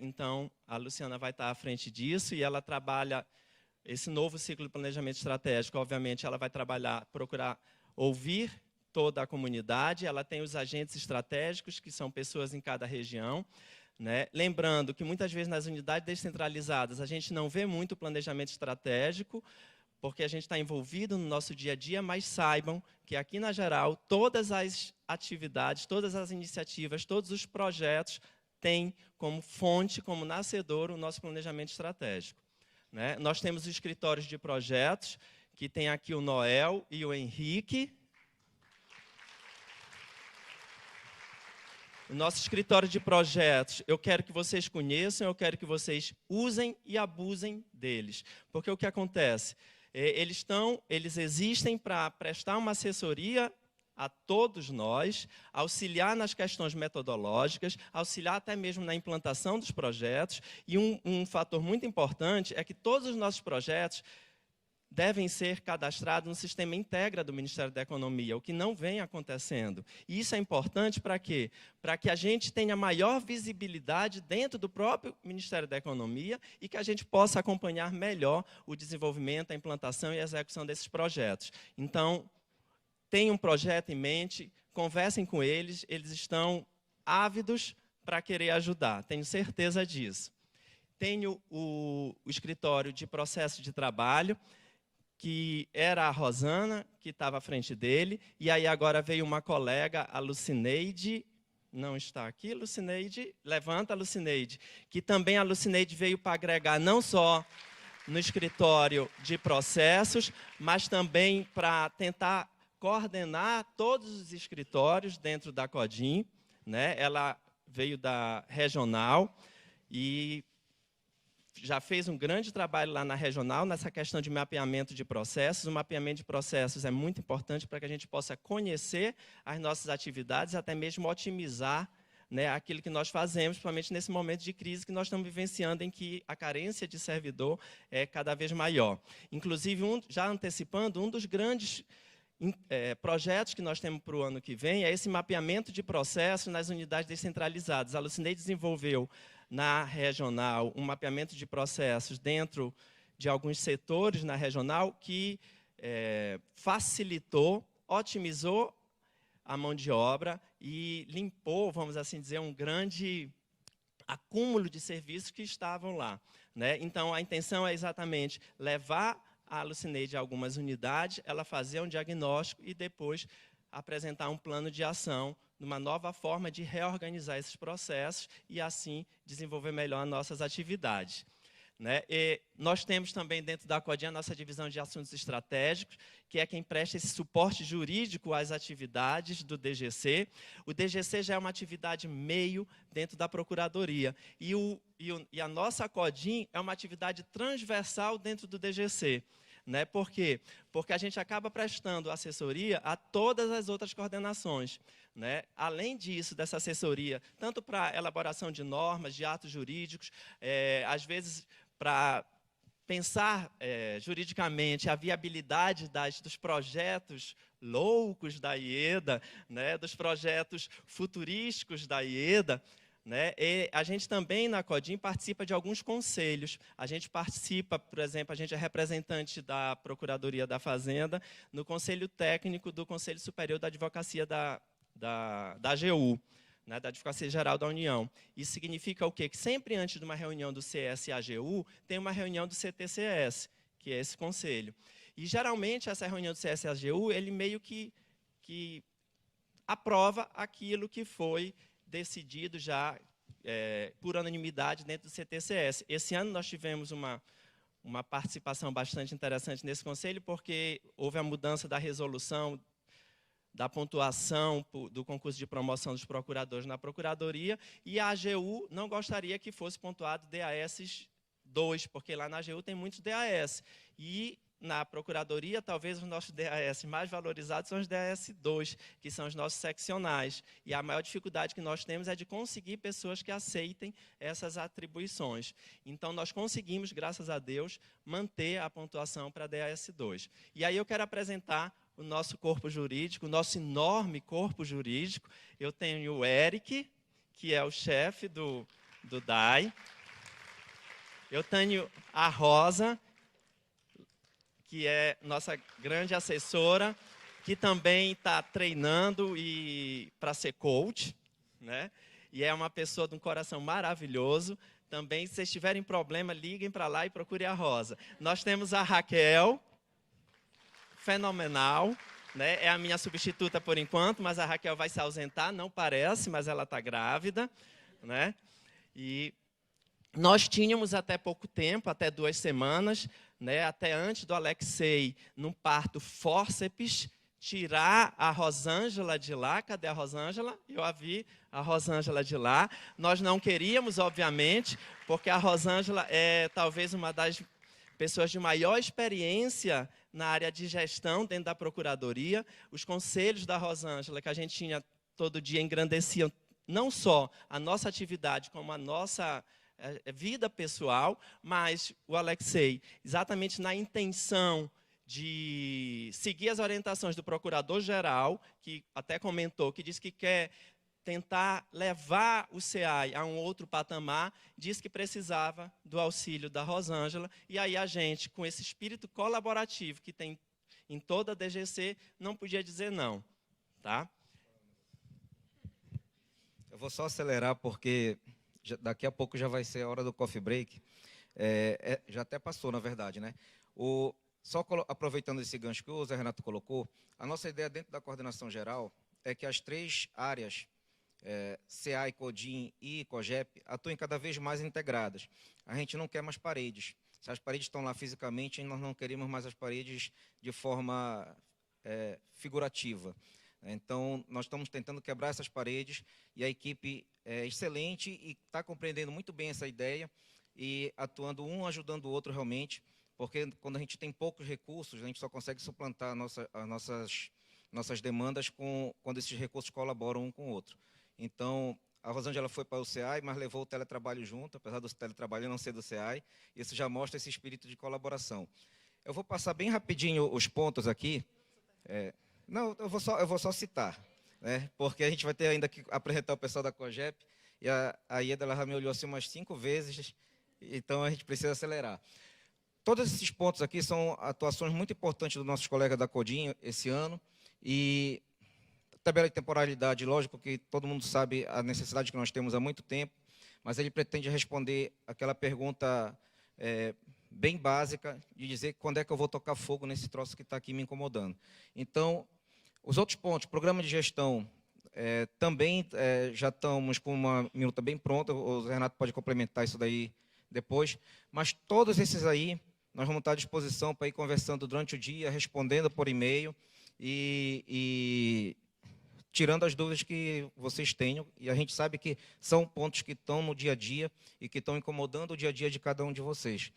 Então, a Luciana vai estar à frente disso, e ela trabalha esse novo ciclo de planejamento estratégico. Obviamente, ela vai procurar ouvir toda a comunidade. Ela tem os agentes estratégicos, que são pessoas em cada região. Lembrando que, muitas vezes, nas unidades descentralizadas, a gente não vê muito planejamento estratégico, porque a gente está envolvido no nosso dia a dia, mas saibam que, aqui na Geral, todas as atividades, todas as iniciativas, todos os projetos têm como fonte, como nascedor, o nosso planejamento estratégico. Nós temos os escritórios de projetos, que tem aqui o Noel e o Henrique. O nosso escritório de projetos, eu quero que vocês conheçam, eu quero que vocês usem e abusem deles. Porque o que acontece? Eles existem para prestar uma assessoria a todos nós, auxiliar nas questões metodológicas, auxiliar até mesmo na implantação dos projetos. E um fator muito importante é que todos os nossos projetos devem ser cadastrados no sistema Integra do Ministério da Economia, o que não vem acontecendo. E isso é importante para quê? Para que a gente tenha maior visibilidade dentro do próprio Ministério da Economia e que a gente possa acompanhar melhor o desenvolvimento, a implantação e a execução desses projetos. Então, tenham um projeto em mente, conversem com eles, eles estão ávidos para querer ajudar, tenho certeza disso. Tenho o escritório de processo de trabalho, que era a Rosana, que estava à frente dele, e aí agora veio uma colega, a Lucineide, não está aqui, Lucineide, levanta, Lucineide, que também a Lucineide veio para agregar não só no escritório de processos, mas também para tentar coordenar todos os escritórios dentro da CODIM. Ela veio da regional e já fez um grande trabalho lá na regional, nessa questão de mapeamento de processos. O mapeamento de processos é muito importante para que a gente possa conhecer as nossas atividades e até mesmo otimizar né, aquilo que nós fazemos, principalmente nesse momento de crise que nós estamos vivenciando, em que a carência de servidor é cada vez maior. Inclusive, já antecipando, um dos grandes projetos que nós temos para o ano que vem é esse mapeamento de processos nas unidades descentralizadas. A Lucinei desenvolveu na regional um mapeamento de processos dentro de alguns setores na regional que facilitou, otimizou a mão de obra e limpou, vamos assim dizer, um grande acúmulo de serviços que estavam lá, né? Então, a intenção é exatamente levar a Lucineide a algumas unidades, ela fazer um diagnóstico e depois apresentar um plano de ação, numa nova forma de reorganizar esses processos e, assim, desenvolver melhor as nossas atividades. Né? E nós temos também dentro da CODIN a nossa divisão de assuntos estratégicos, que é quem presta esse suporte jurídico às atividades do DGC. O DGC já é uma atividade meio dentro da Procuradoria. E a nossa CODIN é uma atividade transversal dentro do DGC. Né? Por quê? Porque a gente acaba prestando assessoria a todas as outras coordenações. Né? Além disso, dessa assessoria, tanto para elaboração de normas, de atos jurídicos, às vezes para pensar juridicamente a viabilidade dos projetos loucos da IEDA, né? Dos projetos futurísticos da IEDA, né? E a gente também, na CODIN, participa de alguns conselhos. A gente participa, por exemplo, a gente é representante da Procuradoria da Fazenda no Conselho Técnico do Conselho Superior da Advocacia da AGU, né, da Advocacia Geral da União. Isso significa o quê? Que sempre antes de uma reunião do CS e AGU, tem uma reunião do CTCS, que é esse conselho. E, geralmente, essa reunião do CS e AGU, ele meio que aprova aquilo que foi decidido já por unanimidade dentro do CTCS. Esse ano nós tivemos uma participação bastante interessante nesse conselho, porque houve a mudança da resolução da pontuação do concurso de promoção dos procuradores na Procuradoria, e a AGU não gostaria que fosse pontuado DAS 2, porque lá na AGU tem muitos DAS. E na Procuradoria, talvez os nossos DAS mais valorizados são os DAS 2, que são os nossos seccionais. E a maior dificuldade que nós temos é de conseguir pessoas que aceitem essas atribuições. Então, nós conseguimos, graças a Deus, manter a pontuação para DAS 2. E aí eu quero apresentar o nosso corpo jurídico, o nosso enorme corpo jurídico. Eu tenho o Eric, que é o chefe do DAI. Eu tenho a Rosa, que é nossa grande assessora, que também está treinando para ser coach, né? E é uma pessoa de um coração maravilhoso. Também, se vocês tiverem problema, liguem para lá e procurem a Rosa. Nós temos a Raquel, fenomenal, né? É a minha substituta por enquanto, mas a Raquel vai se ausentar, não parece, mas ela está grávida, né? E nós tínhamos até pouco tempo, até 2 semanas, né, até antes do Alexei, num parto fórceps, tirar a Rosângela de lá. Cadê a Rosângela? Eu a vi, a Rosângela de lá. Nós não queríamos, obviamente, porque a Rosângela é talvez uma das pessoas de maior experiência na área de gestão dentro da Procuradoria. Os conselhos da Rosângela, que a gente tinha todo dia, engrandeciam não só a nossa atividade, como a nossa vida pessoal, mas o Alexei, exatamente na intenção de seguir as orientações do Procurador-Geral, que até comentou, que disse que quer tentar levar o CEAI a um outro patamar, disse que precisava do auxílio da Rosângela, e aí a gente, com esse espírito colaborativo que tem em toda a DGC, não podia dizer não. Tá? Eu vou só acelerar, porque daqui a pouco já vai ser a hora do coffee break. Já até passou, na verdade, né? Só aproveitando esse gancho que o Zé Renato colocou, a nossa ideia dentro da coordenação geral é que as 3 áreas, CEAI, CODIN e COGEP, atuem cada vez mais integradas. A gente não quer mais paredes. Se as paredes estão lá fisicamente, nós não queremos mais as paredes de forma figurativa. Então, nós estamos tentando quebrar essas paredes, e a equipe é excelente e está compreendendo muito bem essa ideia e atuando um ajudando o outro realmente, porque quando a gente tem poucos recursos, a gente só consegue suplantar as nossas demandas quando esses recursos colaboram um com o outro. Então, A Rosângela foi para o CEAI, mas levou o teletrabalho junto, apesar do teletrabalho não ser do CEAI. Isso já mostra esse espírito de colaboração. Eu vou passar bem rapidinho os pontos aqui. Não, eu vou só citar, né? Porque a gente vai ter ainda que apresentar o pessoal da COGEP, e a Ieda ela já me olhou assim umas 5 vezes, então a gente precisa acelerar. Todos esses pontos aqui são atuações muito importantes dos nossos colegas da CODIN esse ano, e tabela de temporalidade, lógico que todo mundo sabe a necessidade que nós temos há muito tempo, mas ele pretende responder aquela pergunta bem básica de dizer quando é que eu vou tocar fogo nesse troço que está aqui me incomodando. Então, os outros pontos, programa de gestão, também já estamos com uma minuta bem pronta, o Zé Renato pode complementar isso daí depois, mas todos esses aí, nós vamos estar à disposição para ir conversando durante o dia, respondendo por e-mail e tirando as dúvidas que vocês tenham, e a gente sabe que são pontos que estão no dia a dia e que estão incomodando o dia a dia de cada um de vocês.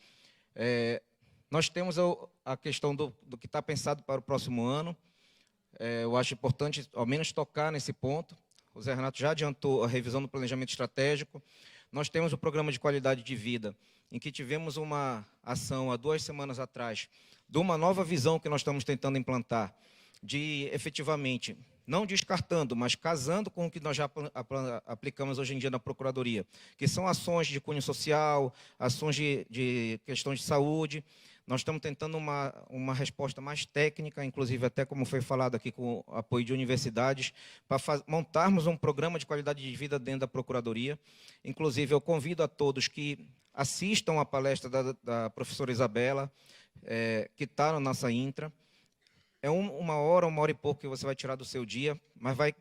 Nós temos a questão do que está pensado para o próximo ano. Eu acho importante, ao menos, tocar nesse ponto. O Zé Renato já adiantou a revisão do planejamento estratégico. Nós temos o programa de qualidade de vida, em que tivemos uma ação há 2 semanas atrás, de uma nova visão que nós estamos tentando implantar, de, efetivamente, não descartando, mas casando com o que nós já aplicamos hoje em dia na Procuradoria, que são ações de cunho social, ações de questões de saúde. Nós estamos tentando uma resposta mais técnica, inclusive até como foi falado aqui com o apoio de universidades, para montarmos um programa de qualidade de vida dentro da Procuradoria. Inclusive, eu convido a todos que assistam a palestra da professora Isabela, que está na nossa intra. É 1 hora, 1 hora e pouco que você vai tirar do seu dia, mas vai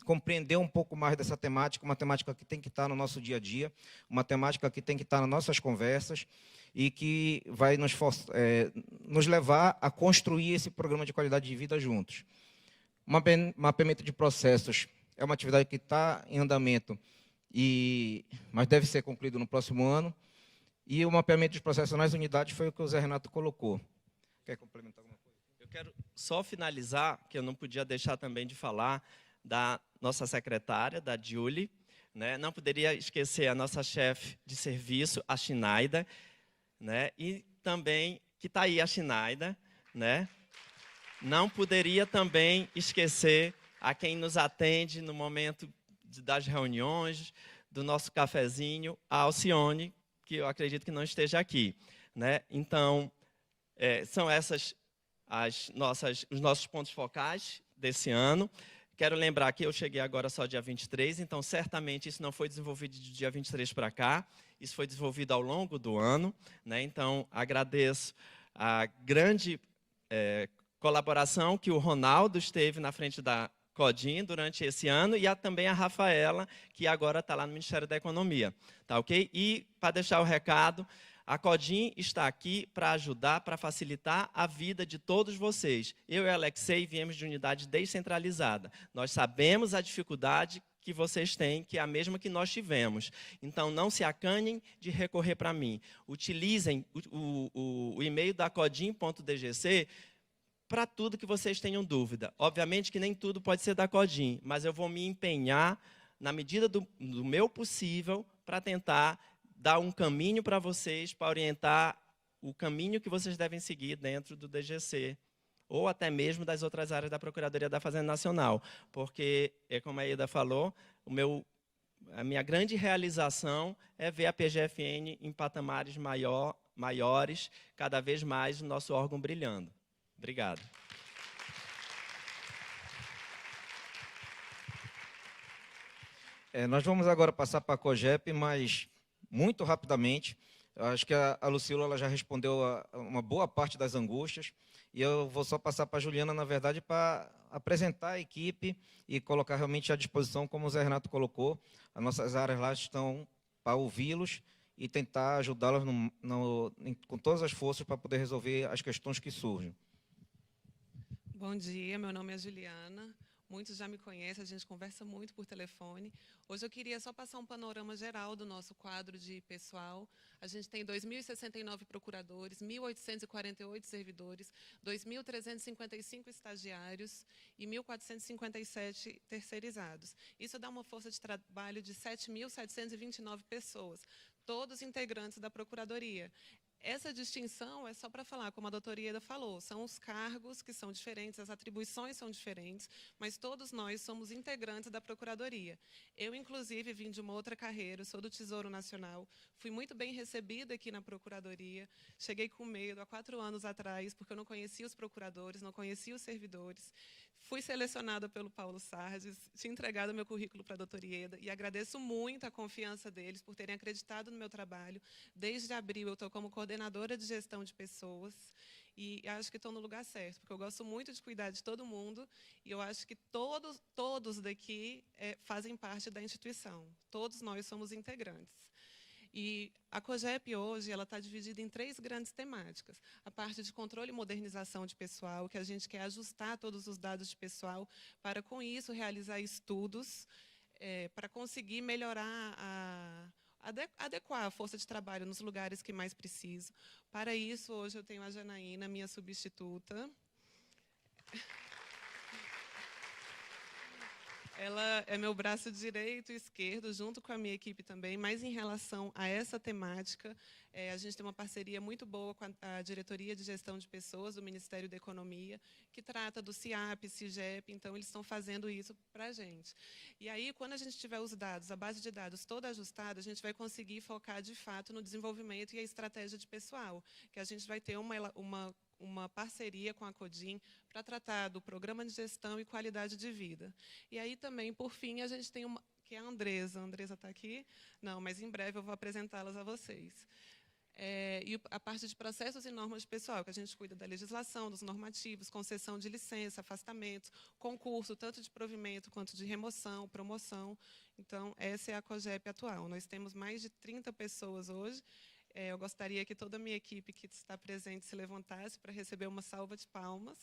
compreender um pouco mais dessa temática, uma temática que tem que estar no nosso dia a dia, uma temática que tem que estar nas nossas conversas e que vai nos levar a construir esse programa de qualidade de vida juntos. Mapeamento de processos é uma atividade que está em andamento, mas deve ser concluído no próximo ano. E o mapeamento de processos nas unidades foi o que o Zé Renato colocou. Quer complementar alguma coisa? Eu quero só finalizar, que eu não podia deixar também de falar da nossa secretária, da Julie, né? Não poderia esquecer a nossa chefe de serviço, a Shinaida, né? E também, que está aí a Shinaida, né? Não poderia também esquecer a quem nos atende no momento das reuniões, do nosso cafezinho, a Alcione, que eu acredito que não esteja aqui, né? Então, são esses os nossos pontos focais desse ano. Quero lembrar que eu cheguei agora só dia 23, então certamente isso não foi desenvolvido de dia 23 para cá, isso foi desenvolvido ao longo do ano, né? Então, agradeço a grande colaboração que o Ronaldo esteve na frente da CODIN durante esse ano e também a Rafaela, que agora está lá no Ministério da Economia. Tá, ok? E, para deixar o recado, a CODIN está aqui para ajudar, para facilitar a vida de todos vocês. Eu e a Alexei viemos de unidade descentralizada. Nós sabemos a dificuldade que vocês têm, que é a mesma que nós tivemos. Então, não se acanhem de recorrer para mim. Utilizem o e-mail da codin.dgc para tudo que vocês tenham dúvida. Obviamente que nem tudo pode ser da CODIN, mas eu vou me empenhar, na medida do meu possível, para tentar dar um caminho para vocês, para orientar o caminho que vocês devem seguir dentro do DGC, ou até mesmo das outras áreas da Procuradoria da Fazenda Nacional. Porque, como a Ieda falou, a minha grande realização é ver a PGFN em patamares maiores, cada vez mais o nosso órgão brilhando. Obrigado. Nós vamos agora passar para a COGEP, mas muito rapidamente. Eu acho que a Lucila ela já respondeu uma boa parte das angústias, e eu vou só passar para a Juliana, na verdade, para apresentar a equipe e colocar realmente à disposição, como o Zé Renato colocou. As nossas áreas lá estão para ouvi-los e tentar ajudá-los com todas as forças para poder resolver as questões que surgem. Bom dia, meu nome é Juliana. muitos já me conhecem, a gente conversa muito por telefone. Hoje eu queria só passar um panorama geral do nosso quadro de pessoal. A gente tem 2.069 procuradores, 1.848 servidores, 2.355 estagiários e 1.457 terceirizados. Isso dá uma força de trabalho de 7.729 pessoas, todos integrantes da Procuradoria. Essa distinção é só para falar, como a doutora Ieda falou, são os cargos que são diferentes, as atribuições são diferentes, mas todos nós somos integrantes da Procuradoria. Eu, inclusive, vim de uma outra carreira, sou do Tesouro Nacional, fui muito bem recebida aqui na Procuradoria, cheguei com medo há 4 anos atrás, porque eu não conhecia os procuradores, não conhecia os servidores, fui selecionada pelo Paulo Sardes, tinha entregado meu currículo para a doutora Ieda, e agradeço muito a confiança deles por terem acreditado no meu trabalho. Desde abril eu estou como coordenadora de gestão de pessoas e acho que estou no lugar certo, porque eu gosto muito de cuidar de todo mundo e eu acho que todos daqui fazem parte da instituição. Todos nós somos integrantes. E a COGEP hoje ela está dividida em 3 grandes temáticas. A parte de controle e modernização de pessoal, que a gente quer ajustar todos os dados de pessoal para, com isso, realizar estudos para conseguir melhorar adequar a força de trabalho nos lugares que mais precisam. Para isso, hoje eu tenho a Janaína, minha substituta. Ela é meu braço direito e esquerdo, junto com a minha equipe também, mas em relação a essa temática, a gente tem uma parceria muito boa com a Diretoria de Gestão de Pessoas do Ministério da Economia, que trata do CIAP, CIGEP, então eles estão fazendo isso para a gente. E aí, quando a gente tiver os dados, a base de dados toda ajustada, a gente vai conseguir focar, de fato, no desenvolvimento e a estratégia de pessoal, que a gente vai ter uma parceria com a CODIM para tratar do programa de gestão e qualidade de vida. E aí também, por fim, a gente tem uma, que é a Andresa. A Andresa está aqui? Não, mas em breve eu vou apresentá-las a vocês. E a parte de processos e normas de pessoal, que a gente cuida da legislação, dos normativos, concessão de licença, afastamentos, concurso, tanto de provimento quanto de remoção, promoção. Então, essa é a COGEP atual. Nós temos mais de 30 pessoas hoje. Eu gostaria que toda a minha equipe que está presente se levantasse para receber uma salva de palmas.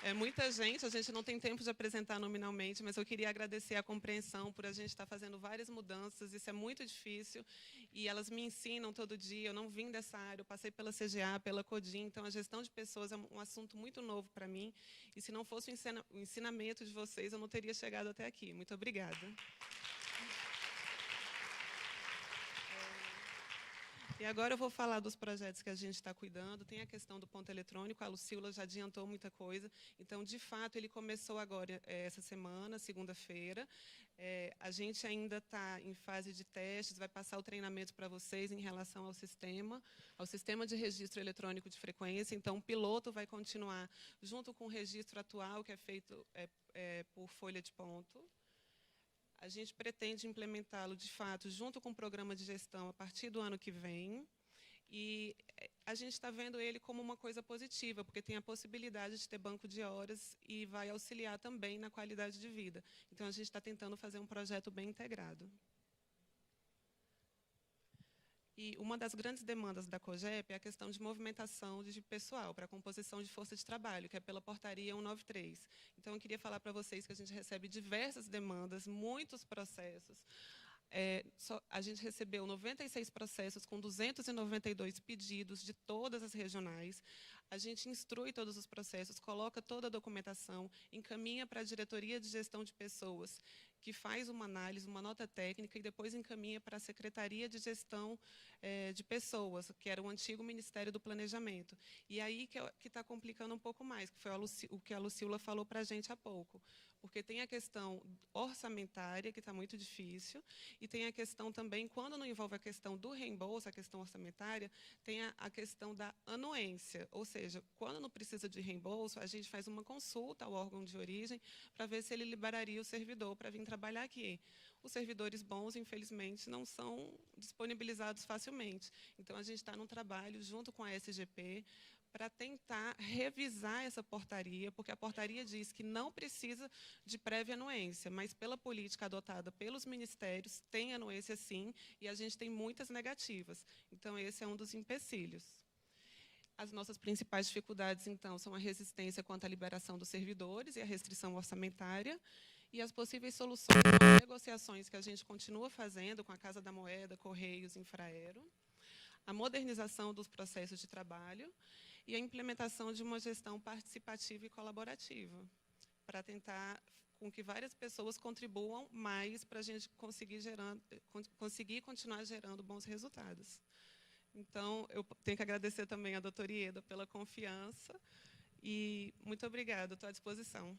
É muita gente, a gente não tem tempo de apresentar nominalmente, mas eu queria agradecer a compreensão por a gente estar fazendo várias mudanças, isso é muito difícil, e elas me ensinam todo dia, eu não vim dessa área, eu passei pela CGA, pela CODIM, então a gestão de pessoas é um assunto muito novo para mim, e se não fosse o ensinamento de vocês, eu não teria chegado até aqui. Muito obrigada. E agora eu vou falar dos projetos que a gente está cuidando. Tem a questão do ponto eletrônico, a Lucila já adiantou muita coisa. Então, de fato, ele começou agora, essa semana, segunda-feira. A gente ainda está em fase de testes, vai passar o treinamento para vocês em relação ao sistema de registro eletrônico de frequência. Então, o piloto vai continuar junto com o registro atual, que é feito por folha de ponto. A gente pretende implementá-lo, de fato, junto com o programa de gestão a partir do ano que vem. E a gente está vendo ele como uma coisa positiva, porque tem a possibilidade de ter banco de horas e vai auxiliar também na qualidade de vida. Então, a gente está tentando fazer um projeto bem integrado. E uma das grandes demandas da COGEP é a questão de movimentação de pessoal para a composição de força de trabalho, que é pela portaria 193. Então, eu queria falar para vocês que a gente recebe diversas demandas, muitos processos. A gente recebeu 96 processos com 292 pedidos de todas as regionais. A gente instrui todos os processos, coloca toda a documentação, encaminha para a Diretoria de Gestão de Pessoas, que faz uma análise, uma nota técnica, e depois encaminha para a Secretaria de Gestão de Pessoas, que era o antigo Ministério do Planejamento. E aí que está complicando um pouco mais, que foi o que a Lucila falou para a gente há pouco. Porque tem a questão orçamentária, que está muito difícil, e tem a questão também, quando não envolve a questão do reembolso, a questão orçamentária, tem a questão da anuência, ou seja, quando não precisa de reembolso, a gente faz uma consulta ao órgão de origem para ver se ele liberaria o servidor para vir trabalhar aqui. Os servidores bons, infelizmente, não são disponibilizados facilmente. Então, a gente está num trabalho junto com a SGP para tentar revisar essa portaria, porque a portaria diz que não precisa de prévia anuência, mas pela política adotada pelos ministérios, tem anuência sim, e a gente tem muitas negativas. Então, esse é um dos empecilhos. As nossas principais dificuldades, então, são a resistência quanto à liberação dos servidores e a restrição orçamentária, e as possíveis soluções são as negociações que a gente continua fazendo com a Casa da Moeda, Correios, Infraero, a modernização dos processos de trabalho e a implementação de uma gestão participativa e colaborativa, para tentar com que várias pessoas contribuam mais para a gente conseguir continuar gerando bons resultados. Então, eu tenho que agradecer também à doutora Ieda pela confiança e muito obrigada, estou à disposição.